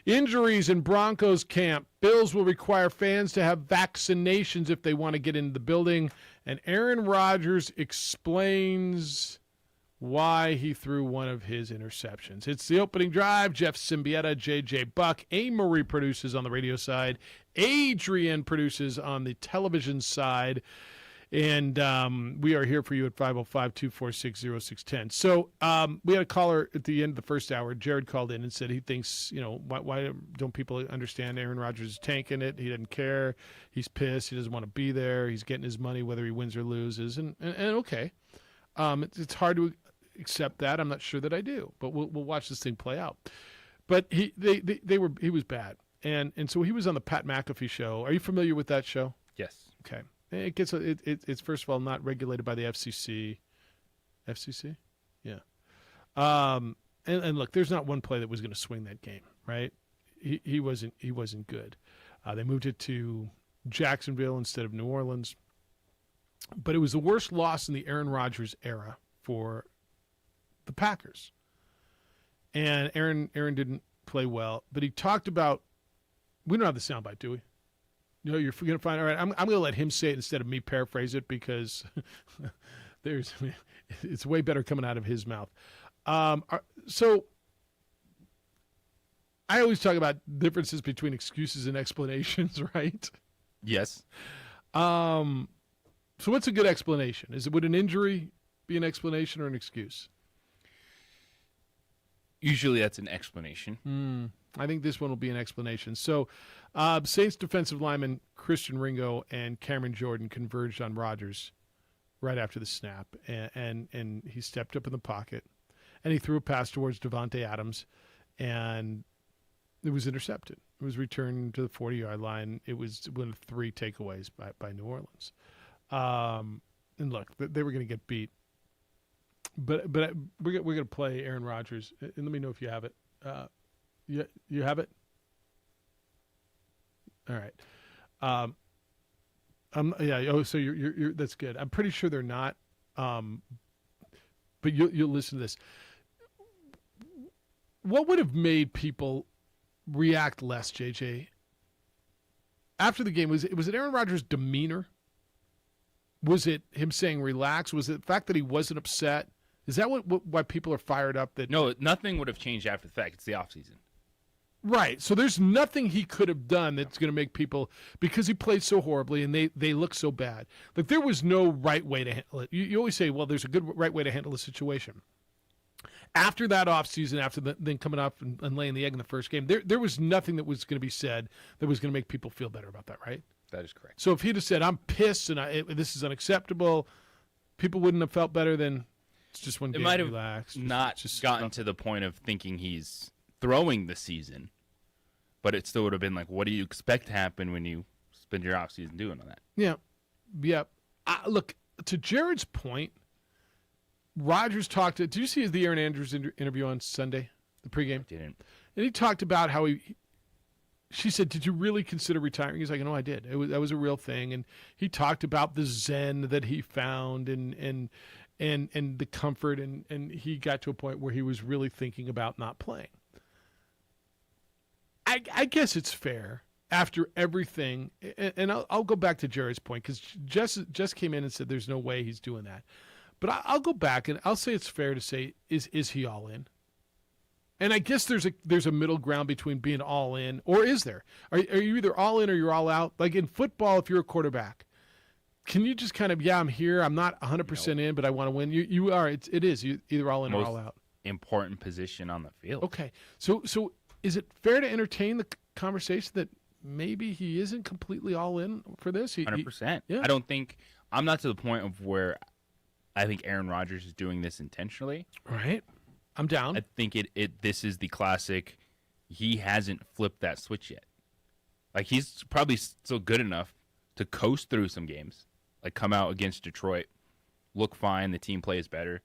Injuries in Broncos camp. Bills will require fans to have vaccinations if they want to get into the building. And Aaron Rodgers explains why he threw one of his interceptions. It's the opening drive. Jeff Cimbietta, JJ Buck. A-Marie produces on the radio side. Adrian produces on the television side. And we are here for you at 505-246-0610. So we had a caller at the end of the first hour. Jared called in and said he thinks, why don't people understand Aaron Rodgers is tanking it? He doesn't care. He's pissed. He doesn't want to be there. He's getting his money whether he wins or loses. And okay. It's hard to accept that. I'm not sure that I do, but we'll watch this thing play out. But he was bad. and so he was on the Pat McAfee show. Are you familiar with that show? Yes. Okay. It's first of all not regulated by the FCC. FCC? Yeah. And look, there's not one play that was going to swing that game, right? He wasn't good. They moved it to Jacksonville instead of New Orleans. But it was the worst loss in the Aaron Rodgers era for the Packers. And Aaron didn't play well, but he talked about, we don't have the soundbite, do we? No, you're going to find, all right, I'm going to let him say it instead of me paraphrase it because it's way better coming out of his mouth. So I always talk about differences between excuses and explanations, right? Yes. So what's a good explanation? Would an injury be an explanation or an excuse? Usually that's an explanation. I think this one will be an explanation. So Saints defensive lineman Christian Ringo and Cameron Jordan converged on Rodgers right after the snap. And he stepped up in the pocket, and he threw a pass towards Devontae Adams, and it was intercepted. It was returned to the 40-yard line. It was one of 3 takeaways by New Orleans. And look, they were going to get beat. But we're going to play Aaron Rodgers. And let me know if you have it. You have it? All right. So you're that's good. I'm pretty sure they're not. But you'll listen to this. What would have made people react less, JJ? After the game, was it Aaron Rodgers' demeanor? Was it him saying relax? Was it the fact that he wasn't upset? Is that why people are fired up? No, nothing would have changed after the fact. It's the offseason. Right. So there's nothing he could have done that's going to make people, because he played so horribly and they look so bad. Like, there was no right way to handle it. You always say, well, there's a good right way to handle the situation. After that offseason, after then coming up and laying the egg in the first game, there was nothing that was going to be said that was going to make people feel better about that, right? That is correct. So if he'd have said, I'm pissed and this is unacceptable, people wouldn't have felt better than it's just one game. It might have relaxed, not gotten to the point of thinking he's throwing the season, but it still would have been like, what do you expect to happen when you spend your offseason doing all that? Yeah. Look, to Jared's point, Rodgers talked to, did you see the Aaron Andrews interview on Sunday, the pregame? I didn't. And he talked about how she said, did you really consider retiring? He's like, no, I did. That was a real thing. And he talked about the zen that he found and the comfort, and he got to a point where he was really thinking about not playing. I guess it's fair after everything, and I'll go back to Jerry's point, because Jess came in and said there's no way he's doing that. But I'll go back and I'll say it's fair to say, is he all in? And I guess there's a middle ground between being all in, or is there? Are you either all in or you're all out? Like in football, if you're a quarterback, can you just kind of, I'm here, I'm not 100% in, but I want to win? You are. It is. You either all in or all out. Important position on the field. Okay, so is it fair to entertain the conversation that maybe he isn't completely all in for this? 100%. Yeah. I'm not to the point of where I think Aaron Rodgers is doing this intentionally. Right. I'm down. I think this is the classic, he hasn't flipped that switch yet. Like, he's probably still good enough to coast through some games, like come out against Detroit, look fine, the team plays better.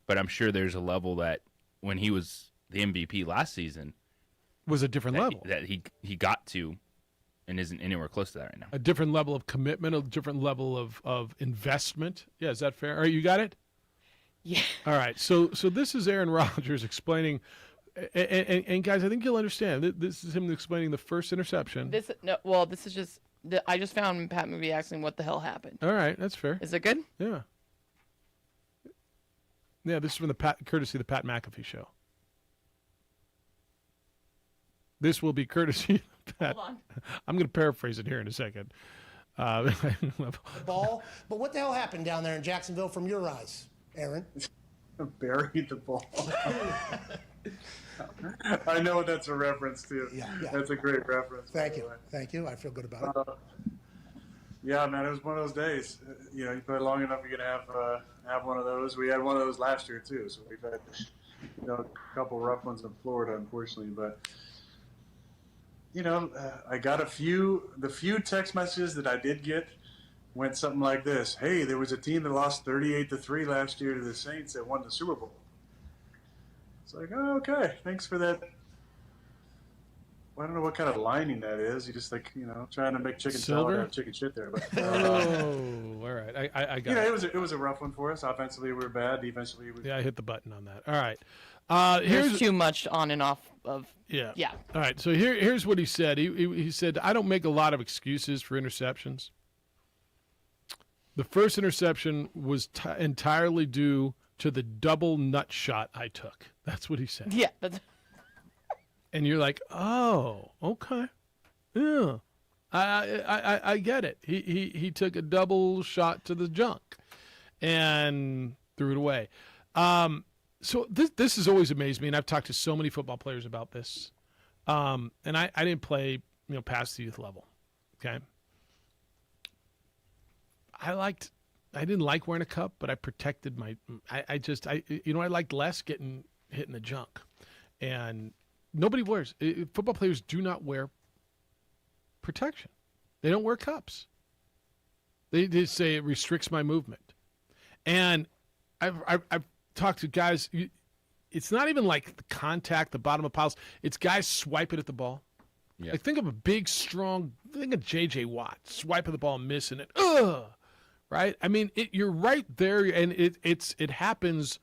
But I'm sure there's a level that when he was the MVP last season, was a different level that he got to, and isn't anywhere close to that right now. A different level of commitment, a different level of investment. Yeah, is that fair? All right, you got it? Yeah. All right, so this is Aaron Rodgers explaining, and guys, I think you'll understand. This is him explaining the first interception. This is just, I just found Pat McAfee asking what the hell happened. All right, that's fair. Is it good? Yeah. Yeah, this is from courtesy of the Pat McAfee show. This will be courtesy of Pat. Hold on. I'm going to paraphrase it here in a second. The ball. But what the hell happened down there in Jacksonville from your eyes, Aaron? Buried the ball. I know what that's a reference to. Yeah. That's a great reference. Thank you. I feel good about it. Yeah, man, it was one of those days. You play long enough, you're gonna have one of those. We had one of those last year too, so we've had a couple rough ones in Florida, unfortunately. But I got the few text messages that I did get went something like this. Hey, there was a team that lost 38-3 last year to the Saints that won the Super Bowl. It's like, oh, okay, thanks for that. Well, I don't know what kind of lining that is. You just trying to make chicken salad out of chicken shit there. But, all right. I got it. It was a rough one for us. Offensively, we were bad. Defensively, Yeah, I hit the button on that. All right. There's too much on and off of. Yeah. Yeah. All right. So here's what he said. He said, I don't make a lot of excuses for interceptions. The first interception was entirely due to the double nut shot I took. That's what he said. Yeah. And you're like, oh, okay. Yeah. I get it. He took a double shot to the junk and threw it away. So this has always amazed me, and I've talked to so many football players about this. And I didn't play, past the youth level. Okay. I didn't like wearing a cup, but I protected I liked less getting hit in the junk. And nobody wears, football players do not wear protection. They don't wear cups. They say it restricts my movement. And I've talked to guys, it's not even like the contact, the bottom of piles. It's guys swiping at the ball. Yeah. Like think of a big, strong, think of J.J. Watt swiping the ball and missing it. Right? I mean, you're right there, and it happens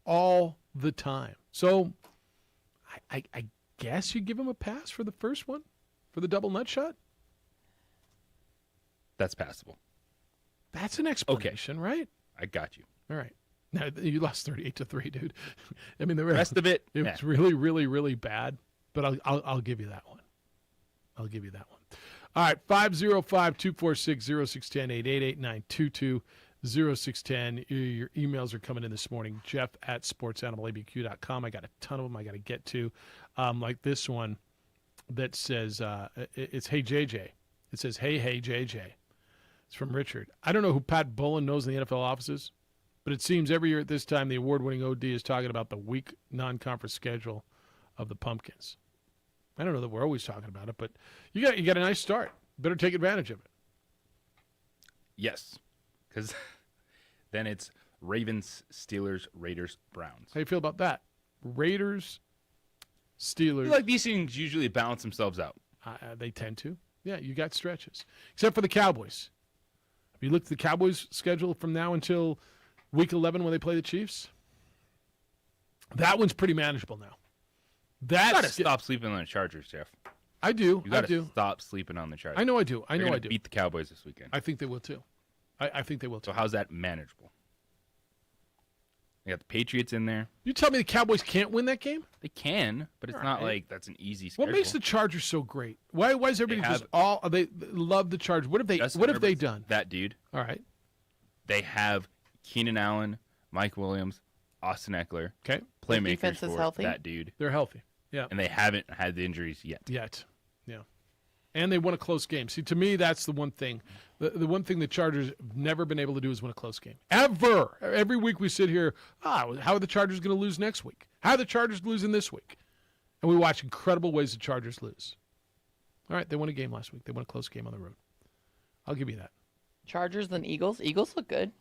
all the time. So I guess you give him a pass for the first one, for the double nut shot? That's passable. That's an explanation, right? I got you. All right. Now, you lost 38-3, dude. I mean, the rest of it was really, really, really bad, but I'll give you that one. I'll give you that one. All right, 505-246-0610, 888-922-0610. Your emails are coming in this morning, jeff@sportsanimalabq.com. I got a ton of them I got to get to, like this one that says, it's Hey JJ. It says, Hey JJ. It's from Richard. I don't know who Pat Bullen knows in the NFL offices, but it seems every year at this time the award-winning OD is talking about the weak non-conference schedule of the Pumpkins. I don't know that we're always talking about it, but you got a nice start. Better take advantage of it. Yes, because then it's Ravens, Steelers, Raiders, Browns. How do you feel about that? Raiders, Steelers. I feel like these things usually balance themselves out. They tend to. Yeah, you got stretches. Except for the Cowboys. Have you looked at the Cowboys' schedule from now until Week 11 when they play the Chiefs? That one's pretty manageable now. You got to stop sleeping on the Chargers, Jeff. I do. You got to stop sleeping on the Chargers. I know I do. They're gonna beat the Cowboys this weekend. I think they will too. I think they will too. So how's that manageable? You got the Patriots in there. You tell me the Cowboys can't win that game? They can, but it's not like that's an easy schedule. What makes the Chargers so great? Why is everybody they love the Chargers? What have they done? That dude. All right. They have Keenan Allen, Mike Williams, Austin Eckler. Okay. Playmakers defense is for healthy. that dude. They're healthy. Yeah. And they haven't had the injuries yet. Yeah. And they won a close game. See, to me, that's the one thing. The one thing the Chargers have never been able to do is win a close game. Ever. Every week we sit here, how are the Chargers going to lose next week? How are the Chargers losing this week? And we watch incredible ways the Chargers lose. All right, they won a game last week. They won a close game on the road. I'll give you that. Chargers than Eagles. Eagles look good.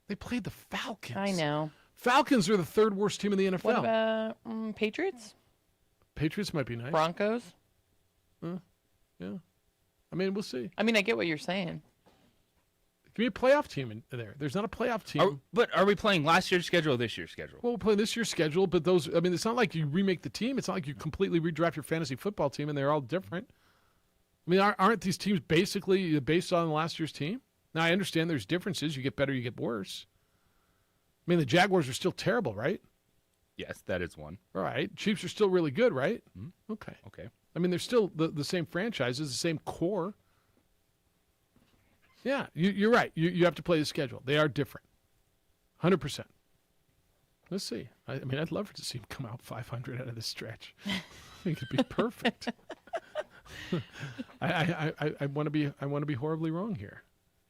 They played the Falcons. I know. Falcons are the third worst team in the NFL. What about Patriots? Patriots might be nice. Broncos? Yeah. I mean, we'll see. I mean, I get what you're saying. Give me a playoff team in there. There's not a playoff team. But are we playing last year's schedule or this year's schedule? Well, we're playing this year's schedule, but it's not like you remake the team. It's not like you completely redraft your fantasy football team and they're all different. I mean, aren't these teams basically based on last year's team? Now, I understand there's differences. You get better, you get worse. I mean, the Jaguars are still terrible, right? Yes, that is one. All right. Chiefs are still really good, right? Mm-hmm. Okay. Okay. I mean, they're still the same franchises, the same core. Yeah, you're right. You have to play the schedule. They are different. 100%. Let's see. I mean, I'd love to see them come out 500 out of this stretch. I think it'd be perfect. I want to be horribly wrong here.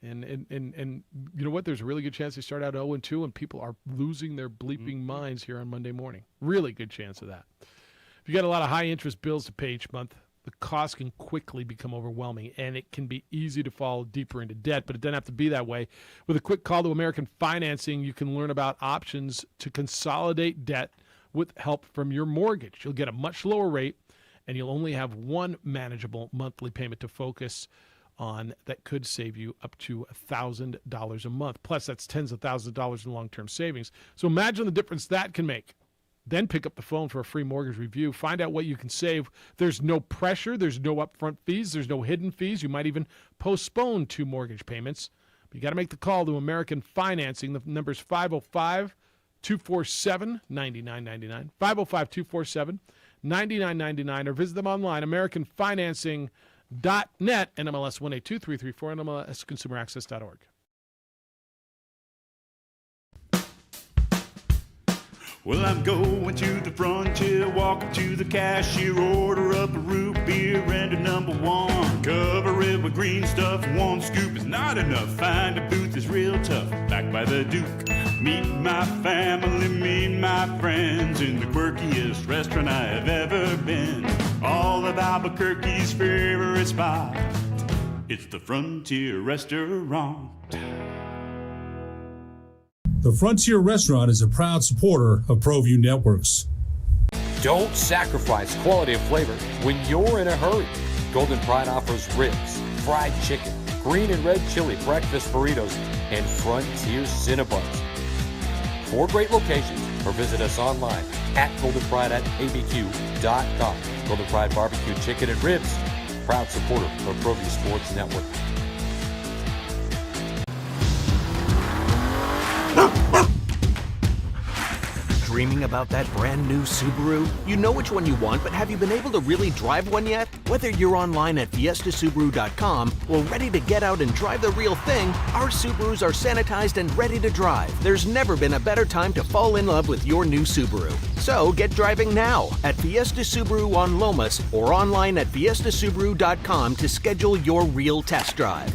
And you know what? There's a really good chance they start out 0-2 and people are losing their bleeping minds here on Monday morning. Really good chance of that. If you got a lot of high interest bills to pay each month, the cost can quickly become overwhelming, and it can be easy to fall deeper into debt, but it doesn't have to be that way. With a quick call to American Financing, you can learn about options to consolidate debt with help from your mortgage. You'll get a much lower rate, and you'll only have one manageable monthly payment to focus on that could save you up to $1,000 a month. Plus, that's tens of thousands of dollars in long-term savings. So imagine the difference that can make. Then pick up the phone for a free mortgage review. Find out what you can save. There's no pressure. There's no upfront fees. There's no hidden fees. You might even postpone 2 mortgage payments. But you got to make the call to American Financing. The number's 505-247-9999. 505-247-9999, or visit them online, AmericanFinancing.net, NMLS 182334, NMLSConsumerAccess.org. Well, I'm going to the frontier, walk up to the cashier, order up a root beer and a number 1. Cover it with green stuff, 1 scoop is not enough. Find a booth is real tough, back by the Duke. Meet my family, meet my friends in the quirkiest restaurant I have ever been. All of Albuquerque's favorite spot, it's the Frontier Restaurant. The Frontier Restaurant is a proud supporter of ProView Networks. Don't sacrifice quality of flavor when you're in a hurry. Golden Pride offers ribs, fried chicken, green and red chili breakfast burritos, and Frontier Cinnabons. 4 great locations, or visit us online at goldenpride@abq.com. Golden Pride Barbecue Chicken and Ribs, proud supporter of ProView Sports Network. Dreaming about that brand new Subaru? You know which one you want, but have you been able to really drive one yet? Whether you're online at fiestasubaru.com or ready to get out and drive the real thing, our Subarus are sanitized and ready to drive. There's never been a better time to fall in love with your new Subaru. So get driving now at Fiesta Subaru on Lomas or online at fiestasubaru.com to schedule your real test drive.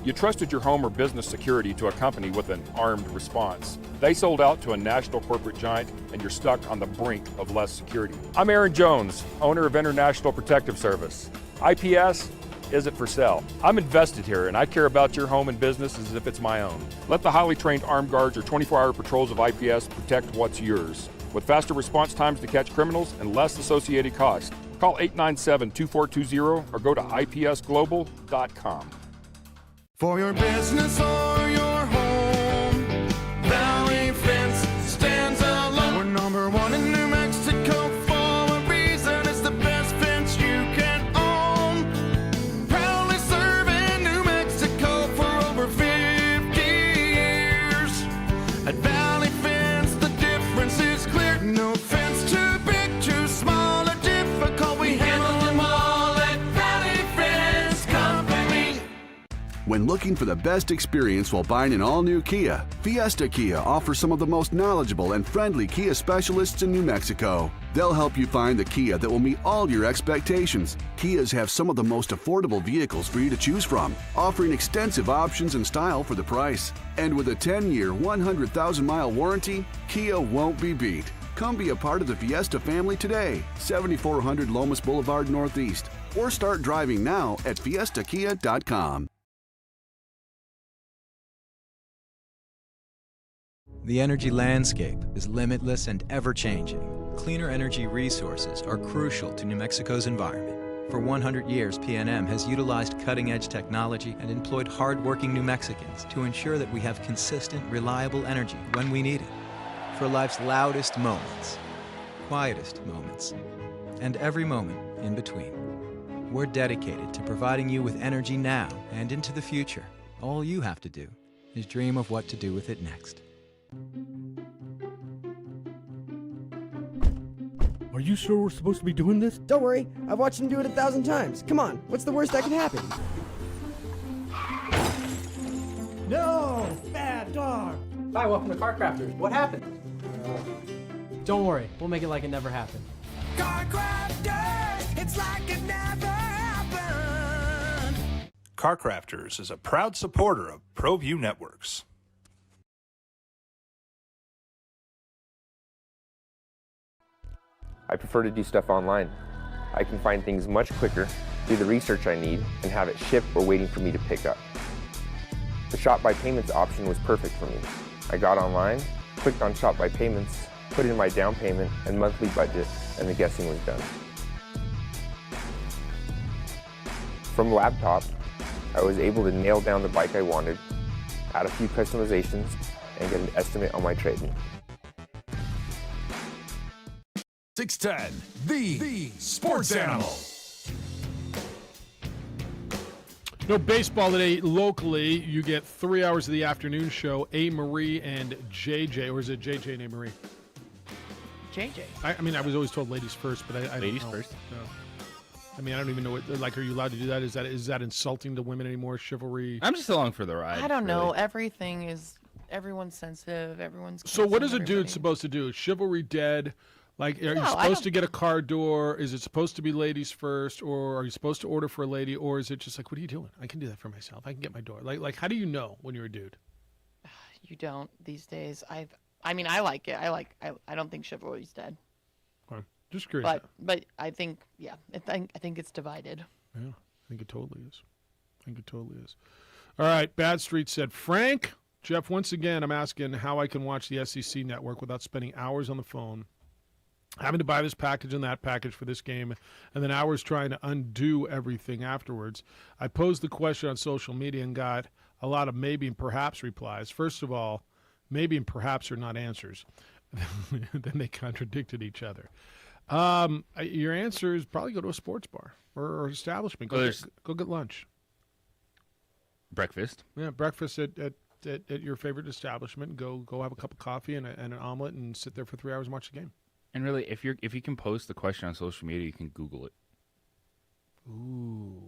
You trusted your home or business security to a company with an armed response. They sold out to a national corporate giant, and you're stuck on the brink of less security. I'm Aaron Jones, owner of International Protective Service. IPS isn't for sale. I'm invested here, and I care about your home and business as if it's my own. Let the highly trained armed guards or 24-hour patrols of IPS protect what's yours. With faster response times to catch criminals and less associated costs. Call 897-2420 or go to ipsglobal.com. For your business or your home, Valley Fence stands alone. We're number 1 in New Mexico for a reason. It's the best fence you can own. Proudly serving New Mexico for over 50 years. At Valley Fence, the difference is clear. No fence too big, too small, or difficult. We handle them all at Valley Fence Company. When looking for the best experience while buying an all-new Kia, Fiesta Kia offers some of the most knowledgeable and friendly Kia specialists in New Mexico. They'll help you find the Kia that will meet all your expectations. Kias have some of the most affordable vehicles for you to choose from, offering extensive options and style for the price. And with a 10-year, 100,000-mile warranty, Kia won't be beat. Come be a part of the Fiesta family today, 7400 Lomas Boulevard Northeast, or start driving now at fiestakia.com. The energy landscape is limitless and ever-changing. Cleaner energy resources are crucial to New Mexico's environment. For 100 years, PNM has utilized cutting-edge technology and employed hard-working New Mexicans to ensure that we have consistent, reliable energy when we need it. For life's loudest moments, quietest moments, and every moment in between. We're dedicated to providing you with energy now and into the future. All you have to do is dream of what to do with it next. Are you sure we're supposed to be doing this? Don't worry, I've watched him do it 1,000 times. Come on, what's the worst that can happen? No! Bad dog! Hi, welcome to Car Crafters. What happened? Don't worry, we'll make it like it never happened. Car Crafters, it's like it never happened. Car Crafters is a proud supporter of ProView Networks. I prefer to do stuff online. I can find things much quicker, do the research I need, and have it shipped or waiting for me to pick up. The Shop by Payments option was perfect for me. I got online, clicked on Shop by Payments, put in my down payment and monthly budget, and the guessing was done. From laptop, I was able to nail down the bike I wanted, add a few customizations, and get an estimate on my trade-in. 610, the sports animal. No baseball today locally. You get 3 hours of the afternoon show. A. Marie and JJ, or is it JJ and A. Marie? JJ. I mean, I was always told ladies first, but I Ladies don't know. first? No. I mean, I don't even know what. Like, are you allowed to do that? Is that insulting to women anymore? Chivalry. I'm just along for the ride. I don't know. really. Everyone's sensitive. Everyone's. So what is a kissing dude everybody. supposed to do? Is chivalry dead? Like, are you No, I supposed don't- to get a car door? Is it supposed to be ladies first, or are you supposed to order for a lady, or is it just like, what are you doing? I can do that for myself. I can get my door. Like, how do you know when you're a dude? You don't these days. I mean, I like it. I don't think chivalry's dead. Okay. Just curious. But I think, yeah, I think it's divided. Yeah, I think it totally is. All right, Bad Street said, Frank, Jeff, once again, I'm asking how I can watch the SEC network without spending hours on the phone, having to buy this package and that package for this game, and then hours trying to undo everything afterwards. I posed the question on social media and got a lot of maybe and perhaps replies. First of all, maybe and perhaps are not answers. Then they contradicted each other. Your answer is probably go to a sports bar or establishment. Go get lunch. Breakfast. Yeah, breakfast at your favorite establishment. Go have a cup of coffee and an omelet and sit there for 3 hours and watch the game. And really, if you can post the question on social media, you can Google it. Ooh.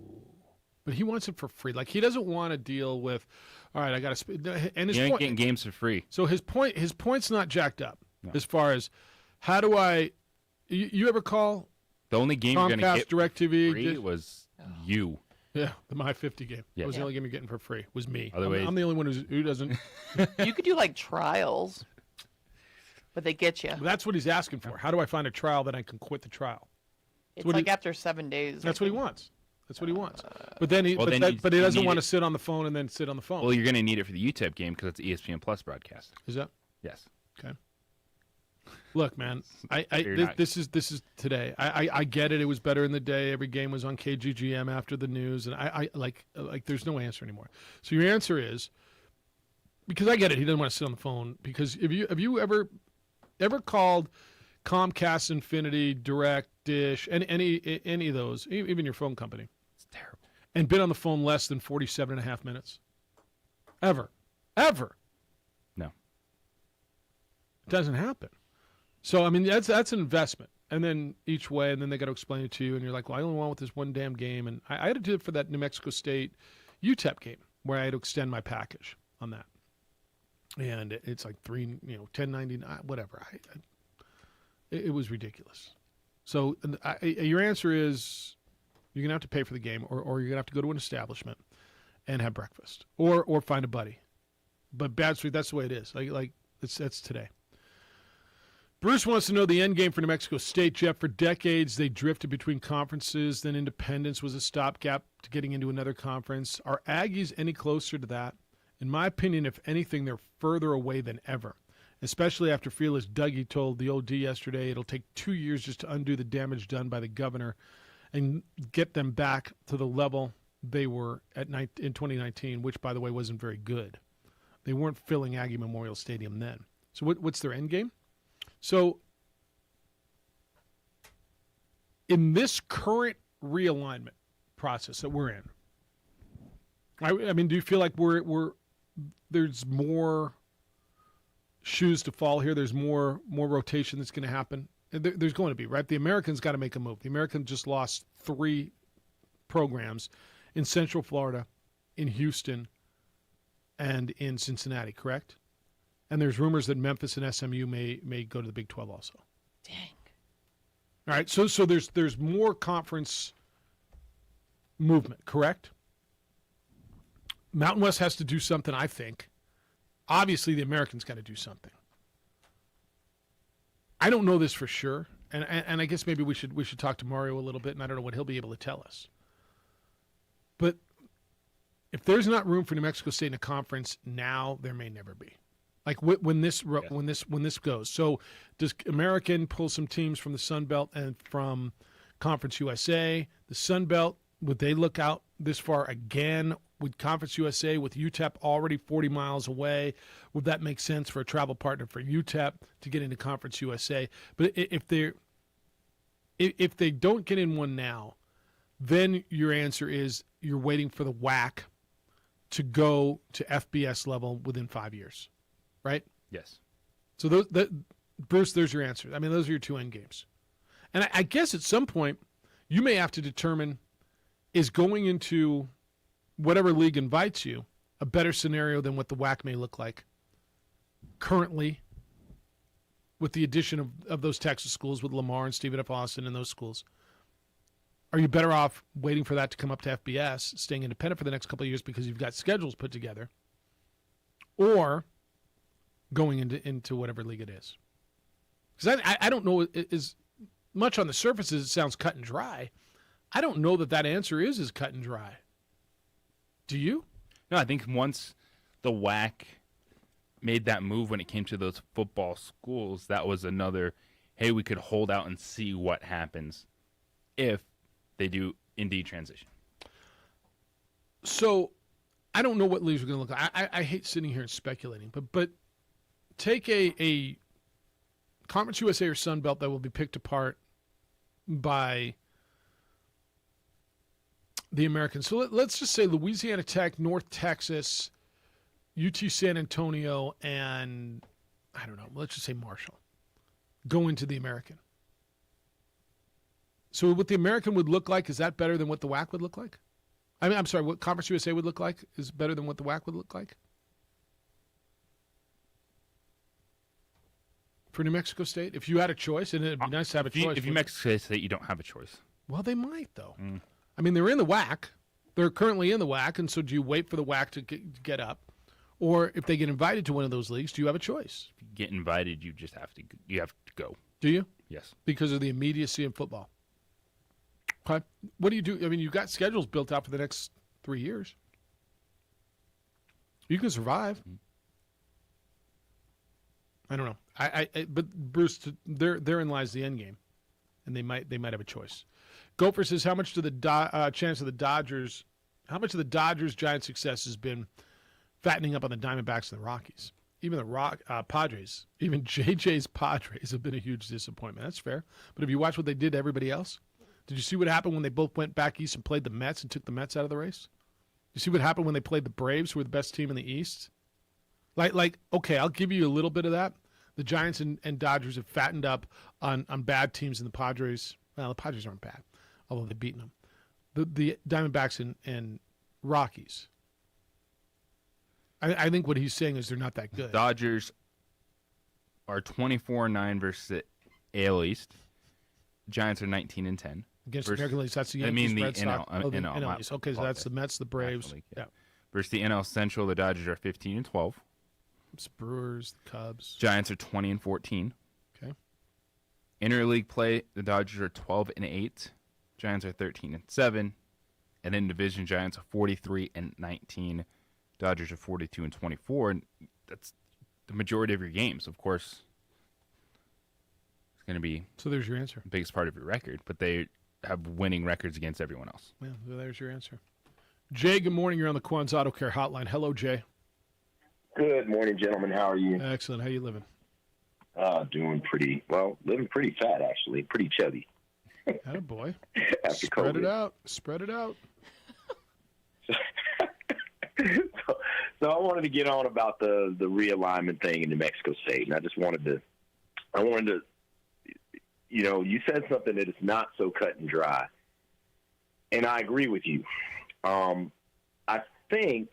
But he wants it for free. Like, he doesn't want to deal with, all right, I got to and his You ain't point, getting games for free. So his point's not jacked up No. as far as how do I you ever call The only game you're going to Comcast, get DirecTV free was you. Yeah, the My 50 game. Yeah. That was the Yeah. only game you're getting for free. Was me. Otherwise- I'm the only one who doesn't. You could do like trials, but they get you. That's what he's asking for. How do I find a trial that I can quit the trial? It's what like he- after 7 days. That's what he wants. That's what he wants. But then he Well, then but he you doesn't need want to it. sit on the phone and then sit on the phone. Well, you're going to need it for the UTEP game because it's ESPN Plus broadcast. Is that? Yes. Okay. Look, man, You're this is today. I get it. It was better in the day. Every game was on KGGM after the news, and I like there's no answer anymore. So your answer is, because I get it. He doesn't want to sit on the phone because have you ever called Comcast, Infinity, Direct, Dish, and any of those, even your phone company? It's terrible. And been on the phone less than 47.5 minutes? Ever. No. It doesn't happen. So, I mean, that's an investment. And then each way, and then they got to explain it to you, and you're like, well, I only want with this one damn game. And I had to do it for that New Mexico State UTEP game where I had to extend my package on that. And it's like $10.99, whatever. It was ridiculous. So your answer is you're going to have to pay for the game, or you're going to have to go to an establishment and have breakfast, or find a buddy. But Bad Street, that's the way it is. Like that's today. Bruce wants to know the end game for New Mexico State. Jeff, for decades they drifted between conferences. Then Independence was a stopgap to getting into another conference. Are Aggies any closer to that? In my opinion, if anything, they're further away than ever, especially after Fearless Dougie told the OD yesterday it'll take 2 years just to undo the damage done by the governor and get them back to the level they were at in 2019, which, by the way, wasn't very good. They weren't filling Aggie Memorial Stadium then. So what's their end game? So in this current realignment process that we're in, I mean, do you feel like there's more shoes to fall here? There's more rotation that's going to happen? There's going to be, right? The Americans got to make a move. The Americans just lost 3 programs in Central Florida, in Houston, and in Cincinnati, correct? And there's rumors that Memphis and SMU may go to the Big 12 also. Dang. All right, so there's more conference movement, correct? Mountain West has to do something, I think. Obviously, the Americans got to do something. I don't know this for sure, And I guess maybe we should talk to Mario a little bit, and I don't know what he'll be able to tell us. But if there's not room for New Mexico State in a conference now, there may never be. Like when this goes. So does American pull some teams from the Sun Belt and from Conference USA? The Sun Belt, would they look out this far again? Would Conference USA, with UTEP already 40 miles away, would that make sense for a travel partner for UTEP to get into Conference USA? But if they don't get in one now, then your answer is you're waiting for the WAC to go to FBS level within 5 years, right? Yes. So Bruce, there's your answer. I mean, those are your two end games. And I guess at some point you may have to determine, is going into whatever league invites you a better scenario than what the WAC may look like currently with the addition of those Texas schools with Lamar and Stephen F. Austin and those schools? Are you better off waiting for that to come up to FBS, staying independent for the next couple of years because you've got schedules put together, or going into whatever league it is? Because I don't know, as much on the surface as it sounds cut and dry, I don't know that answer is as cut and dry. Do you? No, I think once the WAC made that move when it came to those football schools, that was another, hey, we could hold out and see what happens if they do indeed transition. So I don't know what leagues are going to look like. I hate sitting here and speculating, but take a Conference USA or Sun Belt that will be picked apart by the Americans. So let's just say Louisiana Tech, North Texas, UT San Antonio, and I don't know, let's just say Marshall go into the American. So what the American would look like, is that better than what the WAC would look like? I mean, I'm sorry, what Conference USA would look like is better than what the WAC would look like? For New Mexico State? If you had a choice, and it'd be nice to have a choice. If New Mexico State, you don't have a choice. Well, they might, though. I mean, they're in the WAC. They're currently in the WAC, and so do you wait for the WAC to get up? Or if they get invited to one of those leagues, do you have a choice? If you get invited, you have to go. Do you? Yes. Because of the immediacy in football. Okay. What do you do? I mean, you've got schedules built out for the next 3 years. You can survive. I don't know. But Bruce, therein lies the end game, and they might have a choice. Gopher says, how much do the chance of the Dodgers? How much of the Dodgers' giant success has been fattening up on the Diamondbacks and the Rockies? Even the Padres, even JJ's Padres have been a huge disappointment. That's fair. But have you watched what they did to everybody else? Did you see what happened when they both went back east and played the Mets and took the Mets out of the race? You see what happened when they played the Braves, who were the best team in the East? Like, okay, I'll give you a little bit of that. The Giants and Dodgers have fattened up on bad teams, and the Padres, well, the Padres aren't bad, although they've beaten them. The Diamondbacks and Rockies. I think what he's saying is they're not that good. Dodgers are 24-9 versus the AL East. Giants are 19-10. Against the American League, that's the Yankees, Red Sox. NL East. Okay, so that's the Mets, the Braves. League, yeah. Versus the NL Central, the Dodgers are 15-12. It's Brewers, the Cubs. Giants are 20-14. Okay. Interleague play, the Dodgers are 12-8. Giants are 13-7. And in division, Giants are 43-19. Dodgers are 42-24, and that's the majority of your games. Of course, it's going to be so. There's your answer. The biggest part of your record, but they have winning records against everyone else. Yeah, so there's your answer. Jay, good morning. You're on the Quan's Auto Care Hotline. Hello, Jay. Good morning, gentlemen. How are you? Excellent. How you living? Doing pretty well. Living pretty fat, actually. Pretty chubby. Oh boy. After Spread COVID. it out. Spread it out. So I wanted to get on about the realignment thing in New Mexico State, and I wanted to, you said something that is not so cut and dry, and I agree with you. I think,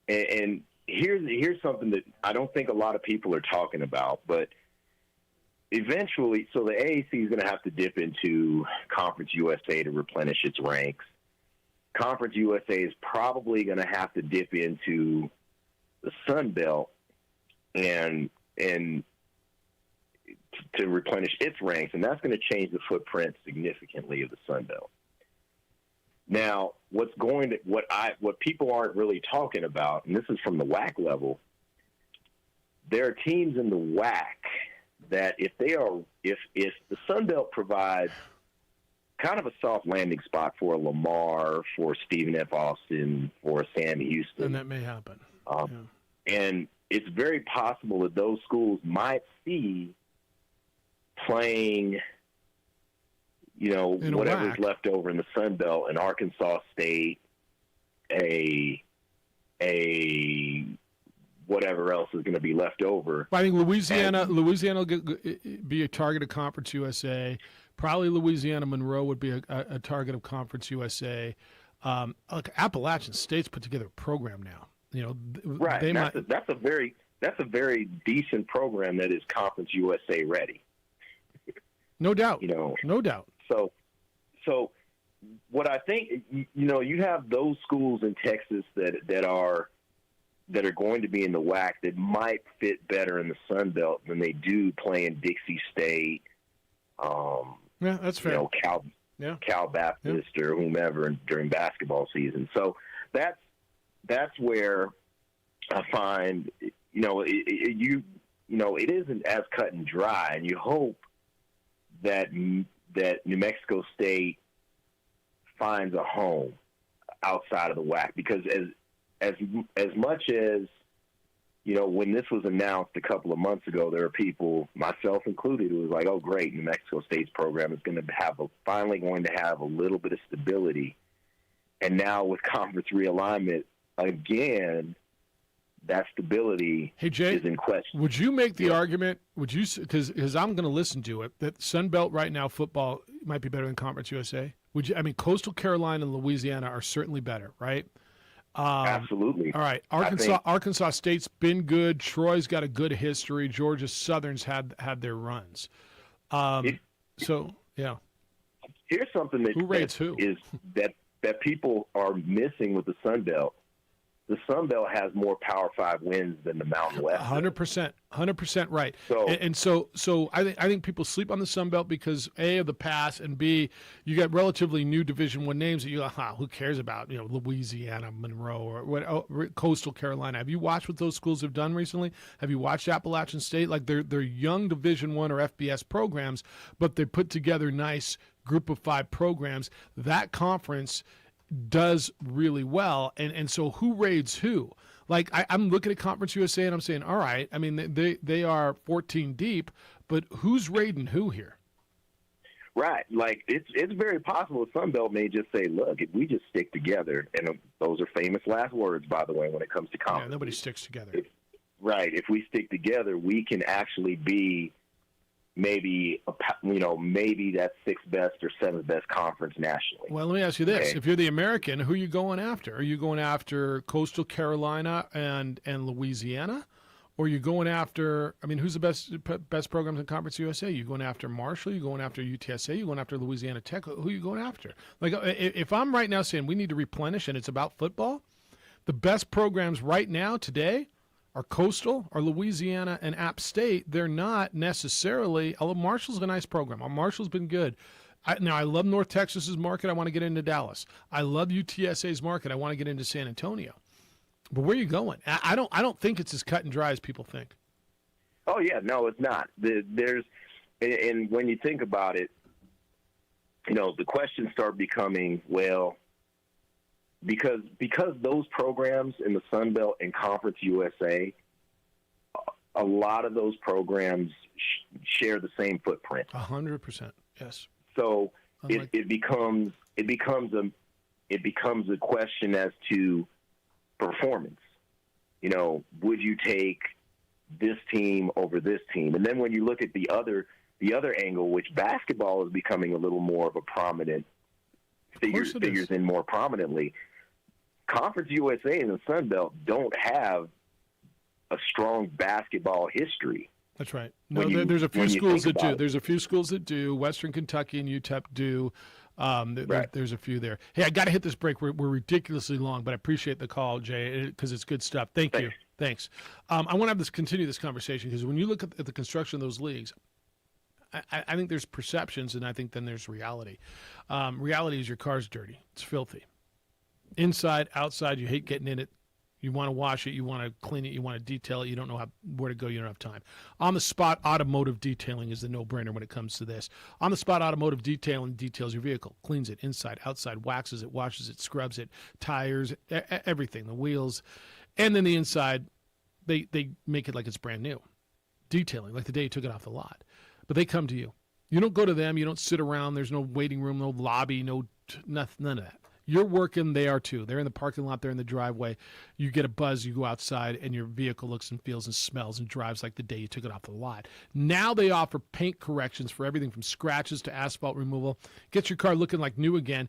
and here's something that I don't think a lot of people are talking about, but eventually, so the AAC is going to have to dip into Conference USA to replenish its ranks. Conference USA is probably going to have to dip into the Sun Belt and to replenish its ranks, and that's going to change the footprint significantly of the Sun Belt. Now, what people aren't really talking about, and this is from the WAC level, there are teams in the WAC that if the Sun Belt provides kind of a soft landing spot for a Lamar, for Stephen F. Austin, for a Sam Houston, And that may happen. and it's very possible that those schools might see playing, In a whatever's WAC. left over in the Sun Belt, an Arkansas State, a whatever else is going to be left over. I think Louisiana will be a target of Conference USA. Probably Louisiana Monroe would be a target of Conference USA. Look, Appalachian State's put together a program now. Right. They That's might. a very decent program that is Conference USA ready. No doubt. No doubt. So what I think, you have those schools in Texas that are going to be in the WAC that might fit better in the Sun Belt than they do playing Dixie State. Yeah, that's fair. Cal Baptist or whomever during basketball season. So that's where I find it isn't as cut and dry, and you hope that New Mexico State finds a home outside of the WAC, because as much as when this was announced a couple of months ago, there are people, myself included, who was like, "Oh, great! New Mexico State's program is going to finally going to have a little bit of stability." And now with conference realignment, again, that stability is in question. Would you make the argument? Would you? Because I'm going to listen to it. That Sun Belt right now football might be better than Conference USA. Would you? I mean, Coastal Carolina and Louisiana are certainly better, right? Absolutely. All right. Arkansas State's been good. Troy's got a good history. Georgia Southern's had their runs. So yeah. Here's something that Who rates who? is that people are missing with the Sun Belt. The Sun Belt has more Power 5 wins than the Mountain West. 100% right. So, So I think people sleep on the Sun Belt because A, of the past, and B, you got relatively new Division I names that you go, who cares about? Louisiana, Monroe, or Coastal Carolina. Have you watched what those schools have done recently? Have you watched Appalachian State? Like they're young Division I or FBS programs, but they put together nice Group of 5 programs. That conference does really well, and so who raids who? Like I'm looking at Conference USA and I'm saying, all right, I mean they are 14 deep, but who's raiding who here? Right, like it's very possible the Sun Belt may just say, look, if we just stick together, and those are famous last words, by the way, when it comes to conference. Yeah, nobody sticks together. If we stick together, we can actually be maybe that 6th best or 7th best conference nationally. Well, let me ask you this: Okay. if you're the American, who are you going after? Are you going after Coastal Carolina and Louisiana, or are you going after? I mean, who's the best programs in Conference USA? You going after Marshall? You going after UTSA? You going after Louisiana Tech? Who are you going after? Like, if I'm right now saying we need to replenish and it's about football, the best programs right now today are Coastal, are Louisiana, and App State. They're not necessarily, although Marshall's a nice program. Marshall's been good. I love North Texas's market. I want to get into Dallas. I love UTSA's market. I want to get into San Antonio. But where are you going? I don't think it's as cut and dry as people think. Oh yeah, no, it's not. And when you think about it, the questions start becoming, well, because those programs in the Sun Belt and Conference USA, a lot of those programs share the same footprint. 100%, yes. So it becomes a question as to performance. Would you take this team over this team? And then when you look at the other angle, which basketball is becoming a little more of a prominent figures in more prominently. Conference USA and the Sun Belt don't have a strong basketball history. That's right. No, there's a few schools that do. There's a few schools that do. Western Kentucky and UTEP do. There's a few there. Hey, I got to hit this break. We're ridiculously long, but I appreciate the call, Jay, because it's good stuff. Thank you. Thanks. I want to continue this conversation because when you look at the construction of those leagues, I think there's perceptions, and I think then there's reality. Reality is your car's dirty. It's filthy. Inside, outside, you hate getting in it. You want to wash it. You want to clean it. You want to detail it. You don't know where to go. You don't have time. On the Spot Automotive Detailing is the no-brainer when it comes to this. On the Spot Automotive Detailing details your vehicle, cleans it inside, outside, waxes it, washes it, scrubs it, tires, everything, the wheels, and then the inside, they make it like it's brand new. Detailing, like the day you took it off the lot. But they come to you. You don't go to them. You don't sit around. There's no waiting room, no lobby, none of that. You're working, they are too. They're in the parking lot, they're in the driveway. You get a buzz, you go outside, and your vehicle looks and feels and smells and drives like the day you took it off the lot. Now they offer paint corrections for everything from scratches to asphalt removal. Get your car looking like new again.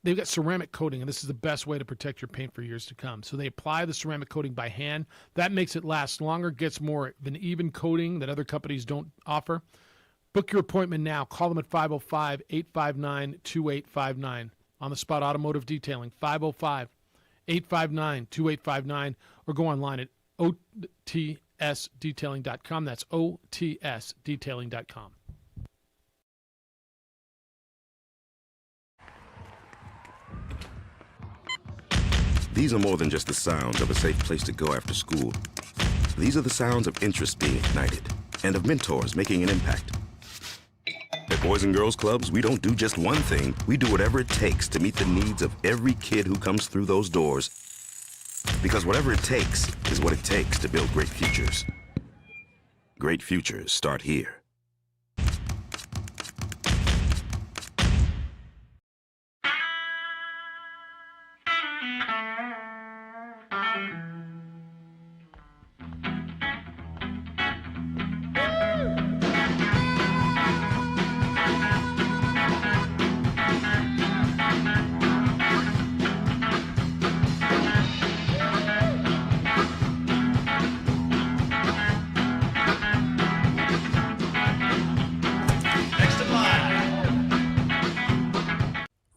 They've got ceramic coating, and this is the best way to protect your paint for years to come. So they apply the ceramic coating by hand. That makes it last longer, gets more of an even coating that other companies don't offer. Book your appointment now. Call them at 505-859-2859. On the Spot Automotive Detailing, 505-859-2859, or go online at otsdetailing.com. That's otsdetailing.com. These are more than just the sounds of a safe place to go after school. These are the sounds of interest being ignited and of mentors making an impact. At Boys and Girls Clubs, we don't do just one thing. We do whatever it takes to meet the needs of every kid who comes through those doors. Because whatever it takes is what it takes to build great futures. Great futures start here.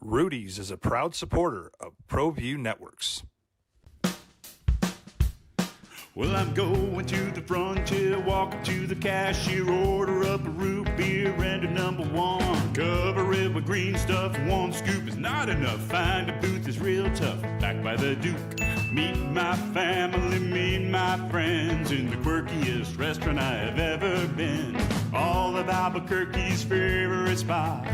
Rudy's is a proud supporter of ProView Networks. Well, I'm going to the frontier, walk up to the cashier, order up a root beer and a number one. Cover it with green stuff, one scoop is not enough. Find a booth is real tough, back by the Duke. Meet my family, meet my friends in the quirkiest restaurant I have ever been. All of Albuquerque's favorite spot.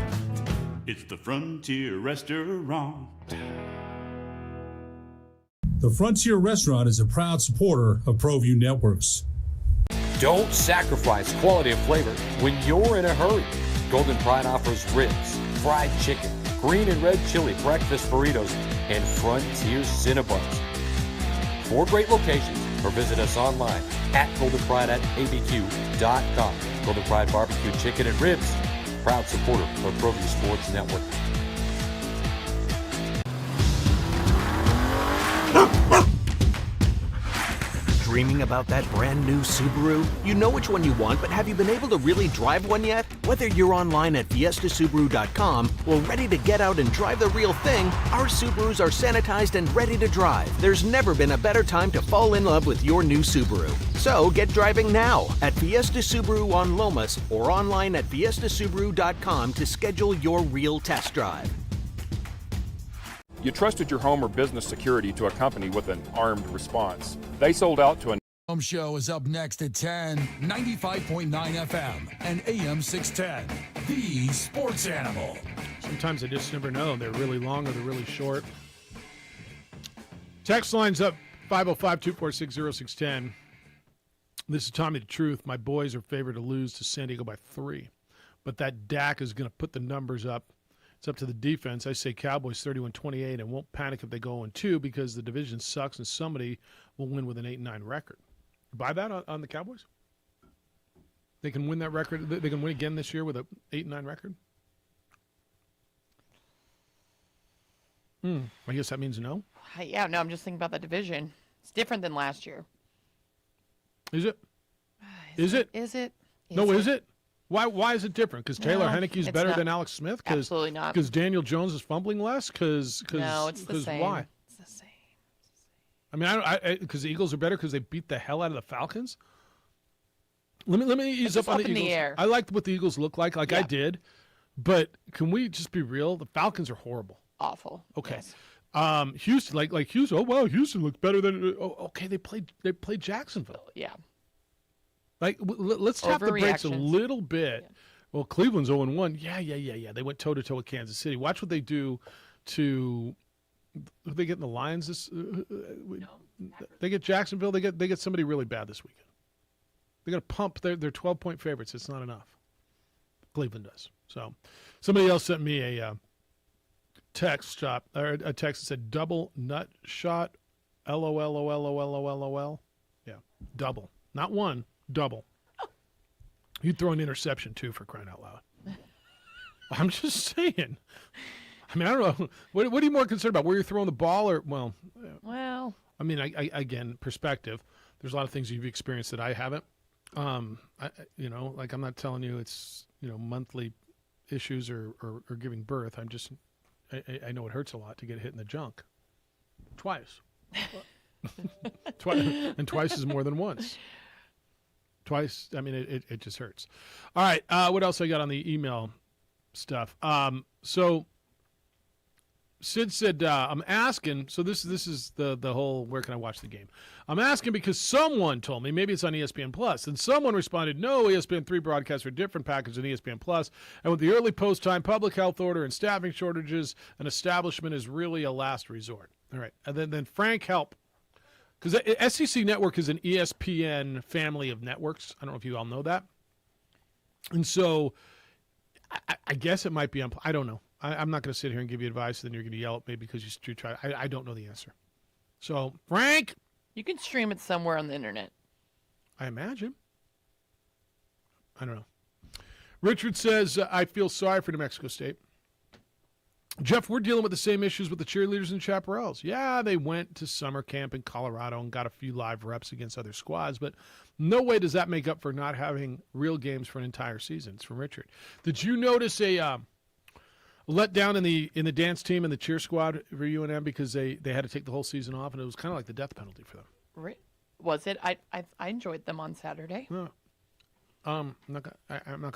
It's the Frontier Restaurant. The Frontier Restaurant is a proud supporter of ProView Networks. Don't sacrifice quality of flavor when you're in a hurry. Golden Pride offers ribs, fried chicken, green and red chili breakfast burritos, and Frontier Cinnabons. 4 great locations, or visit us online at goldenpride@abq.com. Golden Pride Barbecue Chicken and Ribs, proud supporter of ProView Sports Network. Dreaming about that brand new Subaru? You know which one you want, but have you been able to really drive one yet? Whether you're online at fiestasubaru.com or ready to get out and drive the real thing, our Subarus are sanitized and ready to drive. There's never been a better time to fall in love with your new Subaru. So get driving now at Fiesta Subaru on Lomas or online at fiestasubaru.com to schedule your real test drive. You trusted your home or business security to a company with an armed response. They sold out to a Home Show is up next at 10, 95.9 FM and AM 610. The Sports Animal. Sometimes I just never know. They're really long or they're really short. Text line's up 505-246-0610. This is Tommy the Truth. My boys are favored to lose to San Diego by 3. But that Dak is going to put the numbers up. It's up to the defense. I say Cowboys 31-28 and won't panic if they go 0-2 because the division sucks and somebody will win with an 8-9 record. Buy that on the Cowboys? They can win that record. They can win again this year with an 8-9 record? I guess that means no. Yeah, no, I'm just thinking about the division. It's different than last year. Is it? Is it? Is it? No, is it? Why is it different? Because Taylor No, Heinicke's it's better not. than Alex Smith? Absolutely not. Because Daniel Jones is fumbling less? No, it's the same. Why? It's the same. I mean, because the Eagles are better because they beat the hell out of the Falcons? Let me ease up on the in Eagles. the air. I liked what the Eagles look like I did, but can we just be real? The Falcons are horrible. Awful. Okay. Yes. Houston, like Houston. Oh wow, Houston looked better than. Okay, they played Jacksonville. Yeah. Like let's tap the brakes a Overreactions. little bit. Yeah. Well, Cleveland's 0-1. Yeah. They went toe to toe with Kansas City. Watch what they do to. Who they get in the Lions this? They get Jacksonville. They get somebody really bad this weekend. They got to pump. They're 12-point favorites. It's not enough. Cleveland does. So, somebody else sent me a text that said double nut shot. LOL. Yeah, double, not one, double. You'd throw an interception too, for crying out loud. I'm just saying. I mean, I don't know. What are you more concerned about? Where you're throwing the ball, or well? I mean, I again, perspective. There's a lot of things you've experienced that I haven't. I'm not telling you it's monthly issues or giving birth. I'm just, I know it hurts a lot to get hit in the junk. Twice. And twice is more than once. Twice. I mean, it just hurts. All right. What else I got on the email stuff? So Sid said, I'm asking, so this is the whole, where can I watch the game? I'm asking because someone told me, maybe it's on ESPN Plus, and someone responded, no, ESPN 3 broadcasts are a different package than ESPN Plus, and with the early post-time public health order and staffing shortages, an establishment is really a last resort. All right, and then Frank help, because SEC Network is an ESPN family of networks. I don't know if you all know that. And so I guess it might be on, I don't know. I'm not going to sit here and give you advice, and then you're going to yell at me because you try. I don't know the answer. So, Frank. You can stream it somewhere on the internet. I imagine. I don't know. Richard says, I feel sorry for New Mexico State. Jeff, we're dealing with the same issues with the cheerleaders and chaparrals. Yeah, they went to summer camp in Colorado and got a few live reps against other squads, but no way does that make up for not having real games for an entire season. It's from Richard. Did you notice a let down in the dance team and the cheer squad for UNM because they had to take the whole season off, and it was kind of like the death penalty for them. Was it? I enjoyed them on Saturday. No. I'm not gonna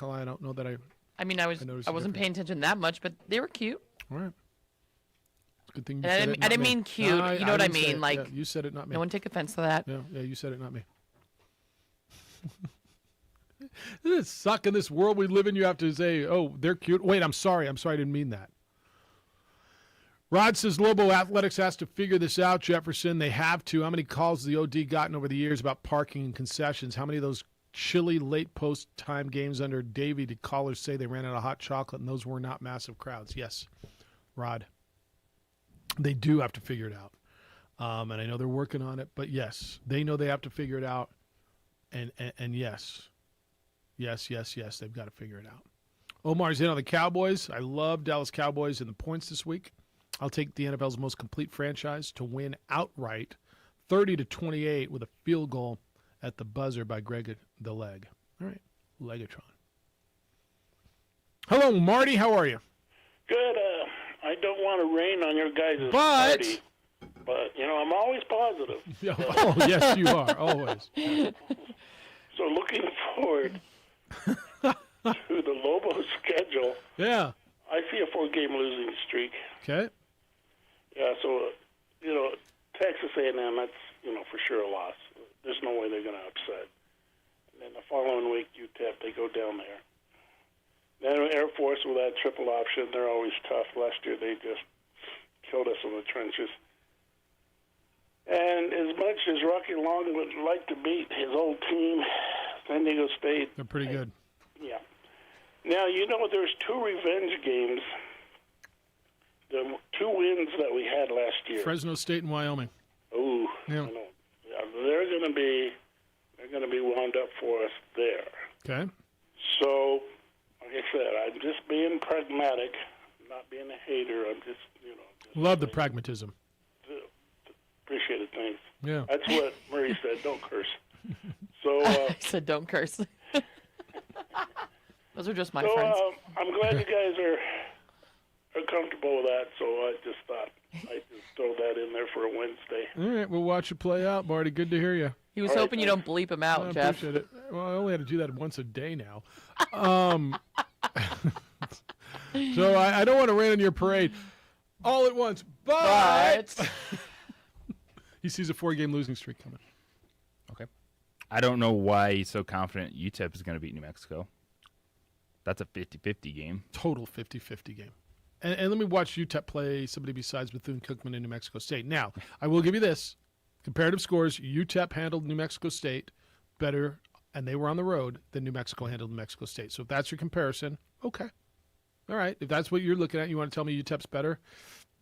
lie. I don't know that I. I mean, I wasn't paying attention that much, but they were cute. All right. It's a good thing you And said it. I didn't mean cute. No, you know what I didn't say mean? it. Like Yeah, you said it, not me. No one take offense to that. Yeah, you said it, not me. Doesn't it suck in this world we live in? You have to say, "Oh, they're cute." Wait, I'm sorry. I didn't mean that. Rod says Lobo Athletics has to figure this out, Jefferson. They have to. How many calls has the OD gotten over the years about parking and concessions? How many of those chilly late post-time games under Davey did callers say they ran out of hot chocolate and those were not massive crowds? Yes, Rod. They do have to figure it out. And I know they're working on it, but yes, they know they have to figure it out. And yes, they've got to figure it out. Omar's in on the Cowboys. I love Dallas Cowboys and the points this week. I'll take the NFL's most complete franchise to win outright 30-28 with a field goal at the buzzer by Greg the Leg. All right, Legatron. Hello, Marty. How are you? Good. I don't want to rain on your guys' party, but, I'm always positive. Oh, yes, you are, always. So looking forward to the Lobos schedule. Yeah. I see a 4-game losing streak. Okay. Yeah, so, Texas A&M, that's, for sure a loss. There's no way they're going to upset. And then the following week, UTEP, they go down there. Then Air Force with that triple option, they're always tough. Last year, they just killed us in the trenches. And as much as Rocky Long would like to beat his old team, San Diego State. They're pretty good. Yeah. Now, there's 2 revenge games. The 2 wins that we had last year. Fresno State and Wyoming. Oh, yeah. They're going to be wound up for us there. Okay. So, like I said, I'm just being pragmatic, not being a hater. I'm just, Love the pragmatism. Appreciate it. Thanks. Yeah. That's what Murray said. Don't curse. So I said don't curse. Those are just my friends. I'm glad you guys are comfortable with that. So I thought I'd just throw that in there for a Wednesday. All right, we'll watch it play out, Marty. Good to hear you. He was All right, hoping you don't bleep him out, I Jeff. appreciate it. Well, I only had to do that once a day now. So I don't want to rain on your parade all at once, but he sees a 4-game losing streak coming. Okay. I don't know why he's so confident UTEP is going to beat New Mexico. That's a 50-50 game. Total 50-50 game. And let me watch UTEP play somebody besides Bethune-Cookman in New Mexico State. Now, I will give you this. Comparative scores, UTEP handled New Mexico State better, and they were on the road, than New Mexico handled New Mexico State. So if that's your comparison, okay. All right. If that's what you're looking at, you want to tell me UTEP's better,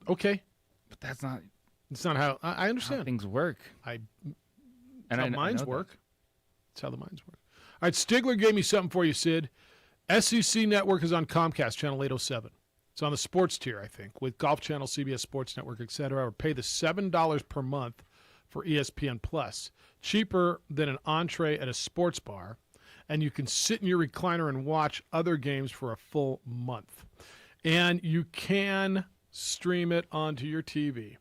okay. But that's not... It's not how... I understand. How things work. That's And how I minds know that. work. That's how the minds work. All right, Stigler gave me something for you, Sid. SEC Network is on Comcast, Channel 807. It's on the sports tier, I think, with Golf Channel, CBS Sports Network, etc. Or pay the $7 per month for ESPN Plus. Cheaper than an entree at a sports bar. And you can sit in your recliner and watch other games for a full month. And you can stream it onto your TV.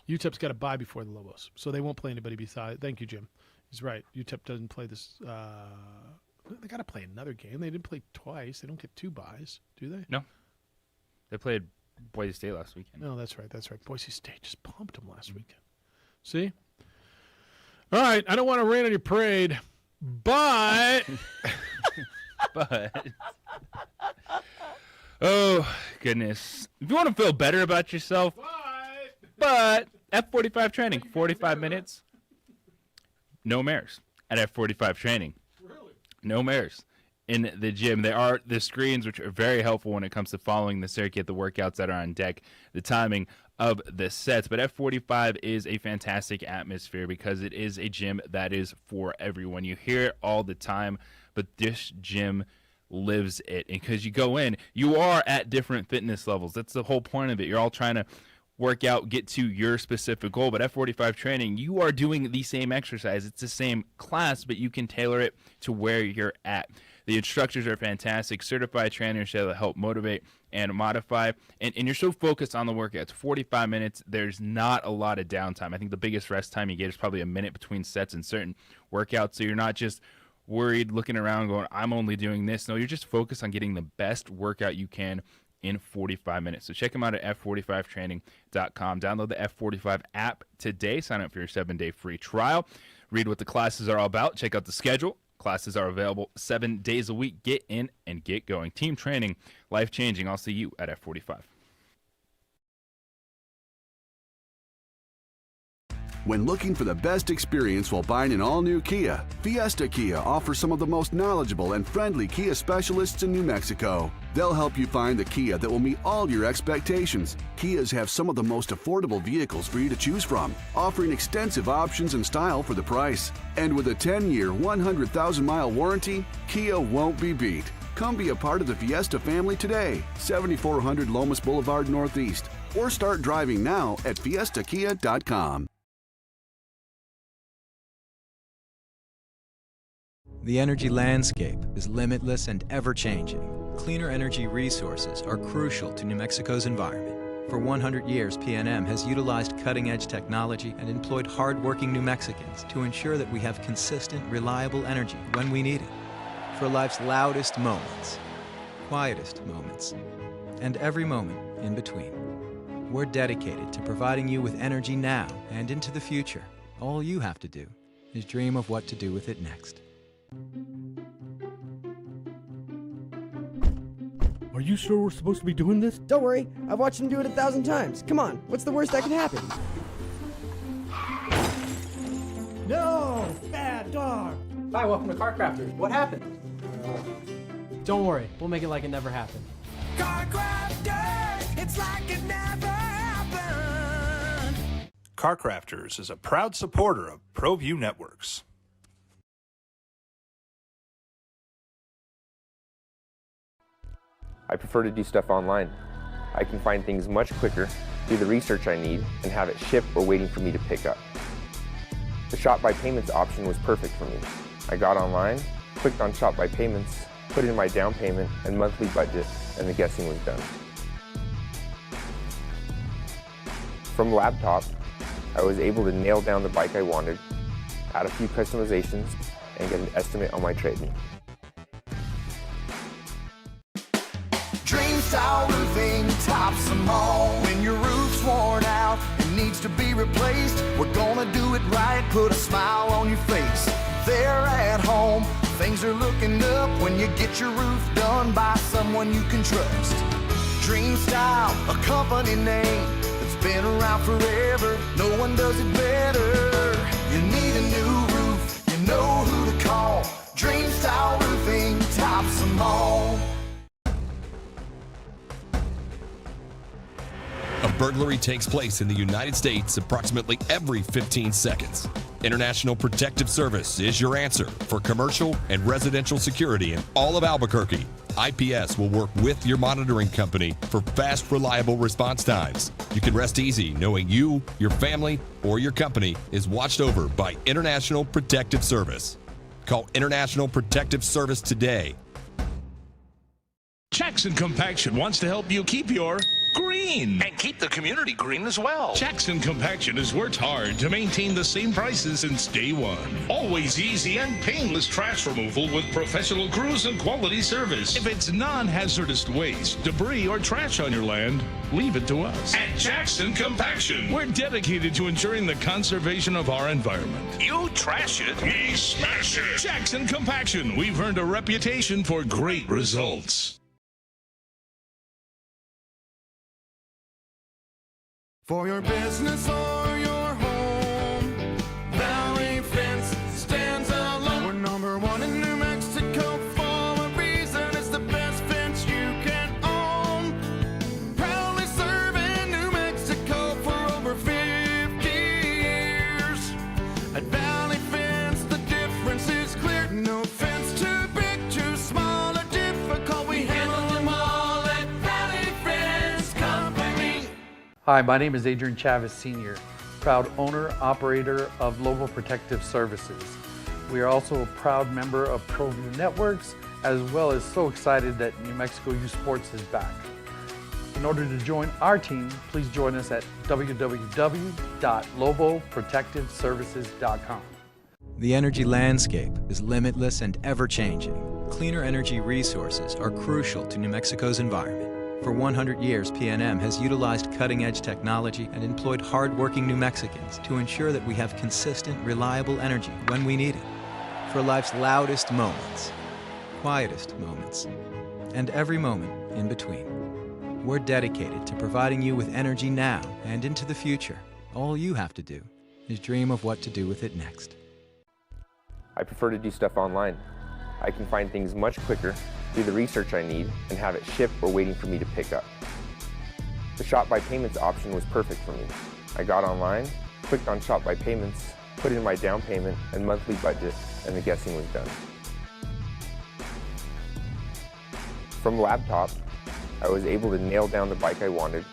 UTEP's got to buy before the Lobos, so they won't play anybody beside. Thank you, Jim. He's right. UTEP doesn't play this. They got to play another game. They didn't play twice. They don't get 2 buys, do they? No. They played Boise State last weekend. No, that's right. That's right. Boise State just pumped them last weekend. See? All right. I don't want to rain on your parade, but... Oh, goodness. If you want to feel better about yourself, but F45 training, 45 minutes, no mares at F45 training. Really? No mares in the gym. There are the screens, which are very helpful when it comes to following the circuit, the workouts that are on deck, the timing of the sets. But F45 is a fantastic atmosphere because it is a gym that is for everyone. You hear it all the time, but this gym lives it. And because you go in, you are at different fitness levels. That's the whole point of it. You're all trying to work out, get to your specific goal. But F45 training, you are doing the same exercise. It's the same class, but you can tailor it to where you're at. The instructors are fantastic, certified trainers that help motivate and modify. And you're so focused on the workouts. 45 minutes, there's not a lot of downtime. I think the biggest rest time you get is probably a minute between sets in certain workouts. So you're not just worried looking around going, I'm only doing this. No, you're just focused on getting the best workout you can in 45 minutes. So check them out at f45training.com. Download the F45 app today. Sign up for your 7-day free trial. Read what the classes are all about. Check out the schedule. Classes are available 7 days a week. Get in and get going. Team training, life-changing. I'll see you at F45. When looking for the best experience while buying an all-new Kia, Fiesta Kia offers some of the most knowledgeable and friendly Kia specialists in New Mexico. They'll help you find the Kia that will meet all your expectations. Kias have some of the most affordable vehicles for you to choose from, offering extensive options and style for the price. And with a 10-year, 100,000-mile warranty, Kia won't be beat. Come be a part of the Fiesta family today, 7400 Lomas Boulevard Northeast, or start driving now at fiestakia.com. The energy landscape is limitless and ever-changing. Cleaner energy resources are crucial to New Mexico's environment. For 100 years, PNM has utilized cutting-edge technology and employed hard-working New Mexicans to ensure that we have consistent, reliable energy when we need it. For life's loudest moments, quietest moments, and every moment in between. We're dedicated to providing you with energy now and into the future. All you have to do is dream of what to do with it next. Are you sure we're supposed to be doing this? Don't worry, I've watched him do it 1,000 times. Come on, what's the worst that can happen? No! Bad dog! Hi, welcome to Car Crafters. What happened? Don't worry, we'll make it like it never happened. Car Crafters, it's like it never happened. Car Crafters is a proud supporter of ProView Networks. I prefer to do stuff online. I can find things much quicker, do the research I need, and have it shipped or waiting for me to pick up. The Shop by Payments option was perfect for me. I got online, clicked on Shop by Payments, put in my down payment and monthly budget, and the guessing was done. From the laptop, I was able to nail down the bike I wanted, add a few customizations, and get an estimate on my trade-in. Dream Style Roofing tops them all. When your roof's worn out and needs to be replaced, we're gonna do it right, put a smile on your face. There at home, things are looking up when you get your roof done by someone you can trust. Dream Style, a company name that's been around forever. No one does it better. You need a new roof, you know who to call. Dream Style Roofing tops them all. A burglary takes place in the United States approximately every 15 seconds. International Protective Service is your answer for commercial and residential security in all of Albuquerque. IPS will work with your monitoring company for fast, reliable response times. You can rest easy knowing you, your family, or your company is watched over by International Protective Service. Call International Protective Service today. Jackson Compaction wants to help you keep your green and keep the community green as well. Jackson Compaction has worked hard to maintain the same prices since day one. Always easy and painless trash removal with professional crews and quality service. If it's non-hazardous waste, debris, or trash on your land, leave it to us. At Jackson Compaction, we're dedicated to ensuring the conservation of our environment. You trash it, we smash it. Jackson Compaction, we've earned a reputation for great results. For your business or your home, Valley Fence stands alone. We're number one in New Mexico for a reason. It's the best fence you can own. Proudly serving New Mexico for over 50 years. At Valley Fence, the difference is clear. No fence too big, too small, or difficult. We handle them all at Valley Fence Company. Hi, my name is Adrian Chavez Sr., proud owner, operator of Lobo Protective Services. We are also a proud member of ProView Networks, as well as so excited that New Mexico Youth Sports is back. In order to join our team, please join us at www.loboprotectiveservices.com. The energy landscape is limitless and ever-changing. Cleaner energy resources are crucial to New Mexico's environment. For 100 years, PNM has utilized cutting-edge technology and employed hard-working New Mexicans to ensure that we have consistent, reliable energy when we need it. For life's loudest moments, quietest moments, and every moment in between. We're dedicated to providing you with energy now and into the future. All you have to do is dream of what to do with it next. I prefer to do stuff online. I can find things much quicker, do the research I need, and have it shipped or waiting for me to pick up. The Shop by Payments option was perfect for me. I got online, clicked on Shop by Payments, put in my down payment and monthly budget, and the guessing was done. From laptop, I was able to nail down the bike I wanted,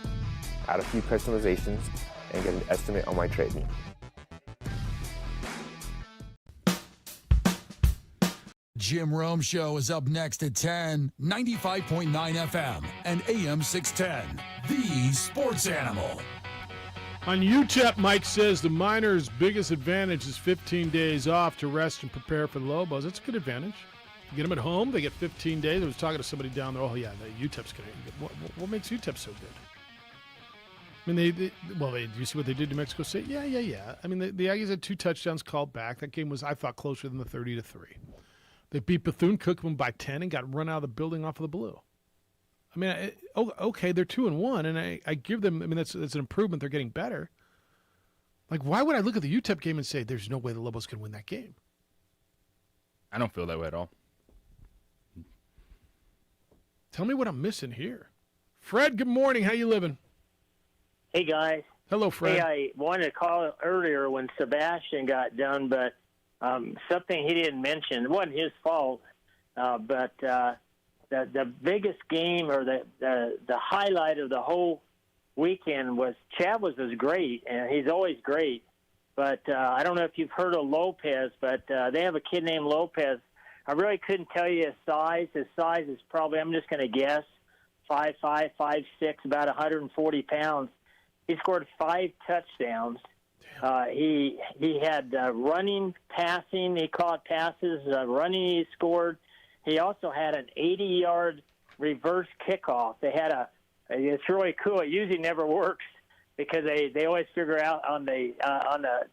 add a few customizations, and get an estimate on my trade-in. Jim Rome Show is up next at 10, 95.9 FM and AM 610. The Sports Animal. On UTEP, Mike says the Miners' biggest advantage is 15 days off to rest and prepare for the Lobos. That's a good advantage. You get them at home, they get 15 days. I was talking to somebody down there. Oh, yeah, the UTEP's going to. What makes UTEP so good? I mean, do you see what they did to Mexico State? Yeah. I mean, the Aggies had 2 touchdowns called back. That game was, I thought, closer than the 30-3. They beat Bethune-Cookman by 10 and got run out of the building off of the blue. I mean, okay, they're 2-1, and I give them. I mean, that's an improvement. They're getting better. Like, why would I look at the UTEP game and say there's no way the Lobos can win that game? I don't feel that way at all. Tell me what I'm missing here. Fred, good morning. How you living? Hey, guys. Hello, Fred. Hey, I wanted to call earlier when Sebastian got done, but something he didn't mention. It wasn't his fault, but the biggest game or the highlight of the whole weekend was Chavez was great, and he's always great. But I don't know if you've heard of Lopez, but they have a kid named Lopez. I really couldn't tell you his size. His size is probably, I'm just going to guess, 5'5", 5'6", about 140 pounds. He scored 5 touchdowns, He had running, passing. He caught passes. Running, he scored. He also had an 80-yard reverse kickoff. It's really cool. It usually never works because they always figure out on the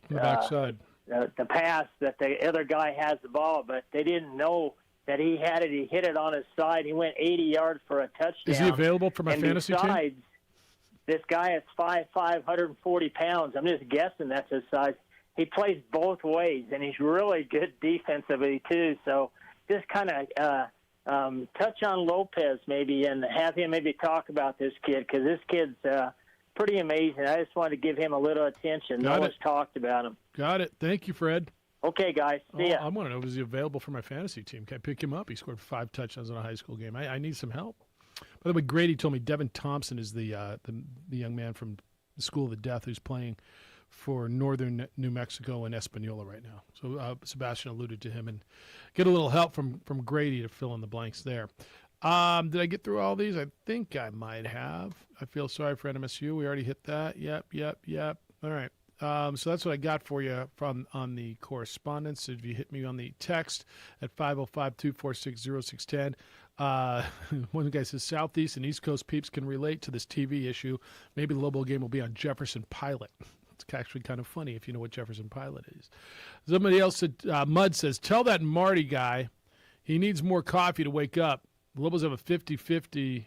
backside the pass that the other guy has the ball, but they didn't know that he had it. He hit it on his side. He went 80 yards for a touchdown. Is he available for my fantasy besides, team? This guy is 5'5", 140 pounds. I'm just guessing that's his size. He plays both ways, and he's really good defensively too. So just kind of touch on Lopez maybe and have him maybe talk about this kid because this kid's pretty amazing. I just wanted to give him a little attention. No one's talked about him. Got it. Thank you, Fred. Okay, guys. See ya. I want to know, is he available for my fantasy team? Can I pick him up? He scored 5 touchdowns in a high school game. I need some help. By the way, Grady told me Devin Thompson is the young man from the School of the Deaf who's playing for Northern New Mexico and Espanola right now. So Sebastian alluded to him, and get a little help from Grady to fill in the blanks there. Did I get through all these? I think I might have. I feel sorry for NMSU. We already hit that. Yep. All right. So that's what I got for you on the correspondence. If you hit me on the text at 505-246-0610. One guy says Southeast and East Coast peeps can relate to this TV issue. Maybe the Lobo game will be on Jefferson Pilot. It's actually kind of funny if you know what Jefferson Pilot is. Somebody else said, Mud says, tell that Marty guy he needs more coffee to wake up. The Lobos have a 50-50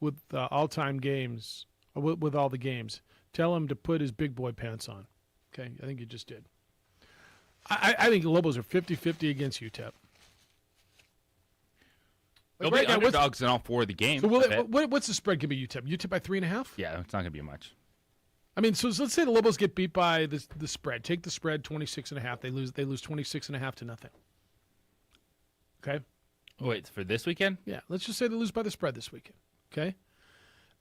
with all-time games, with all the games. Tell him to put his big boy pants on. Okay, I think you just did. I think the Lobos are 50-50 against UTEP. They'll be underdogs in all 4 of the games. So what's the spread going to be UTEP? UTEP by 3.5? Yeah, it's not going to be much. I mean, so let's say the Lobos get beat by the spread. Take the spread, 26.5. They lose 26.5 to nothing. Okay? Wait, for this weekend? Yeah, let's just say they lose by the spread this weekend. Okay?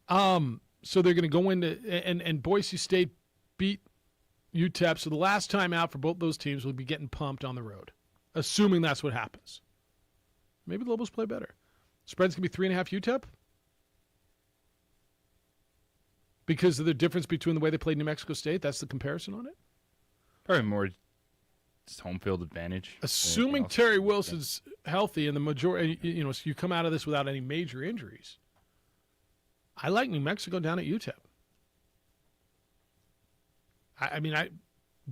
So they're going to go into and Boise State beat UTEP. So the last time out for both those teams will be getting pumped on the road, assuming that's what happens. Maybe the Lobos play better. Spread's going to be 3.5 UTEP because of the difference between the way they played New Mexico State. That's the comparison on it. Probably more just home field advantage. Assuming Terry Wilson's healthy and the majority, so you come out of this without any major injuries. I like New Mexico down at UTEP.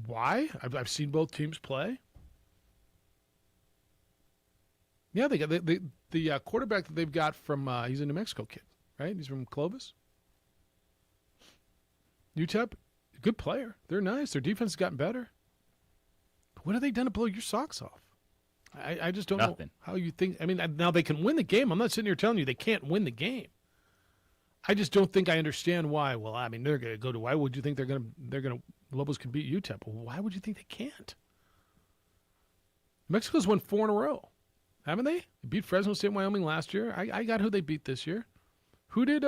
Why? I've seen both teams play. Yeah, they got the quarterback that they've got from he's a New Mexico kid, right? He's from Clovis. UTEP, good player. They're nice. Their defense has gotten better. But what have they done to blow your socks off? I just don't know how you think. I mean, now they can win the game. I'm not sitting here telling you they can't win the game. I just don't think I understand why. Well, I mean, they're going to go to. Why would you think they're going to? Lobos can beat UTEP. Well, why would you think they can't? Mexico's won 4 in a row, haven't they? They beat Fresno State, Wyoming last year. I got who they beat this year. Who did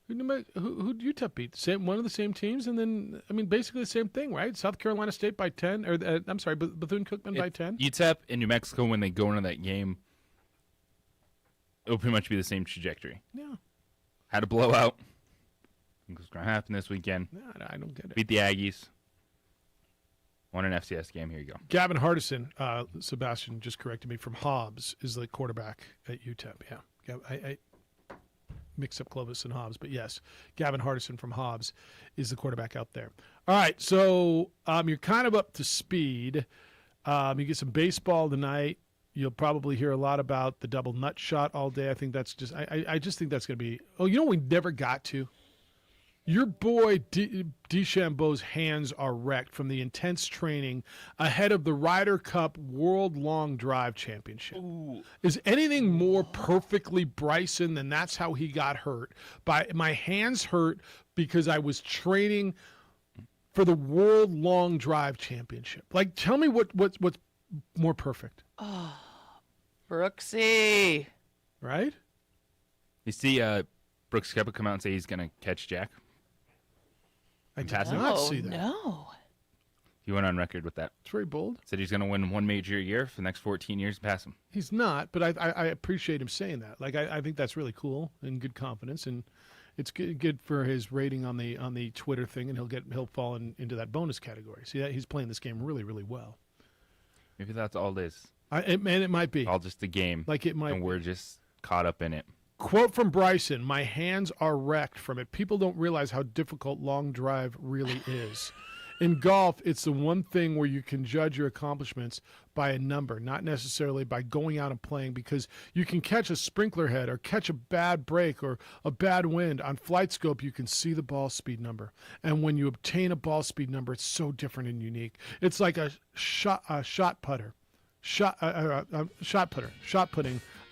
UTEP beat? One of the same teams, and then basically the same thing, right? South Carolina State by 10, or Bethune-Cookman by 10. UTEP and New Mexico, when they go into that game, it'll pretty much be the same trajectory. Yeah. Had a blowout. What's going to happen this weekend? No, I don't get it. Beat the Aggies. Won an FCS game. Here you go. Gavin Hardison, Sebastian just corrected me, from Hobbs is the quarterback at UTEP. Yeah. I mixed up Clovis and Hobbs, but yes, Gavin Hardison from Hobbs is the quarterback out there. All right, so you're kind of up to speed. You get some baseball tonight. You'll probably hear a lot about the double nut shot all day. I think that's just I just think that's going to be – you know what we never got to? Your boy DeChambeau's hands are wrecked from the intense training ahead of the Ryder Cup World Long Drive Championship. Ooh. Is anything more perfectly Bryson than that's how he got hurt? My hands hurt because I was training for the World Long Drive Championship. Like, tell me what's more perfect. Oh, Brooksy. Right? You see Brooks Koepka come out and say he's going to catch Jack? I did not see that. No. He went on record with that. It's very bold. Said he's going to win one major year for the next 14 years and pass him. He's not, but I appreciate him saying that. Like, I think that's really cool and good confidence. And It's good for his rating on the Twitter thing, and he'll fall into that bonus category. See that he's playing this game really, really well. Maybe that's all it is. It might be all just a game. Like it might. And we're just caught up in it. Quote from Bryson: "My hands are wrecked from it. People don't realize how difficult long drive really is. In golf, it's the one thing where you can judge your accomplishments by a number, not necessarily by going out and playing, because you can catch a sprinkler head or catch a bad break or a bad wind. On Flight Scope, you can see the ball speed number. And when you obtain a ball speed number, it's so different and unique. It's like a shot putting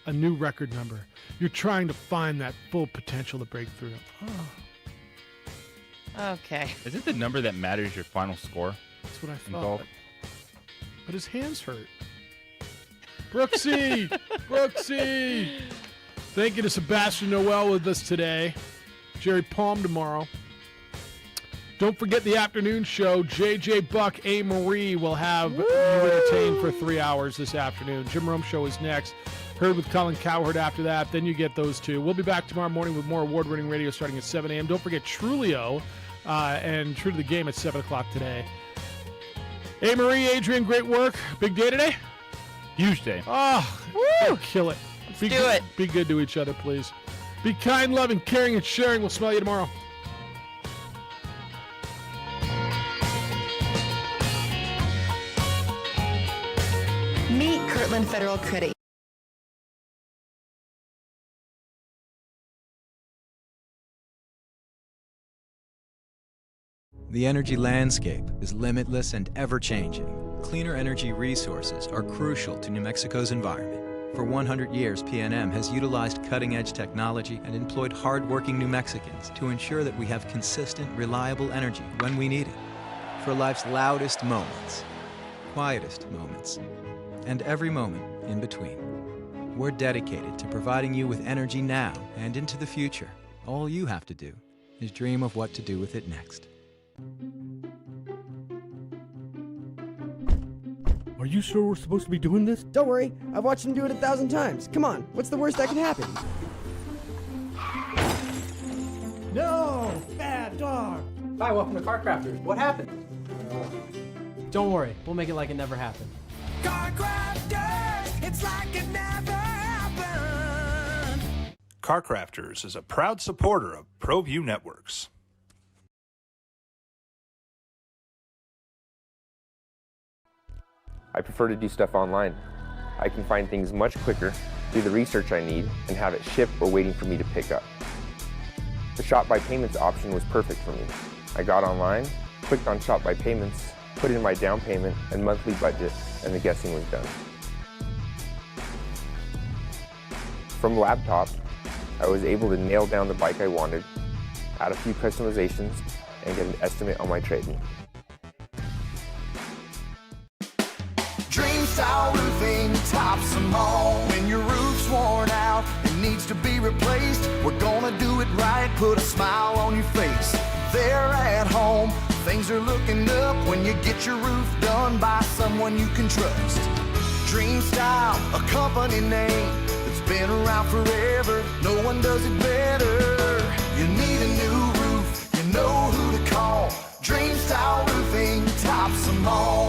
a new record number. You're trying to find that full potential to break through." Oh. Okay. Is it the number that matters your final score? That's what I in thought. golf? But his hands hurt. Brooksy! Brooksy! Thank you to Sebastian Noel with us today. Jerry Palm tomorrow. Don't forget the afternoon show. JJ Buck, A. Marie will have you entertained for 3 hours this afternoon. Jim Rome show is next. Heard with Colin Cowherd after that. Then you get those two. We'll be back tomorrow morning with more award-winning radio starting at 7 a.m. Don't forget Trulio and True to the Game at 7 o'clock today. Hey, Marie, Adrian, great work. Big day today? Huge day. Oh, kill it. Let's do it. Be good to each other, please. Be kind, loving, caring, and sharing. We'll smell you tomorrow. Meet Kirtland Federal Credit. The energy landscape is limitless and ever-changing. Cleaner energy resources are crucial to New Mexico's environment. For 100 years, PNM has utilized cutting-edge technology and employed hard-working New Mexicans to ensure that we have consistent, reliable energy when we need it. For life's loudest moments, quietest moments, and every moment in between. We're dedicated to providing you with energy now and into the future. All you have to do is dream of what to do with it next. Are you sure we're supposed to be doing this? Don't worry, I've watched him do it 1,000 times. Come on, what's the worst that can happen? No! Bad dog! Hi, welcome to Car Crafters. What happened? Don't worry, we'll make it like it never happened. Car Crafters, it's like it never happened. Car Crafters is a proud supporter of ProView Networks. I prefer to do stuff online. I can find things much quicker, do the research I need, and have it shipped or waiting for me to pick up. The Shop by Payments option was perfect for me. I got online, clicked on Shop by Payments, put in my down payment and monthly budget, and the guessing was done. From laptop, I was able to nail down the bike I wanted, add a few customizations, and get an estimate on my trade-in. Dream Style Roofing tops them all. When your roof's worn out and needs to be replaced, we're gonna do it right, put a smile on your face. There at home, things are looking up when you get your roof done by someone you can trust. Dream Style, a company name that's been around forever. No one does it better. You need a new roof, you know who to call. Dream Style Roofing tops them all.